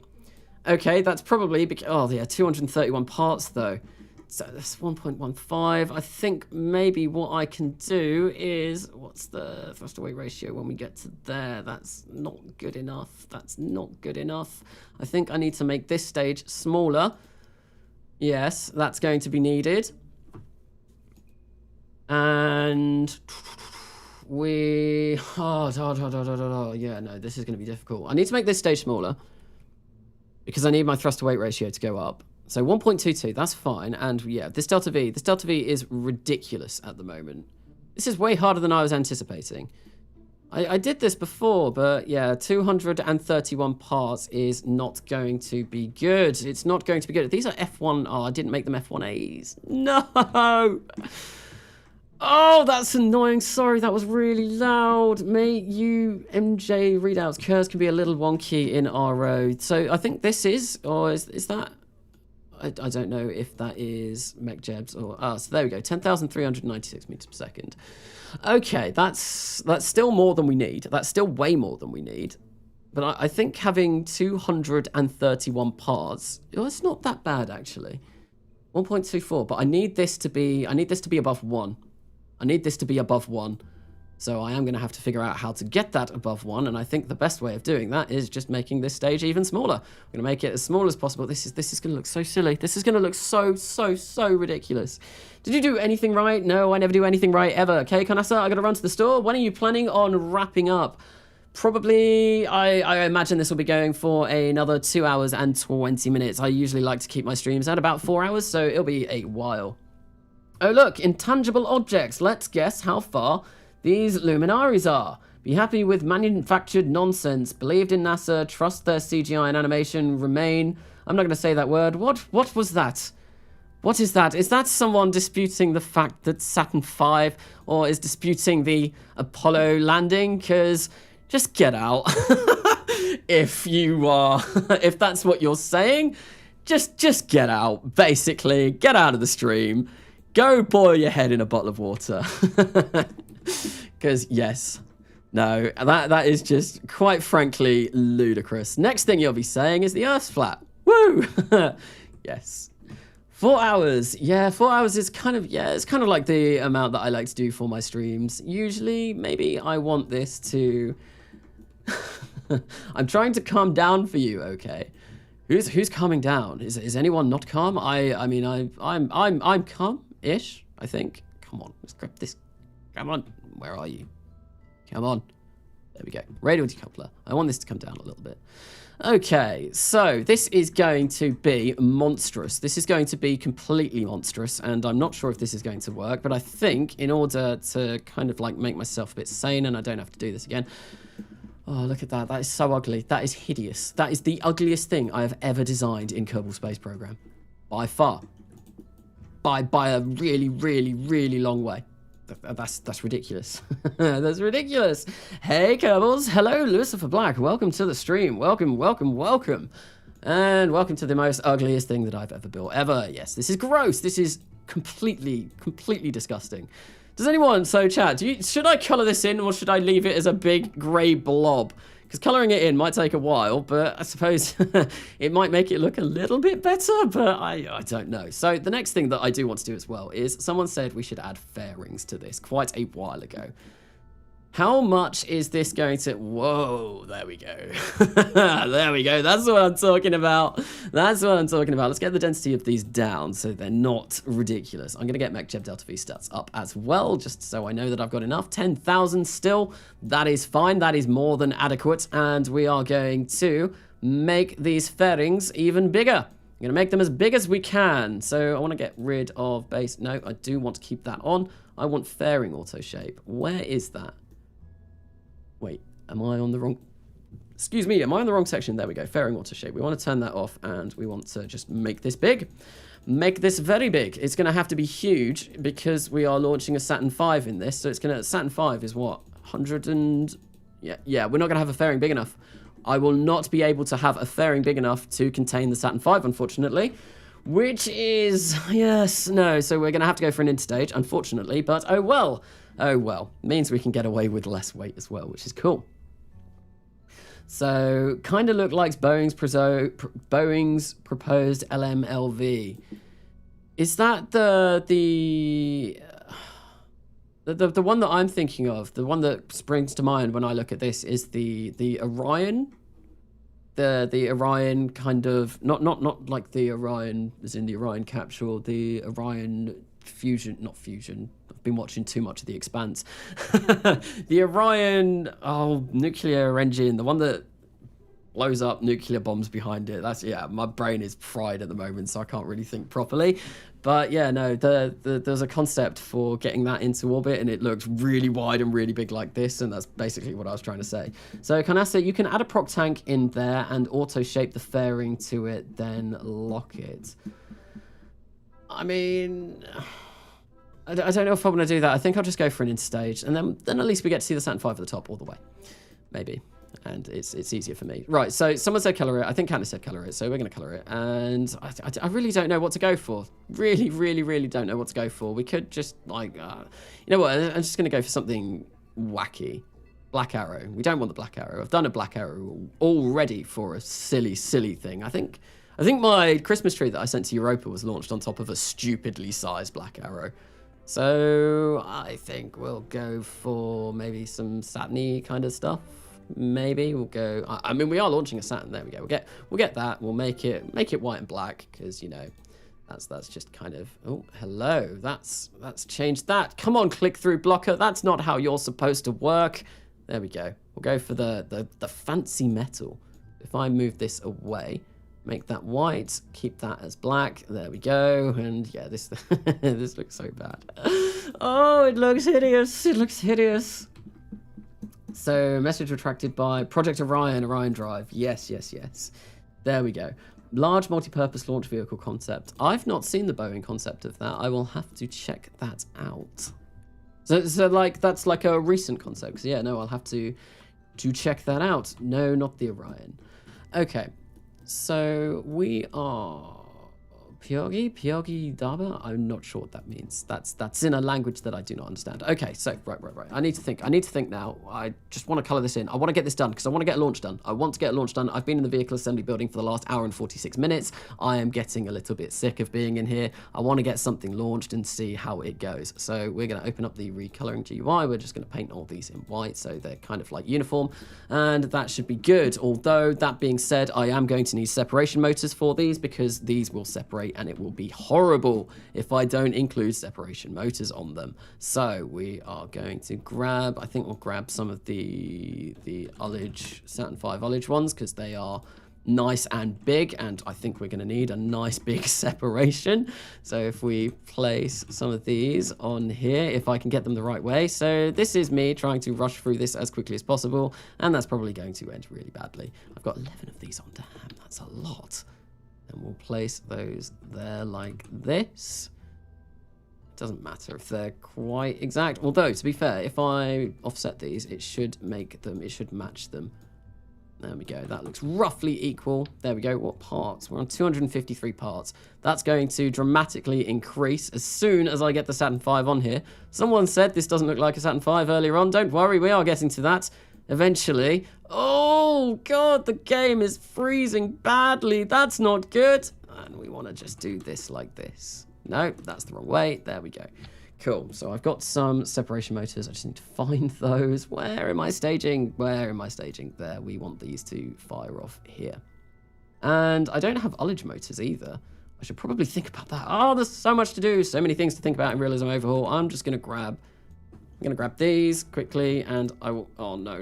Okay, that's probably, 231 parts though. So that's 1.15. I think maybe what I can do is, what's the thrust to weight ratio when we get to there? That's not good enough. I think I need to make this stage smaller. Yes, that's going to be needed. And yeah, no, this is going to be difficult. I need to make this stage smaller because I need my thrust to weight ratio to go up. So 1.22, that's fine. And yeah, this delta V is ridiculous at the moment. This is way harder than I was anticipating. I did this before, but yeah, 231 parts is not going to be good. It's not going to be good. These are F1, I didn't make them F1As. No! Oh, that's annoying. Sorry, that was really loud. Mate, MJ readouts. Curves can be a little wonky in RO. So I think this is, or is that? I don't know if that is MechJebs or... so there we go. 10,396 meters per second. Okay, that's still more than we need. That's still way more than we need. But I think having 231 parts... Oh, it's not that bad, actually. 1.24, but I need this to be above 1. So I am going to have to figure out how to get that above 1, and I think the best way of doing that is just making this stage even smaller. I'm going to make it as small as possible. This is going to look so silly. This is going to look so ridiculous. Did you do anything right? No, I never do anything right, ever. Okay, Kanasa, I got to run to the store. When are you planning on wrapping up? Probably, I imagine this will be going for another 2 hours and 20 minutes. I usually like to keep my streams at about 4 hours, so it'll be a while. Oh, look, intangible objects. Let's guess how far these luminaries are. Be happy with manufactured nonsense. Believed in NASA. Trust their CGI and animation. Remain. I'm not going to say that word. What was that? What is that? Is that someone disputing the fact that Saturn V or is disputing the Apollo landing? Because just get out. If you are, if that's what you're saying, just get out, basically. Get out of the stream. Go boil your head in a bottle of water. Because, yes, no, that is just, quite frankly, ludicrous. Next thing you'll be saying is the Earth's flat. Woo! Yes. 4 hours. Yeah, 4 hours is kind of, yeah, it's kind of like the amount that I like to do for my streams. Usually, maybe I want this to... I'm trying to calm down for you, okay? Who's calming down? Is anyone not calm? I mean I'm calm-ish, I think. Come on, let's grab this. Come on, where are you? Come on. There we go. Radio decoupler. I want this to come down a little bit. Okay, so this is going to be monstrous. This is going to be completely monstrous, and I'm not sure if this is going to work, but I think in order to kind of like make myself a bit sane and I don't have to do this again. Oh, look at that. That is so ugly. That is hideous. That is the ugliest thing I have ever designed in Kerbal Space Program. By far. By a really, really, really long way. That's ridiculous. That's ridiculous. Hey, Kerbals. Hello, Lucifer Black. Welcome to the stream. Welcome, welcome, welcome. And welcome to the most ugliest thing that I've ever built. Ever. Yes, this is gross. This is completely, completely disgusting. Does anyone, so chat, should I colour this in or should I leave it as a big grey blob? Because colouring it in might take a while, but I suppose it might make it look a little bit better, but I don't know. So the next thing that I do want to do as well is someone said we should add fairings to this quite a while ago. How much is this going to... Whoa, there we go. There we go. That's what I'm talking about. That's what I'm talking about. Let's get the density of these down so they're not ridiculous. I'm going to get MechJeb Delta V stats up as well, just so I know that I've got enough. 10,000 still. That is fine. That is more than adequate. And we are going to make these fairings even bigger. I'm going to make them as big as we can. So I want to get rid of base. No, I do want to keep that on. I want fairing auto shape. Where is that? Wait, am I on the wrong... Excuse me, am I on the wrong section? There we go, fairing auto shape. We want to turn that off and we want to just make this big. Make this very big. It's going to have to be huge because we are launching a Saturn V in this. So it's going to... Saturn V is what? 100 and... Yeah, we're not going to have a fairing big enough. I will not be able to have a fairing big enough to contain the Saturn V, unfortunately. Which is... Yes, no. So we're going to have to go for an interstage, unfortunately. But oh well. Oh well, means we can get away with less weight as well, which is cool. So, kind of look like Boeing's proposed LMLV. Is that the one that I'm thinking of? The one that springs to mind when I look at this is the Orion. The Orion kind of not like the Orion as in the Orion capsule. The Orion fusion, not fusion. Been watching too much of The Expanse. The Orion nuclear engine, the one that blows up nuclear bombs behind it. That's, yeah, my brain is fried at the moment, so I can't really think properly. But yeah, no, there's a concept for getting that into orbit, and it looks really wide and really big like this, and that's basically what I was trying to say. So Canasta, you can add a proc tank in there and auto shape the fairing to it, then lock it. I mean... I don't know if I want to do that. I think I'll just go for an interstage, and then at least we get to see the Saturn V at the top all the way. Maybe. And it's easier for me. Right, so someone said colour it. I think Candace said colour it, so we're going to colour it. And I really don't know what to go for. Really, really, really don't know what to go for. We could just, like, you know what? I'm just going to go for something wacky. Black arrow. We don't want the black arrow. I've done a black arrow already for a silly, silly thing. I think my Christmas tree that I sent to Europa was launched on top of a stupidly sized black arrow. So I think we'll go for maybe some Saturn-y kind of stuff. Maybe we'll go. I mean, we are launching a Saturn. There we go. We'll get that. We'll make it white and black because you know that's just kind of. Oh, hello. That's changed that. Come on, click through blocker. That's not how you're supposed to work. There we go. We'll go for the fancy metal. If I move this away. Make that white, keep that as black. There we go. And yeah, this this looks so bad. Oh, it looks hideous. It looks hideous. So, message retracted by Project Orion Drive. Yes, yes, yes. There we go. Large multi-purpose launch vehicle concept. I've not seen the Boeing concept of that. I will have to check that out. So like, that's like a recent concept. 'Cause yeah, no, I'll have to check that out. No, not the Orion. Okay, so we are Pyogi Daba? I'm not sure what that means. That's in a language that I do not understand. Okay, so right. I need to think now. I just want to color this in. I want to get this done because I want to get a launch done. I've been in the vehicle assembly building for the last hour and 46 minutes. I am getting a little bit sick of being in here. I want to get something launched and see how it goes. So we're going to open up the recoloring GUI. We're just going to paint all these in white so they're kind of like uniform, and that should be good. Although that being said, I am going to need separation motors for these because these will separate, and it will be horrible if I don't include separation motors on them. So we are going to grab, I think we'll grab some of the ullage, Saturn V ullage ones, because they are nice and big, and I think we're going to need a nice big separation. So if we place some of these on here, if I can get them the right way. So this is me trying to rush through this as quickly as possible, and that's probably going to end really badly. I've got 11 of these on. Damn, that's a lot. And we'll place those there like this. Doesn't matter if they're quite exact. Although, to be fair, if I offset these, it should make them, it should match them. There we go. That looks roughly equal. There we go. What parts? We're on 253 parts. That's going to dramatically increase as soon as I get the Saturn V on here. Someone said this doesn't look like a Saturn V earlier on. Don't worry, we are getting to that eventually. Oh, God, the game is freezing badly. That's not good. And we want to just do this like this. No, that's the wrong way. There we go. Cool. So I've got some separation motors. I just need to find those. Where am I staging? Where am I staging? There. We want these to fire off here. And I don't have ullage motors either. I should probably think about that. Oh, there's so much to do. So many things to think about in Realism Overhaul. I'm just going to grab these quickly, and I will... Oh, no.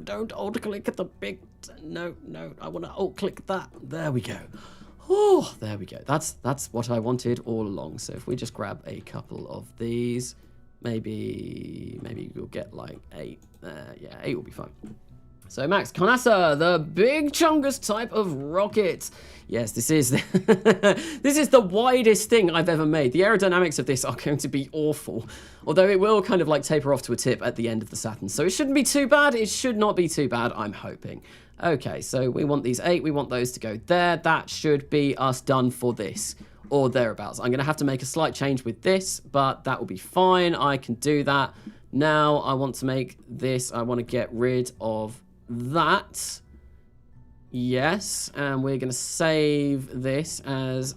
Don't alt-click at the big... No. I want to alt-click that. There we go. Oh, there we go. That's what I wanted all along. So if we just grab a couple of these, maybe we'll get like 8. Yeah, 8 will be fine. So Max, Conasa, the big chungus type of rocket. Yes, this is this is the widest thing I've ever made. The aerodynamics of this are going to be awful, although it will kind of like taper off to a tip at the end of the Saturn. So it shouldn't be too bad. It should not be too bad, I'm hoping. Okay, so we want these 8. We want those to go there. That should be us done for this, or thereabouts. I'm going to have to make a slight change with this, but that will be fine. I can do that. Now I want to make this. I want to get rid of that. Yes, and we're going to save this as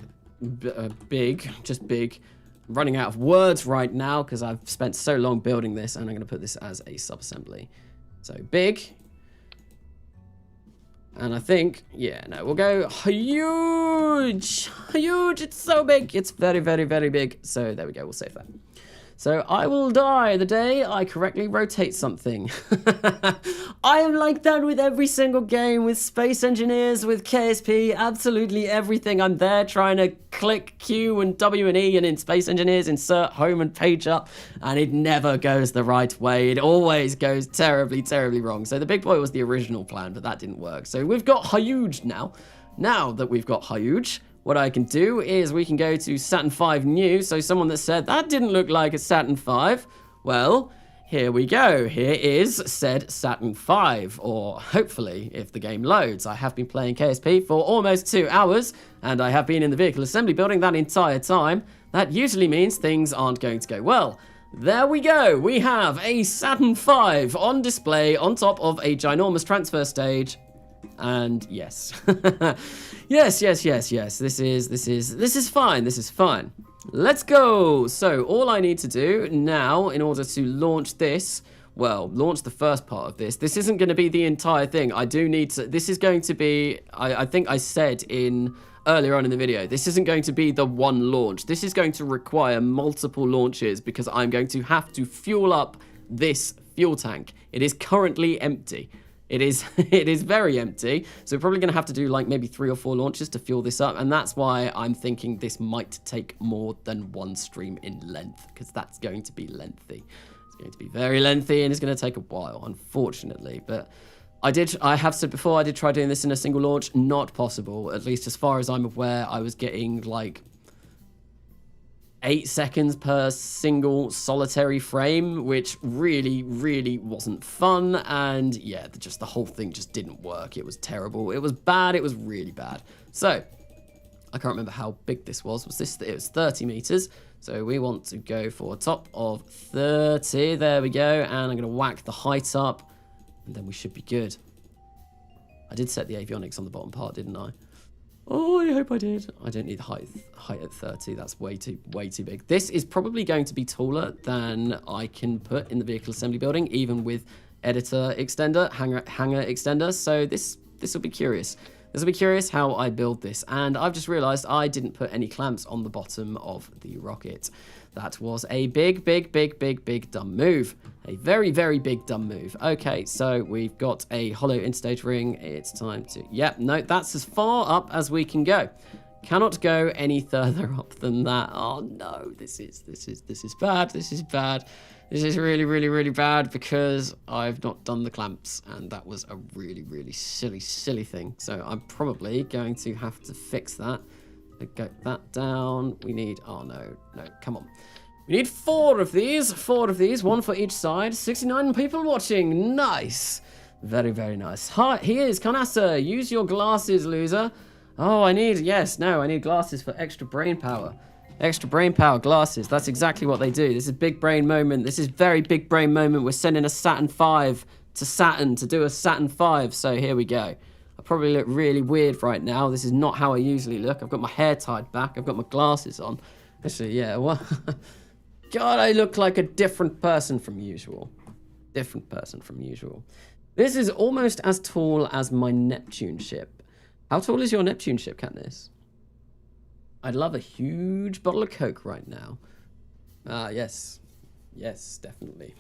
big, just big. I'm running out of words right now because I've spent so long building this, and I'm going to put this as a sub-assembly. So big. And I think, yeah, no, we'll go huge. Huge, it's so big. It's very, very, very big. So there we go, we'll save that. So I will die the day I correctly rotate something. I am like that with every single game, with Space Engineers, with KSP, absolutely everything. I'm there trying to click Q and W and E, and in Space Engineers, insert home and page up, and it never goes the right way. It always goes terribly, terribly wrong. So the big boy was the original plan, but that didn't work. So we've got huge now. Now that we've got huge, what I can do is we can go to Saturn V new. So someone that said that didn't look like a Saturn V. Well, here we go. Here is said Saturn V, or hopefully if the game loads. I have been playing KSP for almost 2 hours, and I have been in the vehicle assembly building that entire time. That usually means things aren't going to go well. There we go. We have a Saturn V on display on top of a ginormous transfer stage. And yes. yes. This is fine. This is fine. Let's go. So all I need to do now in order to launch this, well, launch the first part of this. This isn't going to be the entire thing. I do need to, this is going to be, I think I said earlier on in the video, this isn't going to be the one launch. This is going to require multiple launches because I'm going to have to fuel up this fuel tank. It is currently empty. It is very empty, so we're probably going to have to do like maybe 3 or 4 launches to fuel this up, and that's why I'm thinking this might take more than one stream in length, because that's going to be lengthy. It's going to be very lengthy, and it's going to take a while, unfortunately, but I have said before, I did try doing this in a single launch. Not possible. At least as far as I'm aware, I was getting like 8 seconds per single solitary frame, which really, really wasn't fun. And yeah, just the whole thing just didn't work. It was terrible. It was bad. It was really bad. So I can't remember how big this was. It was 30 meters. So we want to go for a top of 30. There we go. And I'm going to whack the height up. And then we should be good. I did set the avionics on the bottom part, didn't I? Oh, I hope I did. I don't need the height at 30. That's way too big. This is probably going to be taller than I can put in the vehicle assembly building, even with editor extender, hanger extender. So this will be curious. This will be curious how I build this. And I've just realized I didn't put any clamps on the bottom of the rocket. That was a big dumb move. A very, very big dumb move. Okay, so we've got a hollow interstage ring. It's time to... Yep, no, that's as far up as we can go. Cannot go any further up than that. Oh no, this is bad. This is bad. This is really, really, really bad because I've not done the clamps, and that was a really, really silly thing. So I'm probably going to have to fix that. Get that down. We need... Oh no, come on. We need 4 of these, 1 for each side. 69 people watching. Nice. Very, very nice. Hi, here's Canassa. Use your glasses, loser. Oh, I need glasses for extra brain power. Extra brain power glasses. That's exactly what they do. This is big brain moment. This is very big brain moment. We're sending a Saturn V to Saturn to do a Saturn V. So here we go. I probably look really weird right now. This is not how I usually look. I've got my hair tied back. I've got my glasses on. Actually, yeah, well... God, I look like a different person from usual. This is almost as tall as my Neptune ship. How tall is your Neptune ship, Katniss? I'd love a huge bottle of Coke right now. Yes. Yes, definitely.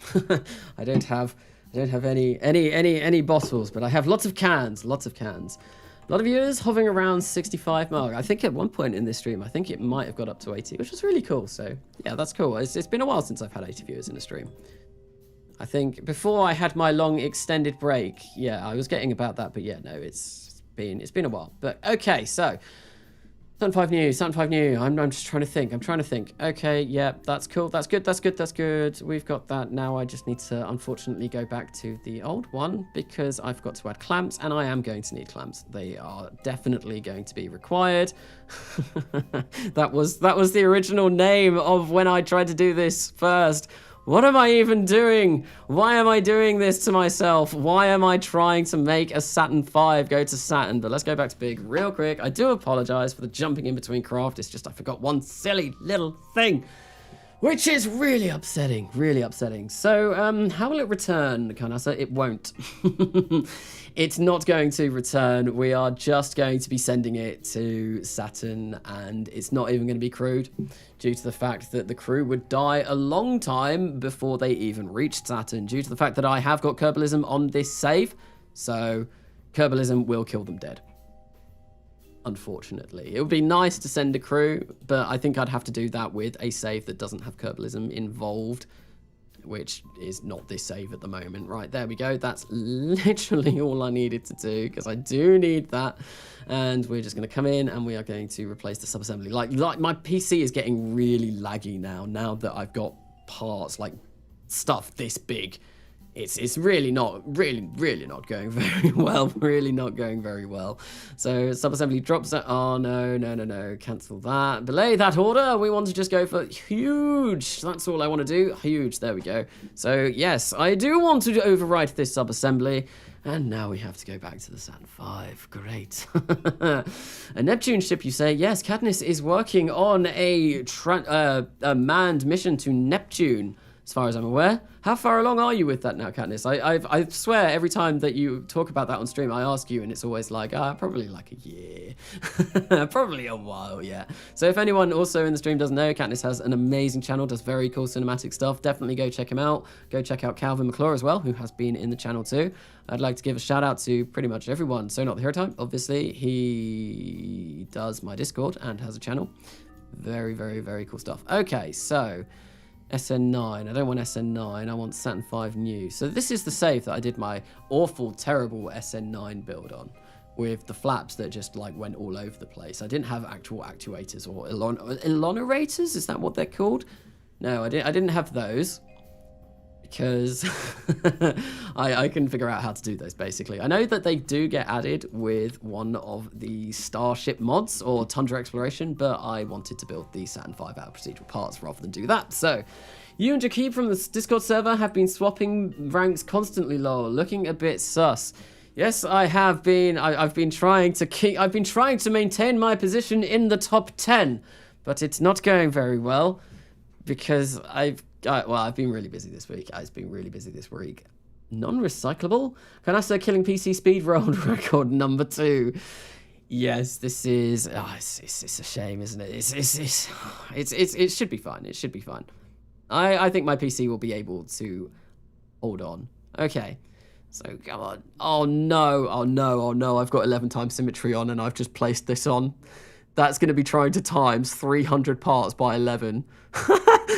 I don't have any bottles, but I have lots of cans. A lot of viewers hovering around 65 mark. I think at one point in this stream, I think it might have got up to 80, which was really cool. So yeah, that's cool. It's been a while since I've had 80 viewers in a stream. I think before I had my long extended break, yeah, I was getting about that, but yeah, no, it's been a while. But okay, so Saturn V new. I'm just trying to think. Okay, yeah, that's cool. That's good. We've got that. Now I just need to, unfortunately, go back to the old one because I've got to add clamps, and I am going to need clamps. They are definitely going to be required. That was the original name of when I tried to do this first. What am I even doing? Why am I doing this to myself? Why am I trying to make a Saturn V go to Saturn? But let's go back to big real quick. I do apologize for the jumping in between craft. It's just I forgot one silly little thing, which is really upsetting, So, how will it return, Kanasa? It won't. It's not going to return. We are just going to be sending it to Saturn, and it's not even going to be crewed due to the fact that the crew would die a long time before they even reached Saturn, due to the fact that I have got Kerbalism on this save. So, Kerbalism will kill them dead. Unfortunately. It would be nice to send a crew, but I think I'd have to do that with a save that doesn't have Kerbalism involved, which is not this save at the moment. Right, there we go. That's literally all I needed to do, because I do need that. And we're just going to come in and we are going to replace the subassembly. Like my PC is getting really laggy now that I've got parts, like stuff this big. It's really not going very well. Really not going very well. So subassembly drops that. Oh, no. Cancel that. Belay that order. We want to just go for huge. That's all I want to do. Huge. There we go. So yes, I do want to overwrite this subassembly. And now we have to go back to the Saturn V. Great. A Neptune ship, you say? Yes, Katniss is working on a manned mission to Neptune, as far as I'm aware. How far along are you with that now, Katniss? I swear every time that you talk about that on stream, I ask you, and it's always like, probably like a year. Probably a while, yeah. So if anyone also in the stream doesn't know, Katniss has an amazing channel, does very cool cinematic stuff. Definitely go check him out. Go check out Calvin McClure as well, who has been in the channel too. I'd like to give a shout out to pretty much everyone. So Not the Hero Type, obviously. He does my Discord and has a channel. Very, very, very cool stuff. Okay, so SN9. I don't want SN9. I want Saturn V new. So this is the save that I did my awful, terrible SN9 build on, with the flaps that just like went all over the place. I didn't have actual actuators or elonerators. Is that what they're called? No, I didn't have those because I couldn't figure out how to do those, basically. I know that they do get added with one of the Starship mods or Tundra Exploration, but I wanted to build the Saturn V out of procedural parts rather than do that. So, you and Jakib from the Discord server have been swapping ranks constantly, lol, looking a bit sus. Yes, I have been. I've been trying to maintain my position in the top 10, but it's not going very well because I've been really busy this week. Non-recyclable? Canasta killing PC speed world record number 2. Yes, this is. It's a shame, isn't it? It should be fine. It should be fine. I think my PC will be able to hold on. Okay. So come on. Oh no. I've got 11 times symmetry on and I've just placed this on. That's going to be trying to times 300 parts by 11.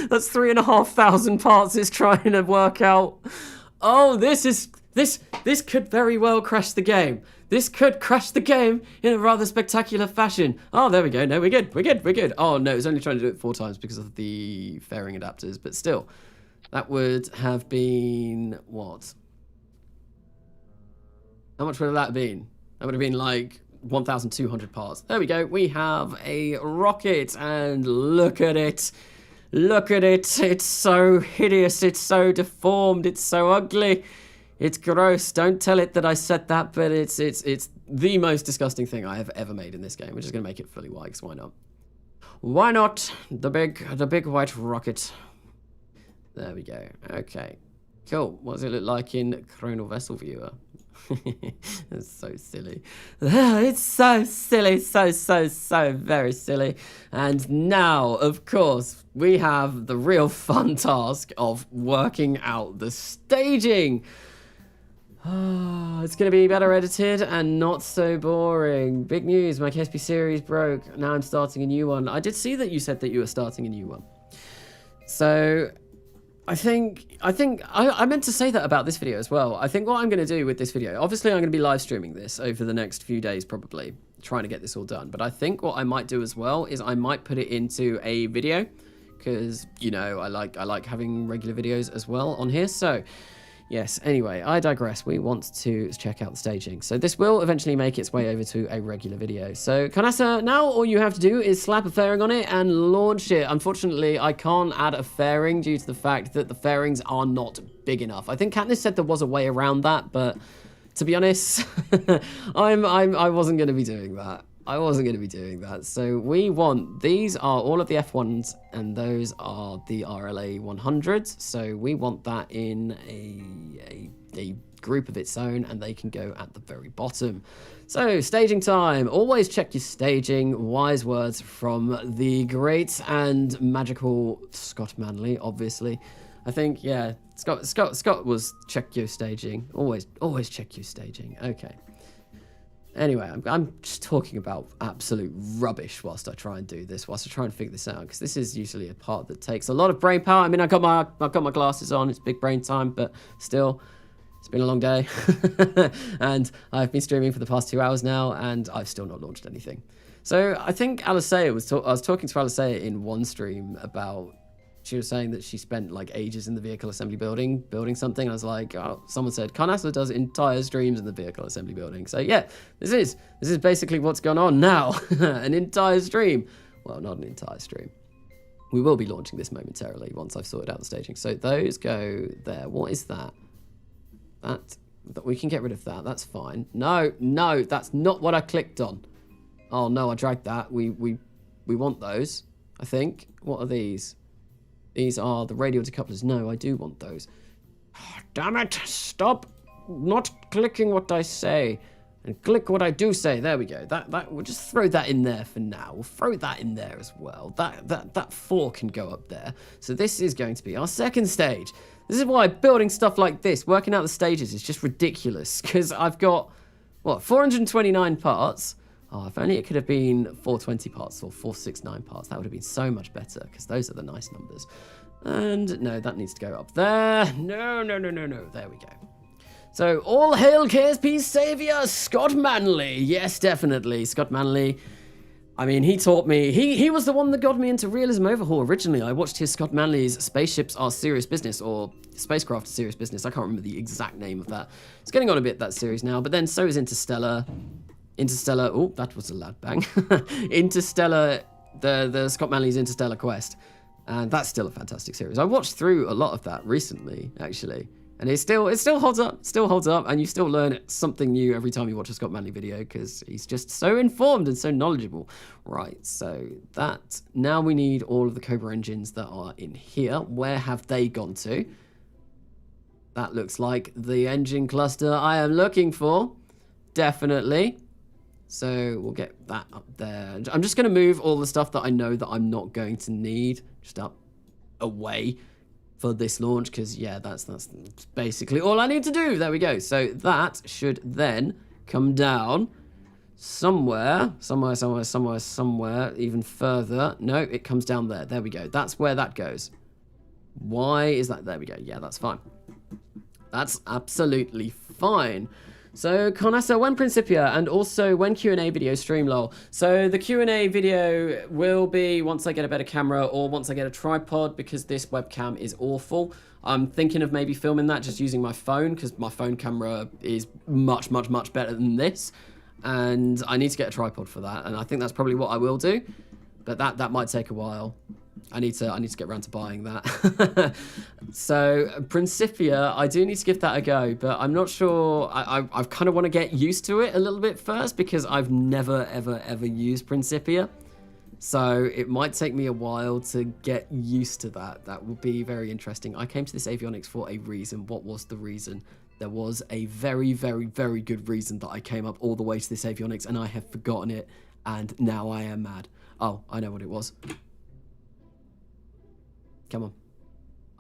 That's 3,500 parts it's trying to work out. Oh, this could very well crash the game. This could crash the game in a rather spectacular fashion. Oh, there we go. No, we're good. Oh no, it's only trying to do it 4 times because of the fairing adapters, but still. That would have been what? How much would that have been? That would have been like 1,200 parts. There we go. We have a rocket, and look at it. Look at it. It's so hideous. It's so deformed. It's so ugly. It's gross. Don't tell it that I said that, but it's the most disgusting thing I have ever made in this game. We're just gonna make it fully white, because why not? Why not? The big white rocket. There we go. Okay. Cool. What does it look like in Chronal Vessel Viewer? It's so silly. It's so silly. So very silly. And now, of course, we have the real fun task of working out the staging. It's going to be better edited and not so boring. Big news, my KSP series broke. Now I'm starting a new one. I did see that you said that you were starting a new one. So I think I meant to say that about this video as well. I think what I'm going to do with this video, obviously I'm going to be live streaming this over the next few days probably, trying to get this all done. But I think what I might do as well is I might put it into a video because, you know, I like having regular videos as well on here. So yes, anyway, I digress. We want to check out the staging. So this will eventually make its way over to a regular video. So Kanasa, now all you have to do is slap a fairing on it and launch it. Unfortunately, I can't add a fairing due to the fact that the fairings are not big enough. I think Katniss said there was a way around that, but to be honest, I wasn't going to be doing that. So we want, these are all of the F1s and those are the RLA 100s. So we want that in a group of its own and they can go at the very bottom. So staging time, always check your staging. Wise words from the great and magical Scott Manley, obviously. I think, yeah, Scott was check your staging. Always check your staging. Okay. Anyway, I'm just talking about absolute rubbish whilst I try and do this, whilst I try and figure this out, because this is usually a part that takes a lot of brain power. I mean, I've got my glasses on, it's big brain time, but still, it's been a long day. And I've been streaming for the past 2 hours now, and I've still not launched anything. So I think Alicea I was talking to Alicea in one stream about, she was saying that she spent like ages in the vehicle assembly building something. I was like, oh, someone said Carnassa does entire streams in the vehicle assembly building. So yeah, this is basically what's going on now. An entire stream. Well, not an entire stream. We will be launching this momentarily once I've sorted out the staging. So those go there. What is that? That we can get rid of that. That's fine. No, that's not what I clicked on. Oh no, I dragged that. We want those, I think. What are these? These are the radial decouplers. No, I do want those. Oh, damn it! Stop not clicking what I say and click what I do say. There we go. That we'll just throw that in there for now. We'll throw that in there as well. That 4 can go up there. So this is going to be our second stage. This is why building stuff like this, working out the stages, is just ridiculous. Because I've got, what, 429 parts. Oh, if only it could have been 420 parts or 469 parts. That would have been so much better, because those are the nice numbers. And no, that needs to go up there. No. There we go. So, all hail KSP's savior, Scott Manley. Yes, definitely. Scott Manley. I mean, he taught me. He was the one that got me into Realism Overhaul originally. I watched his Scott Manley's Spaceships Are Serious Business, or Spacecraft Are Serious Business. I can't remember the exact name of that. It's getting on a bit, that series now. But then so is Interstellar. Oh, that was a loud bang. Interstellar, the Scott Manley's Interstellar Quest. And that's still a fantastic series. I watched through a lot of that recently, actually. And it still holds up, and you still learn something new every time you watch a Scott Manley video, because he's just so informed and so knowledgeable. Right, so that, now we need all of the Cobra engines that are in here. Where have they gone to? That looks like the engine cluster I am looking for, definitely. So we'll get that up there. I'm just gonna move all the stuff that I know that I'm not going to need, just up away for this launch, because yeah, that's basically all I need to do. There we go. So that should then come down somewhere, even further. No, it comes down there. There we go. That's where that goes. Why is that? There we go. Yeah, that's fine. That's absolutely fine. So, Carnassa, when Principia, and also when Q&A video stream, lol. So, the Q&A video will be once I get a better camera or once I get a tripod, because this webcam is awful. I'm thinking of maybe filming that just using my phone, because my phone camera is much better than this. And I need to get a tripod for that, and I think that's probably what I will do. But that might take a while. I need to get around to buying that. So Principia, I do need to give that a go, but I'm not sure. I kind of want to get used to it a little bit first, because I've never ever used Principia. So it might take me a while to get used to that. That will be very interesting. I came to this avionics for a reason. What was the reason? There was a very good reason that I came up all the way to this avionics, and I have forgotten it, and now I am mad. Oh, I know what it was. Come on.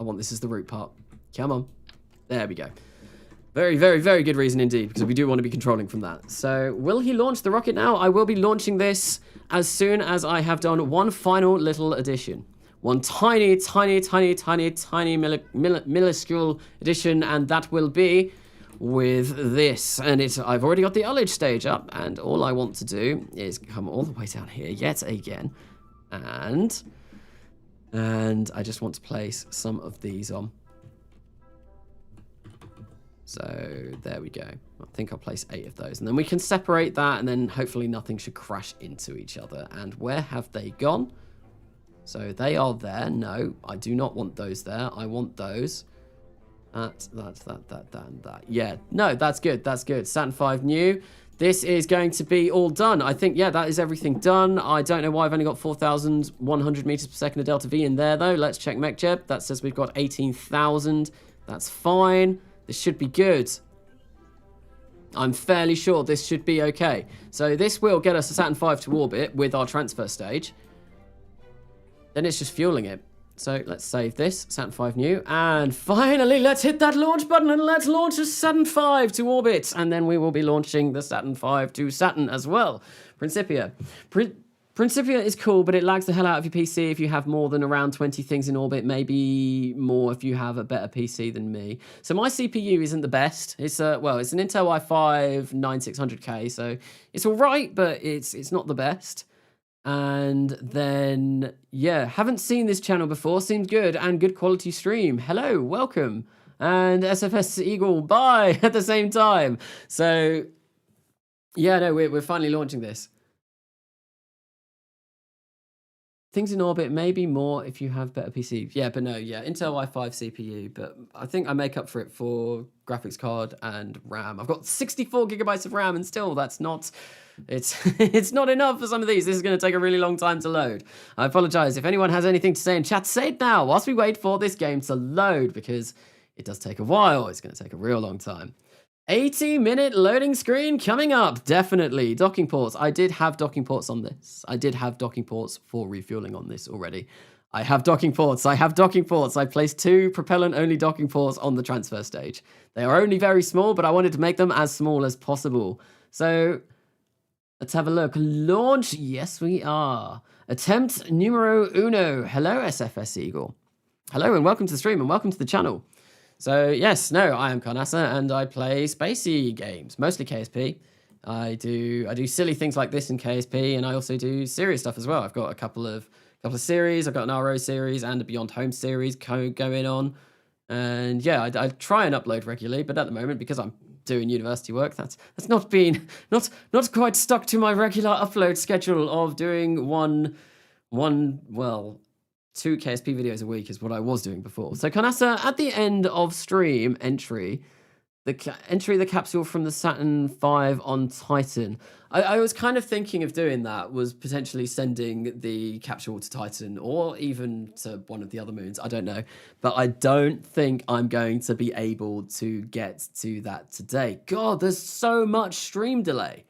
I want this as the root part. Come on. There we go. Very good reason indeed, because we do want to be controlling from that. So, will he launch the rocket now? I will be launching this as soon as I have done one final little addition. One tiny minuscule addition, and that will be with this. And I've already got the ullage stage up, and all I want to do is come all the way down here yet again. And I just want to place some of these on. So there we go. I think I'll place 8 of those. And then we can separate that, and then hopefully nothing should crash into each other. And where have they gone? So they are there. No, I do not want those there. I want those. That, and that. Yeah, no, that's good. That's good. Saturn V new. This is going to be all done. I think, yeah, that is everything done. I don't know why I've only got 4,100 meters per second of Delta V in there, though. Let's check MechJeb. That says we've got 18,000. That's fine. This should be good. I'm fairly sure this should be okay. So this will get us a Saturn V to orbit with our transfer stage. Then it's just fueling it. So let's save this, Saturn V new, and finally let's hit that launch button and let's launch a Saturn V to orbit, and then we will be launching the Saturn V to Saturn as well. Principia. Principia is cool, but it lags the hell out of your PC if you have more than around 20 things in orbit, maybe more if you have a better PC than me. So my CPU isn't the best. It's it's an Intel i5 9600K, so it's all right, but it's not the best. And then, yeah, haven't seen this channel before. Seems good, and good quality stream. Hello, welcome. And SFS Eagle, bye, at the same time. So, yeah, no, we're finally launching this. Things in orbit, maybe more if you have better PC. Yeah, but no, yeah, Intel i5 CPU, but I think I make up for it for graphics card and RAM. I've got 64 gigabytes of RAM, and still that's not... It's not enough for some of these. This is going to take a really long time to load. I apologize. If anyone has anything to say in chat, say it now whilst we wait for this game to load, because it does take a while. It's going to take a real long time. 80-minute loading screen coming up. Definitely. Docking ports. I did have docking ports on this. I did have docking ports for refueling on this already. I have docking ports. I have docking ports. I placed 2 propellant-only docking ports on the transfer stage. They are only very small, but I wanted to make them as small as possible. So... let's have a look. Launch. Yes, we are. Attempt numero uno. Hello, SFS Eagle. Hello and welcome to the stream and welcome to the channel. So yes, no, I am Carnassa and I play spacey games, mostly KSP. I do silly things like this in KSP, and I also do serious stuff as well. I've got a couple of series. I've got an RO series and a Beyond Home series going on. And yeah, I try and upload regularly, but at the moment, because I'm doing university work, that's not been not quite stuck to my regular upload schedule of doing two KSP videos a week is what I was doing before. So Carnassa, at the end of stream entry the capsule from the Saturn V on Titan. I was kind of thinking of doing that, was potentially sending the capsule to Titan or even to one of the other moons. I don't know. But I don't think I'm going to be able to get to that today. God, there's so much stream delay.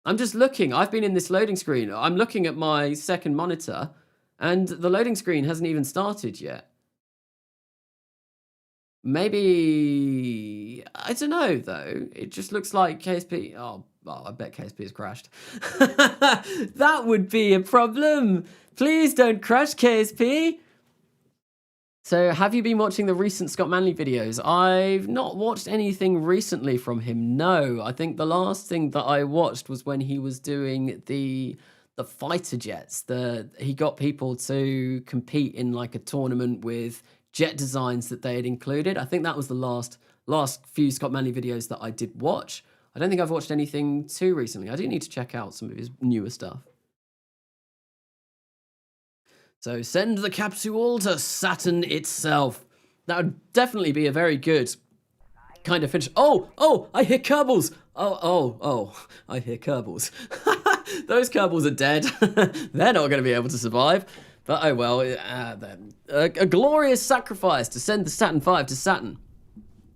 I'm just looking. I've been in this loading screen. I'm looking at my second monitor and the loading screen hasn't even started yet. Maybe, I don't know though. It just looks like KSP, oh, I bet KSP has crashed. That would be a problem. Please don't crash, KSP. So have you been watching the recent Scott Manley videos? I've not watched anything recently from him, no. I think the last thing that I watched was when he was doing the fighter jets. He got people to compete in like a tournament with jet designs that they had included. I think that was the last few Scott Manley videos that I did watch. I don't think I've watched anything too recently. I do need to check out some of his newer stuff. So send the capsule to Saturn itself. That would definitely be a very good kind of finish. Oh, I hear Kerbals. Oh, I hear Kerbals. Those Kerbals are dead. They're not going to be able to survive. But oh well, a glorious sacrifice to send the Saturn V to Saturn.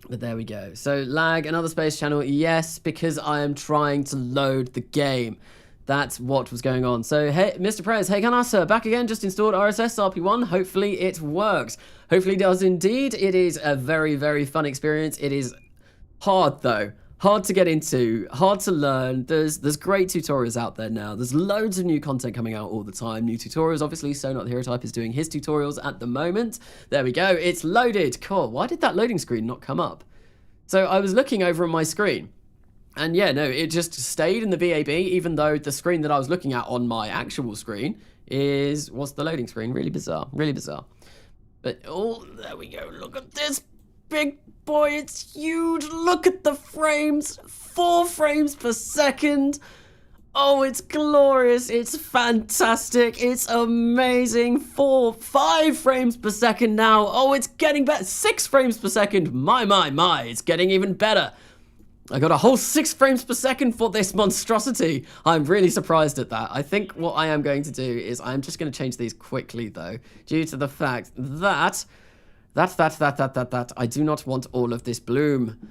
But there we go. So lag, another space channel, yes, because I am trying to load the game. That's what was going on. So hey, Mr. Prez, hey Carnassa, back again, just installed RSS RP1. Hopefully it works. Hopefully it does indeed. It is a very, very fun experience. It is hard though. Hard to get into, hard to learn. There's great tutorials out there now. There's loads of new content coming out all the time. New tutorials, obviously. So Not the Hero Type is doing his tutorials at the moment. There we go. It's loaded. Cool. Why did that loading screen not come up? So I was looking over on my screen. And yeah, no, it just stayed in the VAB, even though the screen that I was looking at on my actual screen was the loading screen. Really bizarre. Really bizarre. But, oh, there we go. Look at this big boy, it's huge. Look at the frames. 4 frames per second. Oh, it's glorious. It's fantastic. It's amazing. 5 frames per second now. Oh, it's getting better. 6 frames per second. My. It's getting even better. I got a whole 6 frames per second for this monstrosity. I'm really surprised at that. I think what I am going to do is I'm just going to change these quickly, though, due to the fact that I do not want all of this bloom.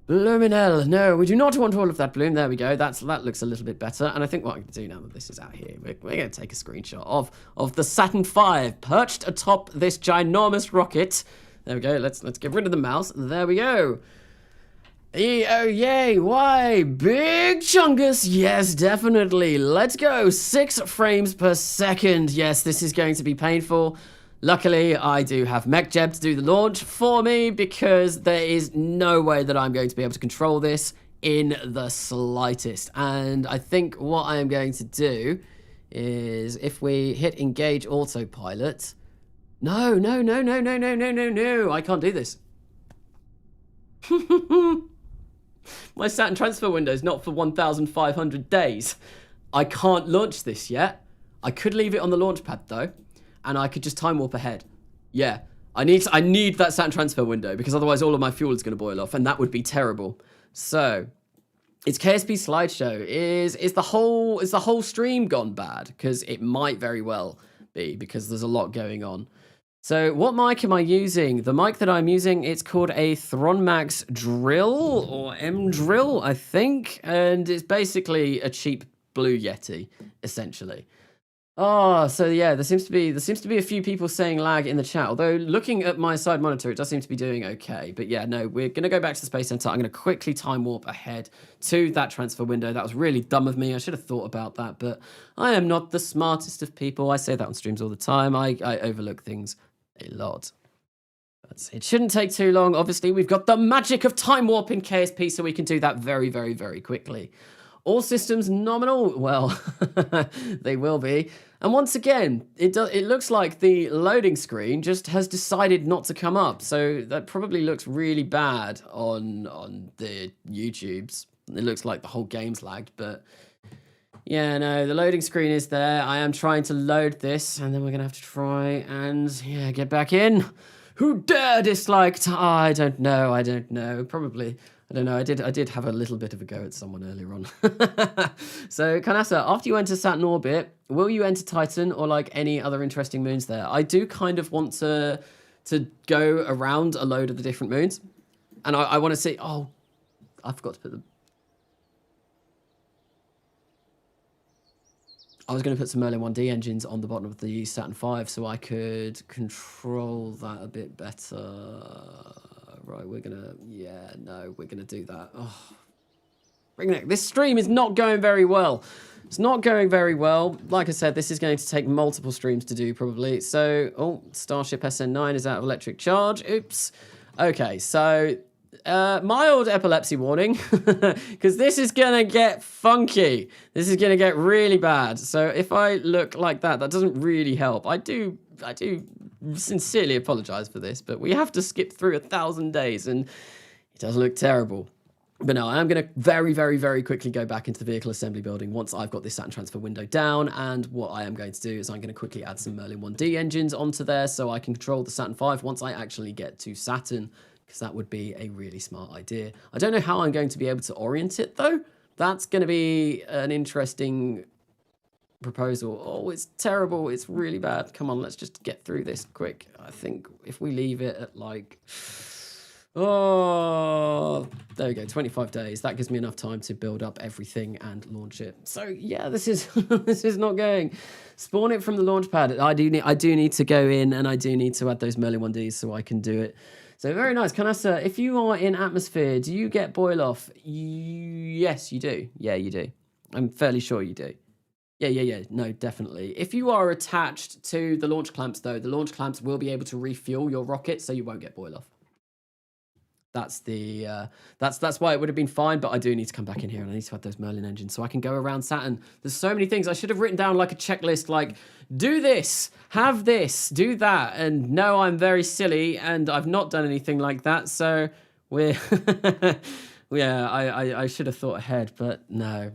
Bloominell. No, we do not want all of that bloom. There we go. That looks a little bit better. And I think what I'm going to do now that this is out here, we're going to take a screenshot of the Saturn V perched atop this ginormous rocket. There we go. Let's get rid of the mouse. There we go. Oh, yay. Why? Big chungus. Yes, definitely. Let's go. 6 frames per second. Yes, this is going to be painful. Luckily, I do have MechJeb to do the launch for me because there is no way that I'm going to be able to control this in the slightest. And I think what I am going to do is if we hit engage autopilot. No. I can't do this. My Saturn transfer window is not for 1,500 days. I can't launch this yet. I could leave it on the launch pad though. And I could just time warp ahead. Yeah, I need that Saturn transfer window because otherwise all of my fuel is going to boil off, and that would be terrible. So, it's KSP slideshow. Is the whole stream gone bad? Because it might very well be because there's a lot going on. So, what mic am I using? The mic that I'm using, it's called a Thronmax Drill or M Drill, I think, and it's basically a cheap Blue Yeti, essentially. Oh, so yeah, there seems to be a few people saying lag in the chat, although looking at my side monitor, it does seem to be doing okay. But yeah, no, we're going to go back to the Space Center. I'm going to quickly time warp ahead to that transfer window. That was really dumb of me. I should have thought about that, but I am not the smartest of people. I say that on streams all the time. I overlook things a lot. But it shouldn't take too long. Obviously, we've got the magic of time warp in KSP, so we can do that very, very, very quickly. All systems nominal? Well, they will be. And once again, it looks like the loading screen just has decided not to come up. So that probably looks really bad on the YouTubes. It looks like the whole game's lagged, but yeah, no, the loading screen is there. I am trying to load this, and then we're going to have to try and, yeah, get back in. Who dare dislike? I don't know. Probably. I don't know. I did have a little bit of a go at someone earlier on. So, Kanasa, after you enter Saturn orbit, will you enter Titan or like any other interesting moons there? I do kind of want to go around a load of the different moons, and I want to see. Oh, I forgot to put the. I was going to put some Merlin 1D engines on the bottom of the Saturn V so I could control that a bit better. Right, we're going to do that. Oh, this stream is not going very well. It's not going very well. Like I said, this is going to take multiple streams to do probably. So, oh, Starship SN9 is out of electric charge. Oops. Okay, so mild epilepsy warning, because this is going to get funky. This is going to get really bad. So if I look like that, that doesn't really help. I do sincerely apologize for this, but we have to skip through 1,000 days, and it does look terrible. But no, I am going to very, very, very quickly go back into the vehicle assembly building once I've got this Saturn transfer window down. And what I am going to do is I'm going to quickly add some Merlin 1D engines onto there so I can control the Saturn V once I actually get to Saturn, because that would be a really smart idea. I don't know how I'm going to be able to orient it, though. That's going to be an interesting proposal. Oh, it's terrible. It's really bad. Come on, let's just get through this quick. I think if we leave it at like... Oh, there we go, 25 days. That gives me enough time to build up everything and launch it. So yeah, this is this is not going. Spawn it from the launch pad. I do need to go in, and I do need to add those Merlin 1Ds so I can do it. So very nice. Kanasa, if you are in atmosphere, do you get boil off? Yes, you do. Yeah, you do. I'm fairly sure you do. Yeah. No, definitely. If you are attached to the launch clamps, though, the launch clamps will be able to refuel your rocket, so you won't get boil off. That's the that's why it would have been fine, but I do need to come back in here and I need to add those Merlin engines so I can go around Saturn. There's so many things. I should have written down like a checklist, like do this, have this, do that. And no, I'm very silly and I've not done anything like that. So we're yeah, I should have thought ahead, but no.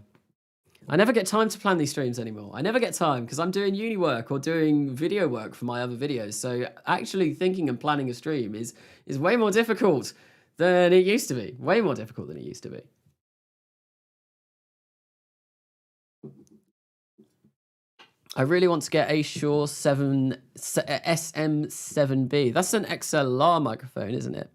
I never get time to plan these streams anymore. I never get time because I'm doing uni work or doing video work for my other videos. So actually thinking and planning a stream is way more difficult than it used to be. Way more difficult than it used to be. I really want to get a Shure SM7B. That's an XLR microphone, isn't it?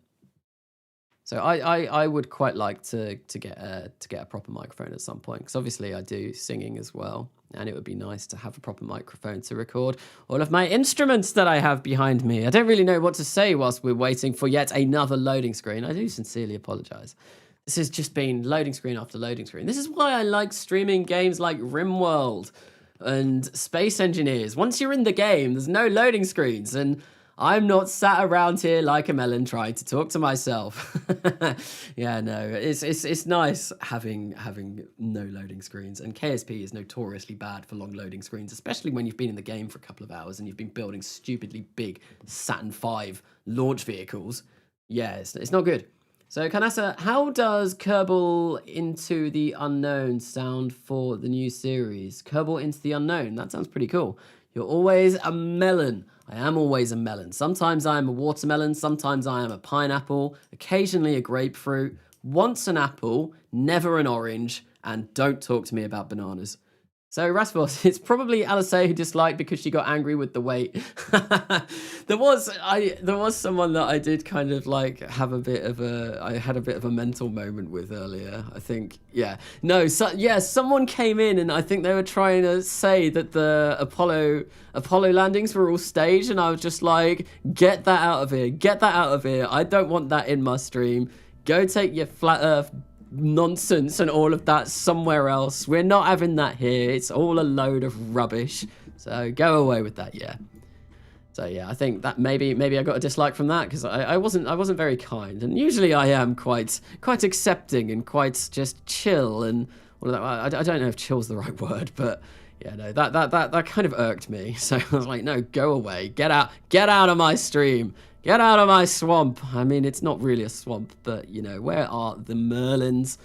So I would quite like to get a proper microphone at some point, because obviously I do singing as well, and it would be nice to have a proper microphone to record all of my instruments that I have behind me. I don't really know what to say whilst we're waiting for yet another loading screen. I do sincerely apologize. This has just been loading screen after loading screen. This is why I like streaming games like RimWorld and Space Engineers. Once you're in the game, there's no loading screens, and I'm not sat around here like a melon trying to talk to myself. Yeah, no, it's nice having no loading screens, and KSP is notoriously bad for long loading screens, especially when you've been in the game for a couple of hours and you've been building stupidly big Saturn V launch vehicles. Yeah, it's not good. So, Kanasa, how does Kerbal Into the Unknown sound for the new series? Kerbal Into the Unknown, that sounds pretty cool. You're always a melon. I am always a melon. Sometimes I am a watermelon, sometimes I am a pineapple, occasionally a grapefruit, once an apple, never an orange, and don't talk to me about bananas. So Rasmus, it's probably Alice who disliked because she got angry with the weight. There was someone that I did kind of like have I had a bit of a mental moment with earlier, I think. Yeah. No, someone came in and I think they were trying to say that the Apollo landings were all staged, and I was just like, get that out of here. Get that out of here. I don't want that in my stream. Go take your flat earth nonsense and all of that somewhere else. We're not having that here. It's all a load of rubbish. So go away with that, yeah. So yeah, I think that maybe I got a dislike from that because I wasn't very kind, and usually I am quite accepting and quite just chill and all of that. I don't know if chill's the right word, but yeah, no, that kind of irked me. So I was like, no, go away, get out of my stream, get out of my swamp. I mean, it's not really a swamp, but you know, where are the Merlins?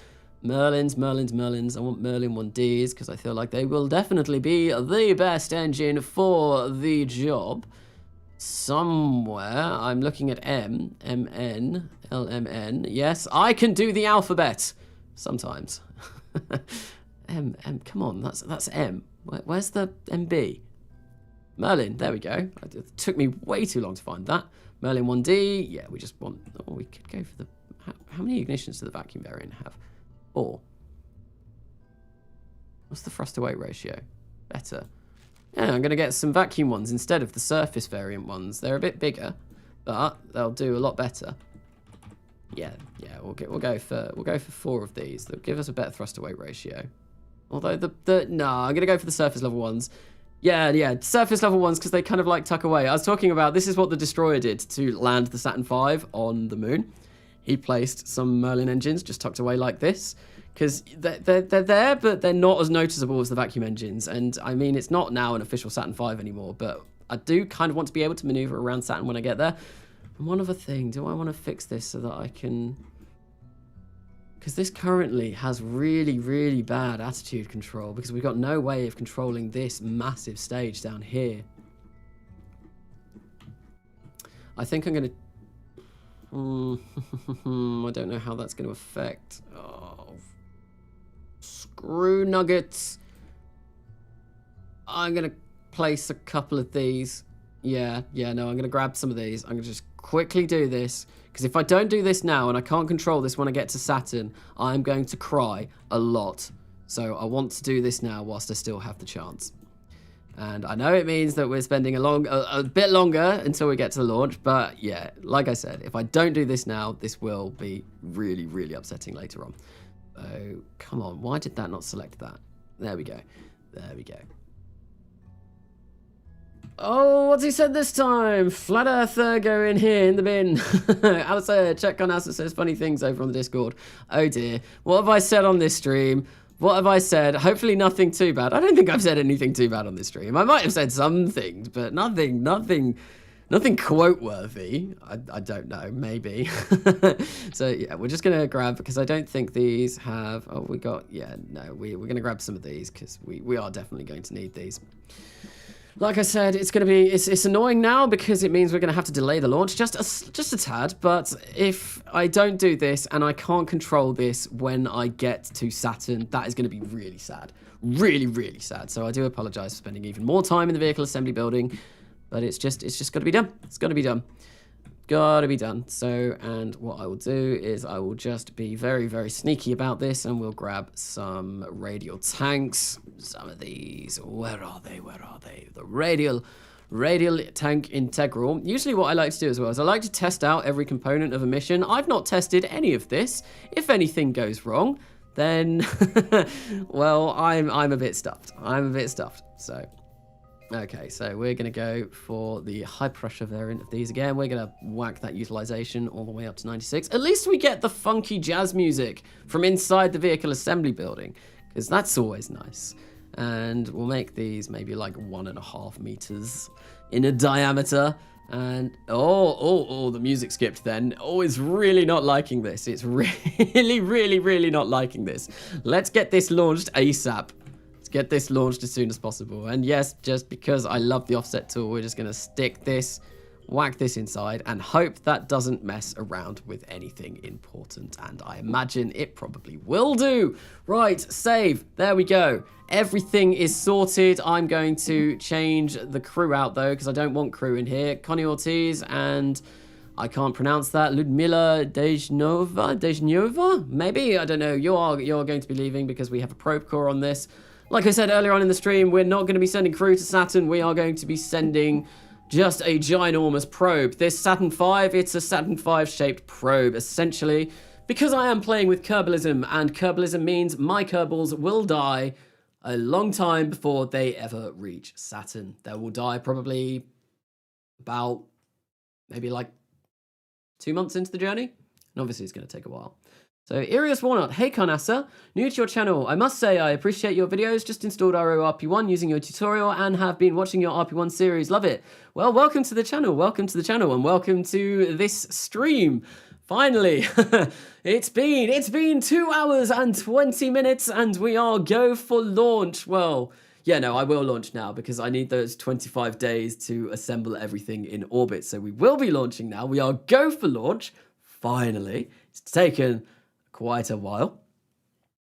Merlins. I want Merlin 1Ds because I feel like they will definitely be the best engine for the job. Somewhere, I'm looking at MN, LMN. Yes, I can do the alphabet sometimes. M, come on, that's M. Where's the MB? Merlin, there we go. It took me way too long to find that. Merlin 1D, yeah, we just want, oh, we could go for the, how many ignitions does the vacuum variant have? 4. What's the thrust to weight ratio? Better. Yeah, I'm going to get some vacuum ones instead of the surface variant ones. They're a bit bigger, but they'll do a lot better. Yeah, we'll go for 4 of these. They'll give us a better thrust to weight ratio. Although no, I'm going to go for the surface level ones. Yeah, surface level ones because they kind of like tuck away. I was talking about, this is what the Destroyer did to land the Saturn V on the moon. He placed some Merlin engines just tucked away like this. Because they're there, but they're not as noticeable as the vacuum engines. And I mean, it's not now an official Saturn V anymore, but I do kind of want to be able to maneuver around Saturn when I get there. And one other thing, do I want to fix this so that I can... Because this currently has really, really bad attitude control because we've got no way of controlling this massive stage down here. I think I'm going to... I don't know how that's going to affect... Oh. Screw nuggets. I'm going to place a couple of these. Yeah, no, I'm going to grab some of these. I'm going to just quickly do this. Because if I don't do this now and I can't control this when I get to Saturn, I'm going to cry a lot. So I want to do this now whilst I still have the chance. And I know it means that we're spending a bit longer until we get to the launch. But yeah, like I said, if I don't do this now, this will be really, really upsetting later on. Oh, come on. Why did that not select that? There we go. Oh, what's he said this time? Flat Earther, go in here in the bin. Alistair, check on Alistair says funny things over on the Discord. Oh dear. What have I said on this stream? What have I said? Hopefully nothing too bad. I don't think I've said anything too bad on this stream. I might have said some things, but nothing quote-worthy. I don't know, maybe. So, yeah, we're just going to grab, because I don't think these have... Oh, we got... Yeah, no, we're going to grab some of these, because we are definitely going to need these. Like I said, it's going to be... It's annoying now, because it means we're going to have to delay the launch just a tad, but if I don't do this, and I can't control this when I get to Saturn, that is going to be really sad. Really, really sad. So I do apologise for spending even more time in the vehicle assembly building, but it's just got to be done. It's got to be done. Got to be done. So, and what I will do is I will just be very, very sneaky about this, and we'll grab some radial tanks. Some of these. Where are they? The radial tank integral. Usually what I like to do as well is I like to test out every component of a mission. I've not tested any of this. If anything goes wrong, then, well, I'm a bit stuffed. So... Okay, so we're going to go for the high pressure variant of these again. We're going to whack that utilization all the way up to 96. At least we get the funky jazz music from inside the vehicle assembly building, because that's always nice. And we'll make these maybe like 1.5 meters in a diameter. And, the music skipped then. Oh, it's really not liking this. It's really, really, really not liking this. Let's get this launched ASAP. Get this launched as soon as possible. And yes, just because I love the offset tool, we're just going to stick this, whack this inside, and hope that doesn't mess around with anything important. And I imagine it probably will do. Right, save. There we go. Everything is sorted. I'm going to change the crew out, though, because I don't want crew in here. Connie Ortiz and... I can't pronounce that. Ludmila Dejnova? Maybe? I don't know. You're going to be leaving because we have a probe core on this. Like I said earlier on in the stream, we're not going to be sending crew to Saturn. We are going to be sending just a ginormous probe. This Saturn V, it's a Saturn V shaped probe, essentially. Because I am playing with Kerbalism, and Kerbalism means my Kerbals will die a long time before they ever reach Saturn. They will die probably about maybe like 2 months into the journey. And obviously it's going to take a while. So, Irius Walnut, hey Carnassa, new to your channel. I must say I appreciate your videos. Just installed RORP1 using your tutorial and have been watching your RP1 series. Love it. Well, welcome to the channel. Welcome to the channel and welcome to this stream. Finally, it's been 2 hours and 20 minutes and we are go for launch. Well, yeah, no, I will launch now because I need those 25 days to assemble everything in orbit. So we will be launching now. We are go for launch. Finally, it's taken quite a while,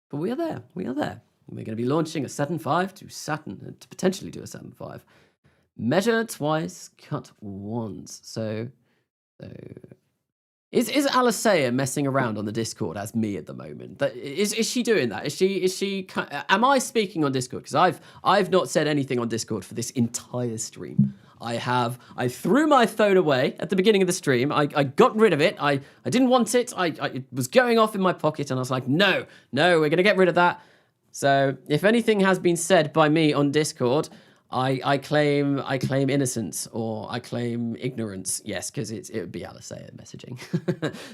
but we are there. We are there. And we're going to be launching a Saturn V to Saturn, to potentially do a Saturn V. Measure twice, cut once. So is Alicea messing around on the Discord as me at the moment? Is she doing that? Is she? Am I speaking on Discord? Because I've not said anything on Discord for this entire stream. I threw my phone away at the beginning of the stream. I got rid of it. I didn't want it. It was going off in my pocket and I was like, no, we're going to get rid of that. So if anything has been said by me on Discord, I claim innocence or I claim ignorance. Yes, because it would be Alicea messaging.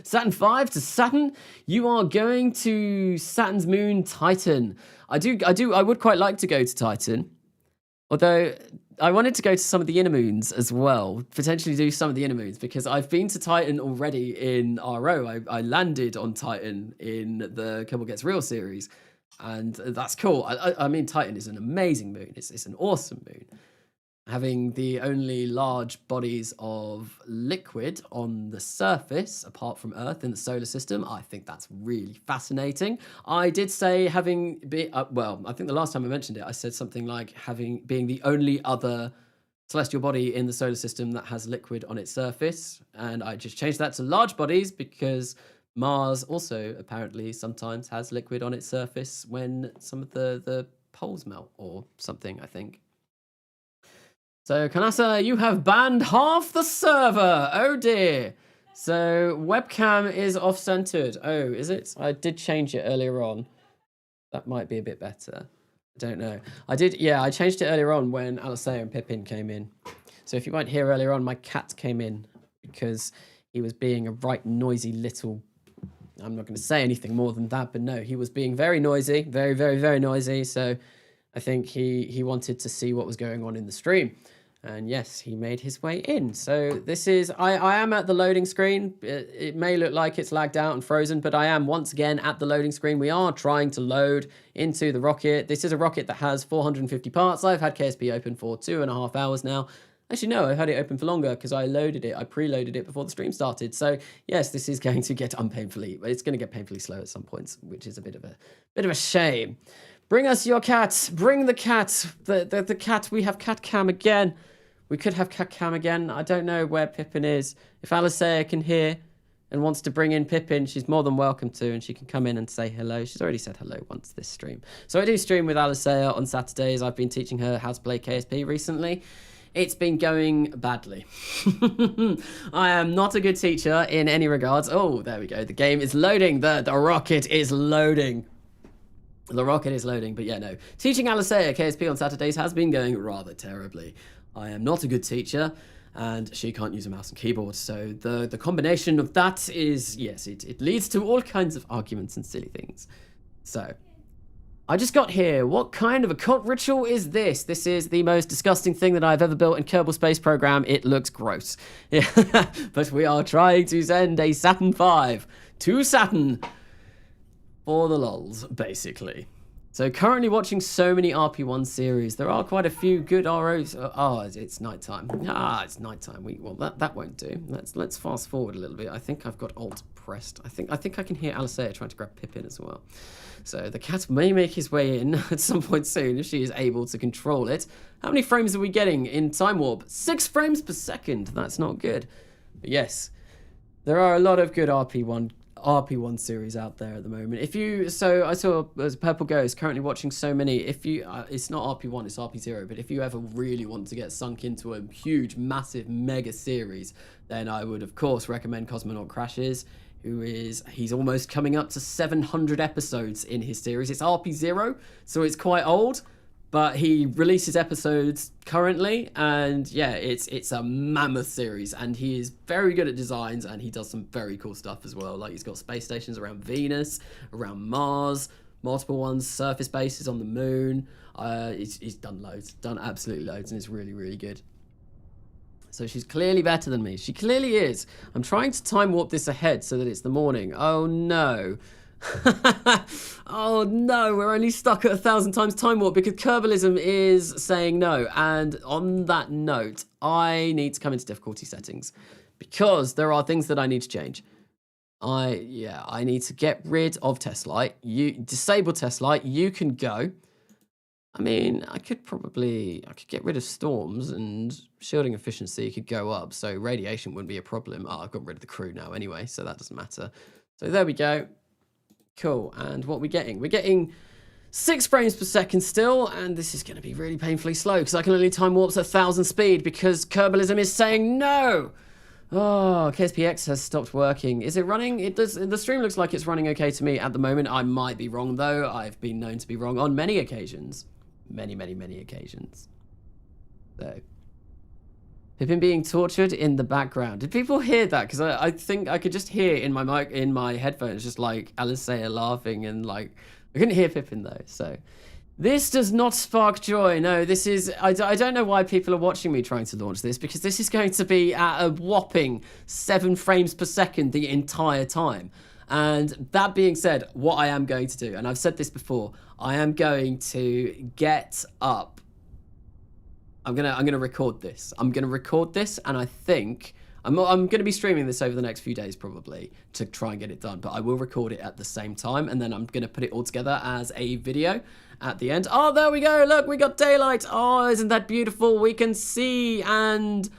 Saturn V to Saturn. You are going to Saturn's moon Titan. I would quite like to go to Titan. Although I wanted to go to some of the inner moons as well, potentially do some of the inner moons, because I've been to Titan already in RO. I landed on Titan in the Kerbal Gets Real series, and that's cool. I mean, Titan is an amazing moon. It's an awesome moon. Having the only large bodies of liquid on the surface, apart from Earth in the solar system, I think that's really fascinating. I did say well, I think the last time I mentioned it, I said something like being the only other celestial body in the solar system that has liquid on its surface, and I just changed that to large bodies because Mars also apparently sometimes has liquid on its surface when some of the poles melt or something, I think. So, Kanasa, you have banned half the server. Oh, dear. So, webcam is off-centered. Oh, is it? I did change it earlier on. That might be a bit better. I don't know. I changed it earlier on when Alicea and Pippin came in. So, if you weren't here earlier on, my cat came in because he was being a right noisy little... I'm not going to say anything more than that, but no, he was being very noisy. Very, very, very noisy. So, I think he wanted to see what was going on in the stream. And yes, he made his way in. So this is, I am at the loading screen. It may look like it's lagged out and frozen, but I am once again at the loading screen. We are trying to load into the rocket. This is a rocket that has 450 parts. I've had KSP open for 2.5 hours now. Actually, no, I've had it open for longer because I preloaded it before the stream started. So yes, this is going to get it's going to get painfully slow at some points, which is a bit of a shame. Bring us your cat. Bring the cat. The cat. We have cat cam again. We could have cat cam again. I don't know where Pippin is. If Alicea can hear and wants to bring in Pippin, she's more than welcome to, and she can come in and say hello. She's already said hello once this stream. So I do stream with Alicea on Saturdays. I've been teaching her how to play KSP recently. It's been going badly. I am not a good teacher in any regards. Oh, there we go. The game is loading. The rocket is loading. The rocket is loading, but yeah, no. Teaching Alicea KSP on Saturdays has been going rather terribly. I am not a good teacher, and she can't use a mouse and keyboard, so the combination of that is, yes, it leads to all kinds of arguments and silly things. So, I just got here. What kind of a cult ritual is this? This is the most disgusting thing that I've ever built in Kerbal Space Program. It looks gross. Yeah. But we are trying to send a Saturn V to Saturn for the lols, basically. So currently watching so many RP1 series. There are quite a few good ROs. Oh, it's nighttime. It's nighttime. Well, that won't do. Let's fast forward a little bit. I think I've got Alt pressed. I think I can hear Alicea trying to grab Pippin as well. So the cat may make his way in at some point soon if she is able to control it. How many frames are we getting in Time Warp? 6 frames per second. That's not good. But yes, there are a lot of good RP1 series out there at the moment. So I saw Purple Ghost currently watching so many. It's not RP1, it's RP0, but if you ever really want to get sunk into a huge, massive, mega series, then I would of course recommend Cosmonaut Crashes, he's almost coming up to 700 episodes in his series. It's RP0, so it's quite old, But he releases episodes currently, and yeah, it's a mammoth series, and he is very good at designs, and he does some very cool stuff as well. Like, he's got space stations around Venus, around Mars, multiple ones, surface bases on the moon. He's done loads, done absolutely loads, and it's really, really good. So she's clearly better than me. She clearly is. I'm trying to time warp this ahead so that it's the morning. Oh no. Oh no, we're only stuck at 1,000 times time warp because Kerbalism is saying no. And on that note, I need to come into difficulty settings because there are things that I need to change. I need to get rid of test light. You disable test light. You can go. I mean, I could get rid of storms and shielding efficiency could go up. So radiation wouldn't be a problem. Oh, I've got rid of the crew now anyway, so that doesn't matter. So there we go. Cool. And what are we getting? We're getting 6 frames per second still, and this is going to be really painfully slow because I can only time warps at 1,000 speed because Kerbalism is saying no. Oh, KSPX has stopped working. Is it running? It does. The stream looks like it's running okay to me at the moment. I might be wrong though. I've been known to be wrong on many occasions. Many, many, many occasions. So, Pippin being tortured in the background. Did people hear that? Because I think I could just hear in my mic, in my headphones, just like Alistair laughing, and like I couldn't hear Pippin though. So this does not spark joy. No, this is. I don't know why people are watching me trying to launch this, because this is going to be at a whopping 7 frames per second the entire time. And that being said, what I am going to do, and I've said this before, I am going to get up. I'm gonna record this. I'm gonna record this, and I think I'm gonna be streaming this over the next few days probably to try and get it done. But I will record it at the same time, and then I'm gonna put it all together as a video at the end. Oh, there we go. Look, we got daylight. Oh, isn't that beautiful? We can see, and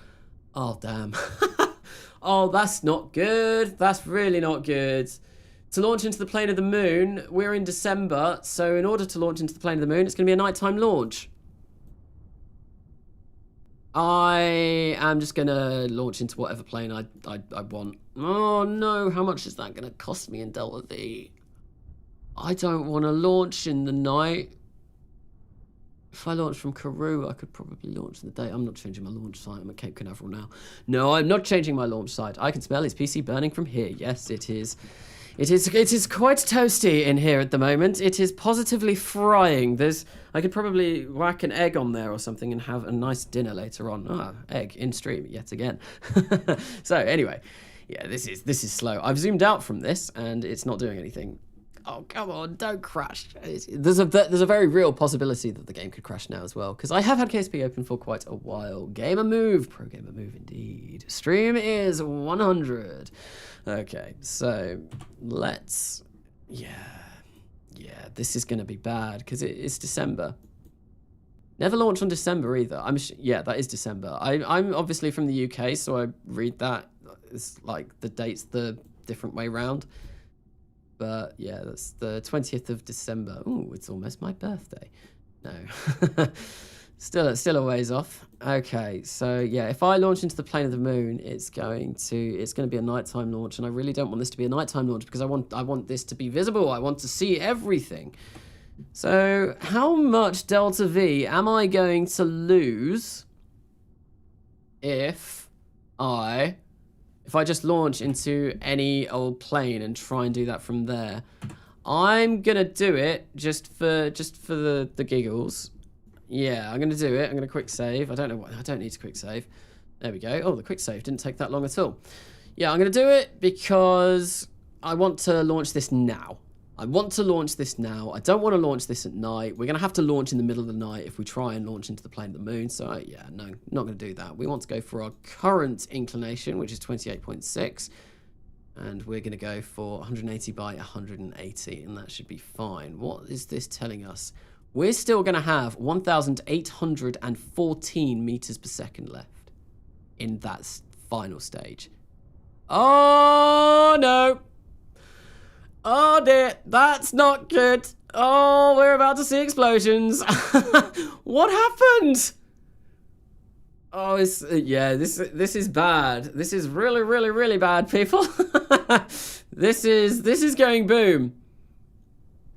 oh damn. Oh, that's not good. That's really not good. To launch into the plane of the moon, we're in December, so in order to launch into the plane of the moon, it's going to be a nighttime launch. I am just going to launch into whatever plane I want. Oh no, how much is that going to cost me in Delta V? I don't want to launch in the night. If I launch from Karoo, I could probably launch in the day. I'm not changing my launch site. I'm at Cape Canaveral now. No, I'm not changing my launch site. I can smell his PC burning from here. Yes, it is. It is quite toasty in here at the moment. It is positively frying. I could probably whack an egg on there or something and have a nice dinner later on. Ah, egg in stream yet again. So anyway, yeah, this is slow. I've zoomed out from this and it's not doing anything. Oh, come on, don't crash. There's a very real possibility that the game could crash now as well, because I have had KSP open for quite a while. Gamer move, pro gamer move indeed. Stream is 100. Okay, so let's, yeah, this is going to be bad because it's December. Never launch on December either. Yeah, that is December. I'm obviously from the UK, so I read that it's like the date's the different way round. But yeah, that's the 20th of December. Ooh, it's almost my birthday. No, still a ways off. Okay, so yeah, if I launch into the plane of the moon, it's going to be a nighttime launch, and I really don't want this to be a nighttime launch because I want this to be visible. I want to see everything. So how much Delta V am I going to lose if I just launch into any old plane and try and do that from there? I'm gonna do it just for the giggles. Yeah, I'm gonna do it. I'm gonna quick save. I don't need to quick save. There we go. Oh, the quick save didn't take that long at all. Yeah, I'm gonna do it because I want to launch this now. I want to launch this now. I don't want to launch this at night. We're going to have to launch in the middle of the night if we try and launch into the plane of the moon. So, yeah, no, not going to do that. We want to go for our current inclination, which is 28.6. And we're going to go for 180 by 180, and that should be fine. What is this telling us? We're still going to have 1,814 meters per second left in that final stage. Oh, no. Oh dear, that's not good. Oh, we're about to see explosions. What happened? Oh, this is bad. This is really, really, really bad, people. This is going boom.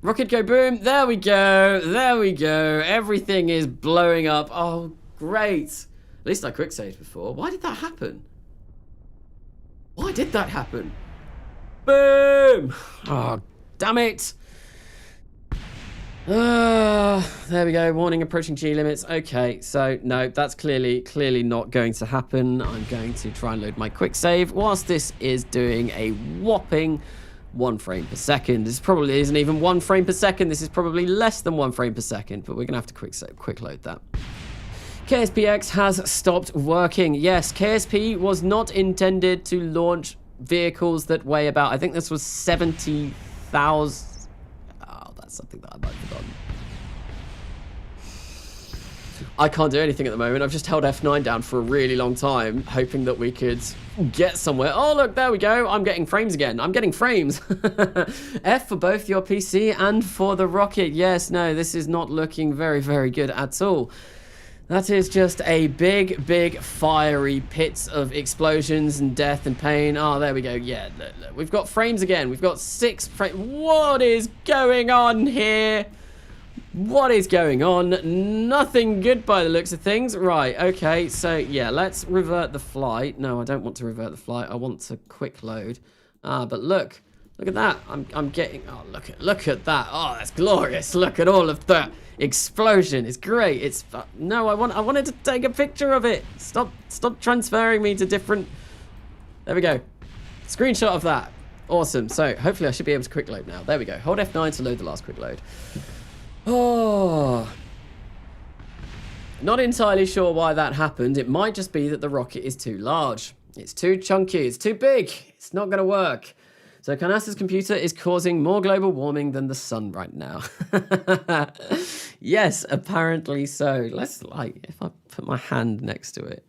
Rocket go boom. There we go. There we go. Everything is blowing up. Oh, great. At least I quick saved before. Why did that happen? Why did that happen? Boom. Oh, damn it. There we go. Warning approaching G limits. Okay, so no, that's clearly not going to happen. I'm going to try and load my quick save whilst this is doing a whopping 1 frame per second. This probably isn't even 1 frame per second. This is probably less than 1 frame per second, but we're gonna have to quick load that. KSPX has stopped working. Yes, KSP was not intended to launch vehicles that weigh about, I think this was 70,000. Oh, that's something that I might have forgotten. I can't do anything at the moment. I've just held F9 down for a really long time, hoping that we could get somewhere. Oh, look, there we go. I'm getting frames again. I'm getting frames. F for both your PC and for the rocket. Yes, no, this is not looking very good at all. That is just a big fiery pits of explosions and death and pain. Oh, there we go. Yeah, look. We've got frames again. We've got 6 frames. What is going on here? What is going on? Nothing good by the looks of things. Right, okay, so yeah, let's revert the flight. No, I don't want to revert the flight. I want to quick load. But look at that. I'm getting, oh, look at that. Oh, that's glorious. Look at all of that explosion. It's great. It's, no, I wanted to take a picture of it. Stop transferring me to different, there we go. Screenshot of that. Awesome. So hopefully I should be able to quick load now. There we go. Hold F9 to load the last quick load. Oh, not entirely sure why that happened. It might just be that the rocket is too large. It's too chunky. It's too big. It's not going to work. So Canasa's computer is causing more global warming than the sun right now. Yes, apparently so. Let's, like, if I put my hand next to it.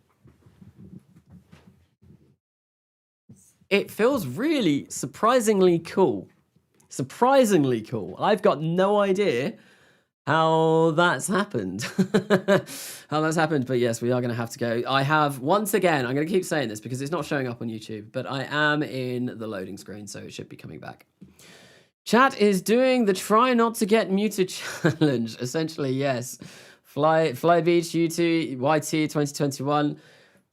It feels really surprisingly cool. Surprisingly cool. I've got no idea how that's happened. But yes, we are going to have to go. I have, once again, I'm going to keep saying this because it's not showing up on YouTube, but I am in the loading screen, so it should be coming back. Chat is doing the try not to get muted challenge. Essentially, yes. Fly Beach UT YT 2021.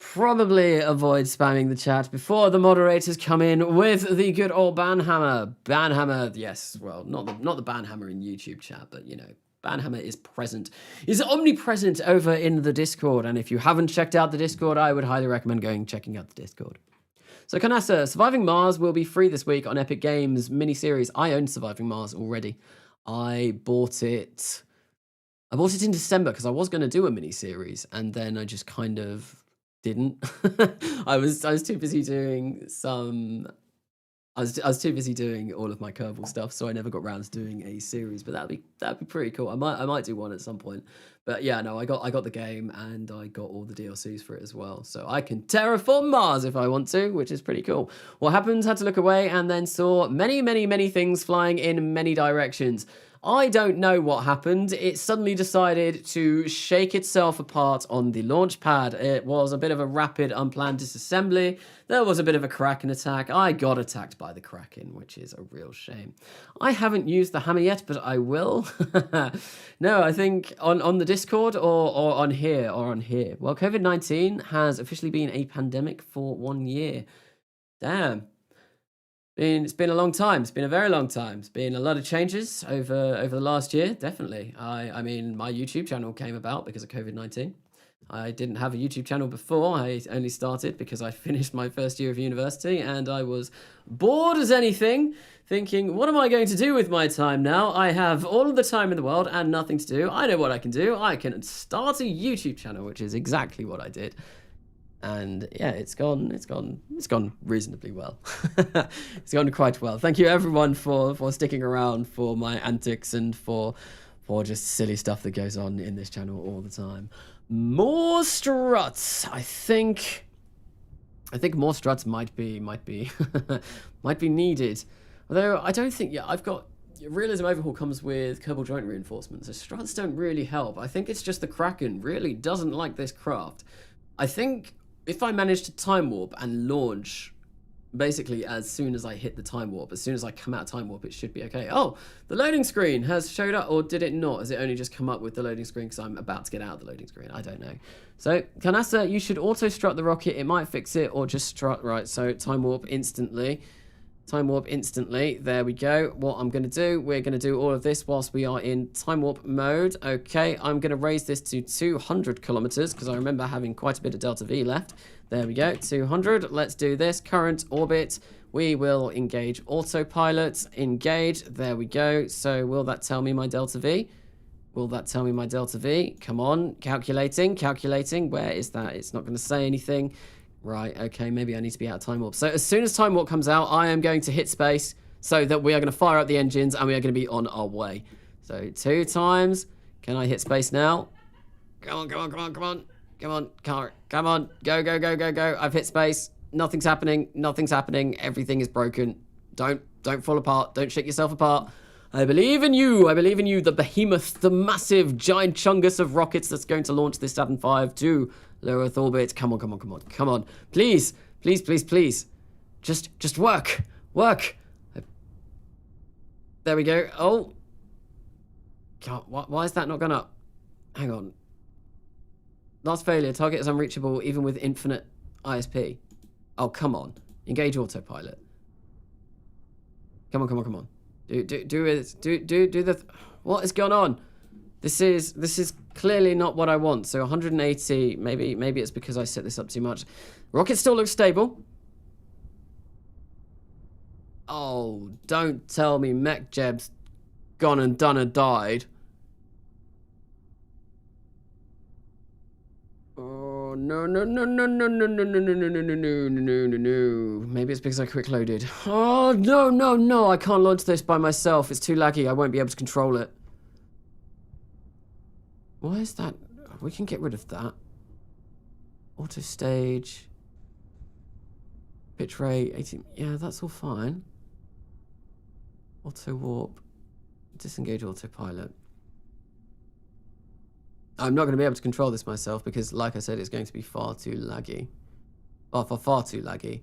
Probably avoid spamming the chat before the moderators come in with the good old banhammer. Banhammer, yes, well, not the banhammer in YouTube chat, but you know, banhammer is omnipresent over in the Discord. And if you haven't checked out the Discord, I would highly recommend checking out the Discord. So Kanasa, Surviving Mars will be free this week on Epic Games miniseries. I own Surviving Mars already. I bought it in December because I was going to do a miniseries, and then I just kind of didn't. I was too busy doing I was too busy doing all of my Kerbal stuff, so I never got around to doing a series. But that'd be pretty cool. I might do one at some point. But yeah, no, I got the game and I got all the DLCs for it as well, so I can terraform Mars if I want to, which is pretty cool. What happened? Had to look away and then saw many things flying in many directions. I don't know what happened. It suddenly decided to shake itself apart on the launch pad. It was a bit of a rapid, unplanned disassembly. There was a bit of a Kraken attack. I got attacked by the Kraken, which is a real shame. I haven't used the hammer yet, but I will. No, I think on the Discord or on here. Well, COVID-19 has officially been a pandemic for 1 year. Damn. It's been a long time. It's been a very long time. It's been a lot of changes over the last year, definitely. I mean, my YouTube channel came about because of COVID-19. I didn't have a YouTube channel before. I only started because I finished my first year of university and I was bored as anything, thinking, what am I going to do with my time now? I have all of the time in the world and nothing to do. I know what I can do. I can start a YouTube channel, which is exactly what I did. And yeah, it's gone reasonably well. It's gone quite well. Thank you everyone for sticking around for my antics and for just silly stuff that goes on in this channel all the time. More struts. I think more struts might be might be needed. Although I don't think, I've got Realism Overhaul comes with Kerbal joint reinforcements, so struts don't really help. I think it's just the Kraken really doesn't like this craft. I think if I manage to time warp and launch basically as soon as I hit the time warp, as soon as I come out of time warp, it should be okay. Oh, the loading screen has showed up, or did it not? Has it only just come up with the loading screen because I'm about to get out of the loading screen? I don't know. So, Canasta, you should auto strut the rocket. It might fix it, or just strut. Right, so time warp instantly. Time warp instantly. There we go. What I'm going to do, we're going to do all of this whilst we are in time warp mode. Okay, I'm going to raise this to 200 kilometers because I remember having quite a bit of delta V left. There we go, 200. Let's do this. Current orbit. We will engage autopilot. Engage. There we go. So will that tell me my delta V? Will that tell me my delta V? Come on. Calculating. Calculating. Where is that? It's not going to say anything. Right, okay, maybe I need to be out of time warp. So as soon as time warp comes out, I am going to hit space so that we are going to fire up the engines and we are going to be on our way. So 2 times. Can I hit space now? Come on, come on, come on, come on. Come on, car. Come on. Go, go, go, go, go. I've hit space. Nothing's happening. Nothing's happening. Everything is broken. Don't fall apart. Don't shake yourself apart. I believe in you. I believe in you, the behemoth, the massive giant chungus of rockets that's going to launch this Saturn V to low Earth orbit. Come on, come on, come on, come on. Please, please, please, please. Just work. Work. There we go. Oh. God, why is that not gone up? Hang on. Last failure. Target is unreachable even with infinite ISP. Oh, come on. Engage autopilot. Come on, come on, come on. Do the... What is going on? This is clearly not what I want. So 180, maybe it's because I set this up too much. Rocket still looks stable. Oh, don't tell me MechJeb's gone and done and died. Oh, no, no, no, no, no, no, no, no, no, no, no, no, no, no, no, no. Maybe it's because I quick loaded. Oh, no, no, no, I can't launch this by myself. It's too laggy. I won't be able to control it. Why is that? We can get rid of that. Auto stage. Pitch rate, 18. Yeah, that's all fine. Auto warp. Disengage autopilot. I'm not going to be able to control this myself because, like I said, it's going to be far too laggy. Far too laggy.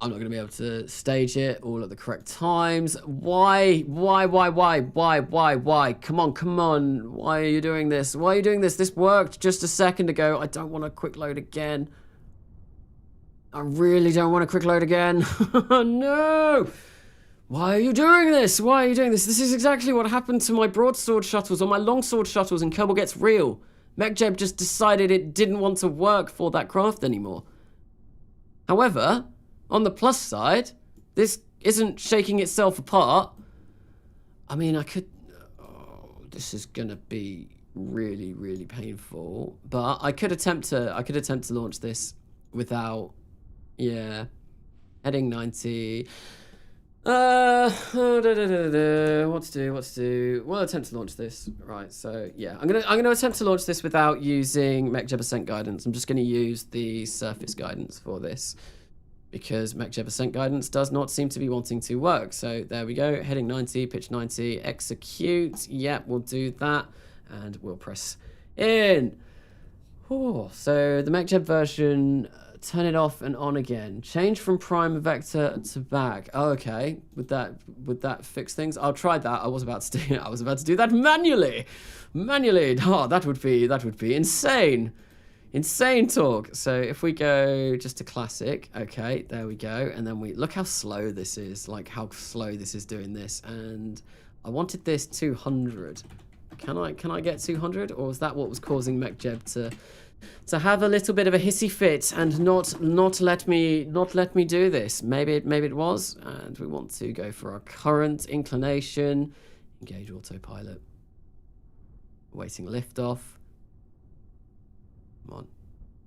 I'm not going to be able to stage it all at the correct times. Why? Come on. Why are you doing this? Why are you doing this? This worked just a second ago. I don't want to quick load again. I really don't want to quick load again. No! Why are you doing this? Why are you doing this? This is exactly what happened to my broadsword shuttles or my longsword shuttles in Kerbal Gets Real. MechJeb just decided it didn't want to work for that craft anymore. However, on the plus side, this isn't shaking itself apart. I mean, I could... Oh, this is gonna be really, really painful. But I could attempt to launch this without... Yeah. Heading 90... what to do? We'll attempt to launch this. Right, so yeah. I'm gonna attempt to launch this without using MechJeb Ascent guidance. I'm just gonna use the surface guidance for this. Because MechJeb Ascent guidance does not seem to be wanting to work. So there we go. Heading 90, pitch 90, execute. Yep, we'll do that. And we'll press in. Oh, so the MechJeb version, turn it off and on again. Change from prime vector to back. Oh, okay. Would that fix things? I'll try that. I was about to do that manually. Oh, that would be insane. Insane talk. So if we go just to classic, okay, there we go. And then we look how slow this is, like how slow this is doing this. And I wanted this 200. Can I get 200? Or is that what was causing MechJeb to have a little bit of a hissy fit and not let me do this? Maybe it was. And we want to go for our current inclination. Engage autopilot. Waiting liftoff. Come on.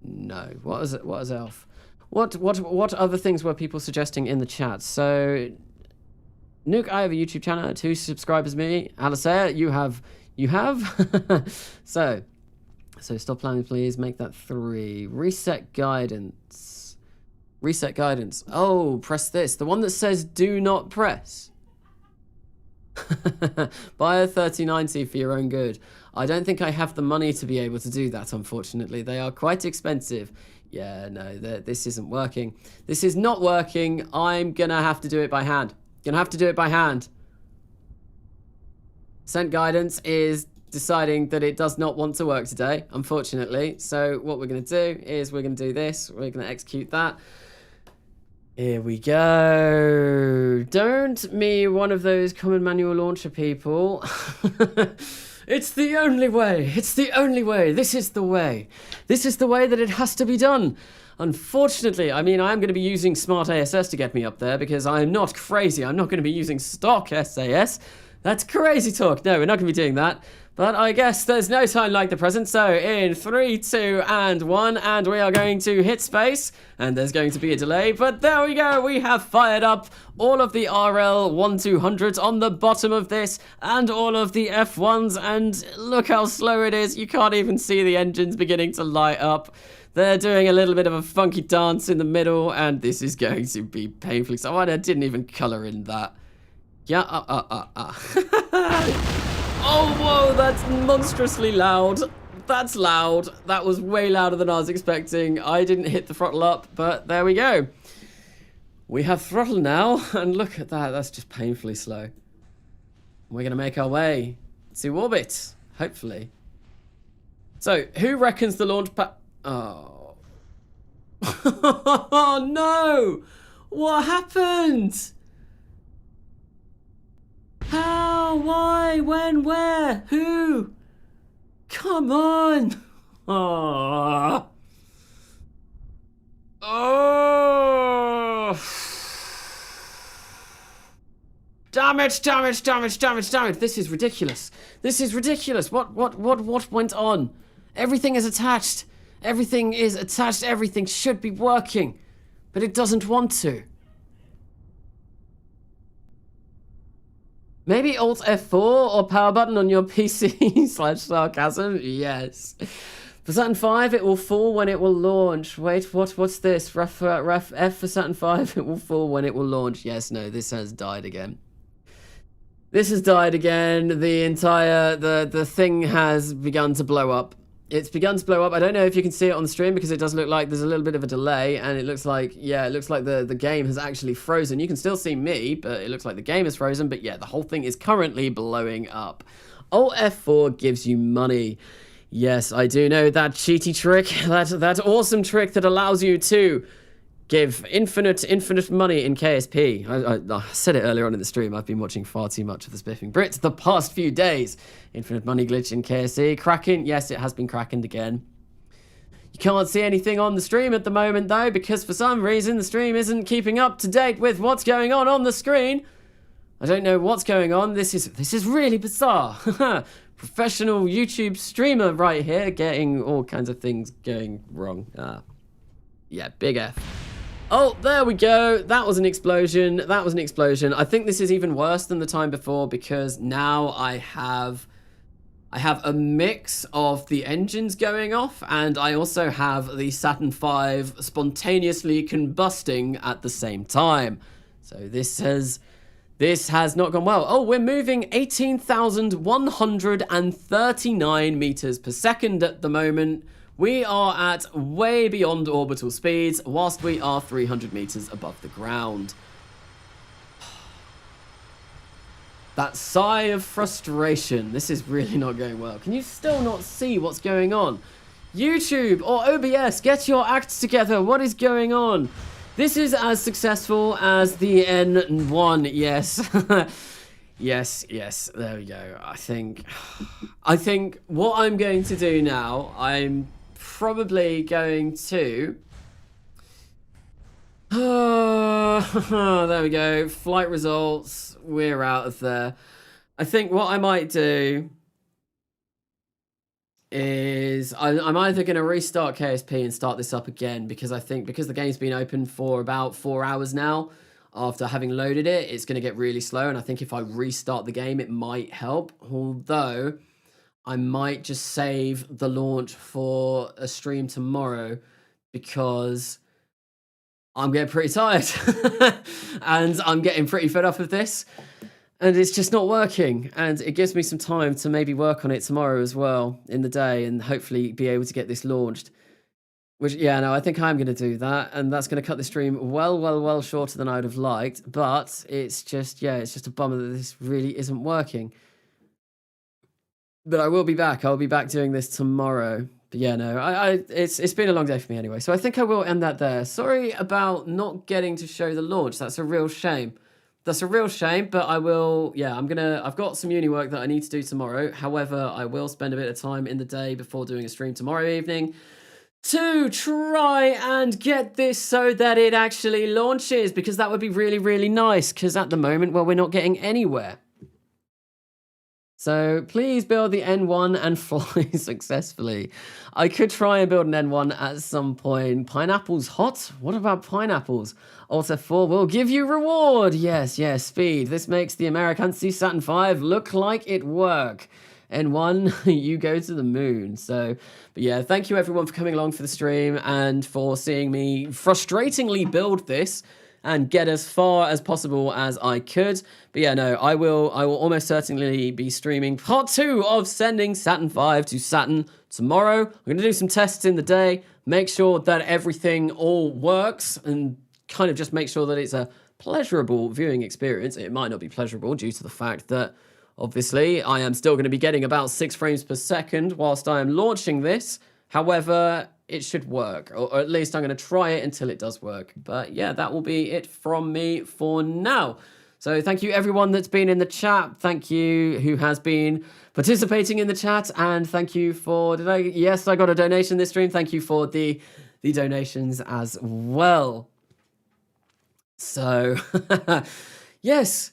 No. What is it? What is Elf? What other things were people suggesting in the chat? So, Nuke, I have a YouTube channel, 2 subscribers me. Alicea, you have. So stop planning, please. Make that 3. Reset guidance. Oh, press this. The one that says do not press. Buy a 3090 for your own good. I don't think I have the money to be able to do that, unfortunately. They are quite expensive. Yeah, no, this isn't working. This is not working. I'm gonna have to do it by hand. Gonna have to do it by hand. Sent guidance is deciding that it does not want to work today, unfortunately. So what we're gonna do is we're gonna do this. We're gonna execute that. Here we go. Don't me one of those common manual launcher people. It's the only way. It's the only way. This is the way. This is the way that it has to be done. Unfortunately, I mean, I'm going to be using smart ASS to get me up there because I'm not crazy. I'm not going to be using stock SAS. That's crazy talk. No, we're not going to be doing that. But I guess there's no time like the present. So in 3, 2, and 1, and we are going to hit space, and there's going to be a delay. But there we go. We have fired up all of the RL-1200s on the bottom of this, and all of the F1s. And look how slow it is. You can't even see the engines beginning to light up. They're doing a little bit of a funky dance in the middle, and this is going to be painfully so. I didn't even color in that. Yeah, Oh, whoa, that's monstrously loud. That's loud. That was way louder than I was expecting. I didn't hit the throttle up, but there we go. We have throttle now, and look at that. That's just painfully slow. We're going to make our way to orbit, hopefully. So, who reckons the launch pad... Oh. Oh, no! What happened? How? Why? When? Where? Who? Come on! Oh. Oh. Damn it, damn it, damn it, damn it, damn it. This is ridiculous. This is ridiculous. What went on? Everything is attached. Everything is attached. Everything should be working. But it doesn't want to. Maybe Alt F4 or power button on your PC / sarcasm? Yes. For Saturn V, it will fall when it will launch. Wait, what's this? Ref F for Saturn V, it will fall when it will launch. Yes, no, this has died again. This has died again. The entire, the thing has begun to blow up. It's begun to blow up. I don't know if you can see it on the stream because it does look like there's a little bit of a delay, and it looks like, yeah, it looks like the game has actually frozen. You can still see me, but it looks like the game is frozen. But yeah, the whole thing is currently blowing up. Alt F4 gives you money. Yes, I do know that cheaty trick, that awesome trick that allows you to give infinite money in KSP. I said it earlier on in the stream. I've been watching far too much of the Spiffing Brits the past few days. Infinite money glitch in KSP. Cracking. Yes, it has been crackened again. You can't see anything on the stream at the moment, though, because for some reason the stream isn't keeping up to date with what's going on the screen. I don't know what's going on. This is really bizarre. Professional YouTube streamer right here, getting all kinds of things going wrong. Yeah, big F. Oh, there we go. That was an explosion. That was an explosion. I think this is even worse than the time before because now I have a mix of the engines going off, and I also have the Saturn V spontaneously combusting at the same time. So this has not gone well. Oh, we're moving 18,139 meters per second at the moment. We are at way beyond orbital speeds, whilst we are 300 meters above the ground. That sigh of frustration. This is really not going well. Can you still not see what's going on? YouTube or OBS, get your acts together. What is going on? This is as successful as the N1. Yes. Yes. There we go. I think what I'm going to do now, I'm probably going to... there we go. Flight results. We're out of there. I think what I might do is I'm either going to restart KSP and start this up again, because I think because the game's been open for about 4 hours now, after having loaded it, it's going to get really slow, and I think if I restart the game, it might help. Although, I might just save the launch for a stream tomorrow, because I'm getting pretty tired, and I'm getting pretty fed up of this, and it's just not working, and it gives me some time to maybe work on it tomorrow as well, in the day, and hopefully be able to get this launched. Which, yeah, no, I think I'm going to do that. And that's going to cut the stream well shorter than I'd have liked. But it's just, yeah, it's just a bummer that this really isn't working. But I will be back. I'll be back doing this tomorrow. But yeah, no, it's been a long day for me anyway. So I think I will end that there. Sorry about not getting to show the launch. That's a real shame. That's a real shame, but I will, yeah, I've got some uni work that I need to do tomorrow. However, I will spend a bit of time in the day before doing a stream tomorrow evening to try and get this so that it actually launches, because that would be really nice, because at the moment, well, we're not getting anywhere. So please build the N1 and fly successfully. I could try and build an N1 at some point. Pineapples hot? What about pineapples? Alt F4 will give you reward. Yes, speed. This makes the Americancy Saturn V look like it work. N1, you go to the moon. So, but yeah, thank you everyone for coming along for the stream and for seeing me frustratingly build this and get as far as possible as I could. But yeah, no, I will almost certainly be streaming part 2 of sending Saturn V to Saturn tomorrow. I'm going to do some tests in the day, make sure that everything all works, and kind of just make sure that it's a pleasurable viewing experience. It might not be pleasurable due to the fact that obviously I am still going to be getting about 6 frames per second whilst I am launching this. However, it should work, or at least I'm going to try it until it does work. But yeah, that will be it from me for now. So thank you everyone that's been in the chat. Thank you who has been participating in the chat, and thank you for, yes, I got a donation this stream. Thank you for the donations as well. So yes,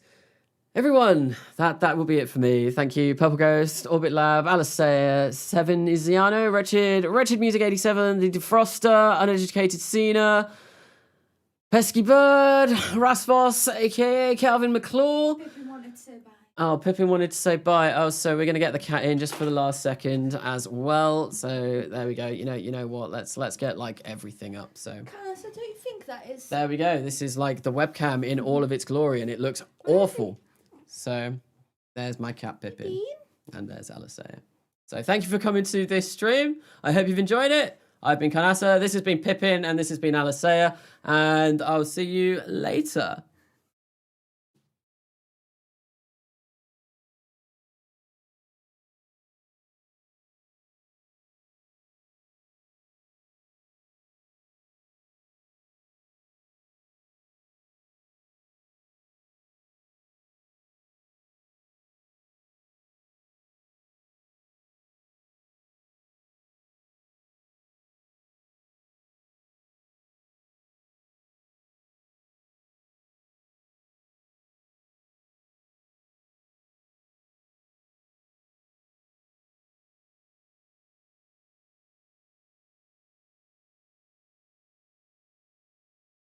everyone, that will be it for me. Thank you, Purple Ghost, Orbit Lab, Alistair, Seven Iziano, Wretched Music 87, The Defroster, Uneducated Cena, Pesky Bird, Rasvos, aka Calvin McClaw. Pippin wanted to say bye. Oh, Pippin wanted to say bye. Oh, so we're gonna get the cat in just for the last second as well. So there we go. You know what? Let's get like everything up. So Candace, don't you think that is? there we go. This is like the webcam in all of its glory, and it looks awful. So there's my cat Pippin, and there's Alistair. So thank you for coming to this stream. I hope you've enjoyed it. I've been Kanasa, this has been Pippin, and this has been Alistair, and I'll see you later.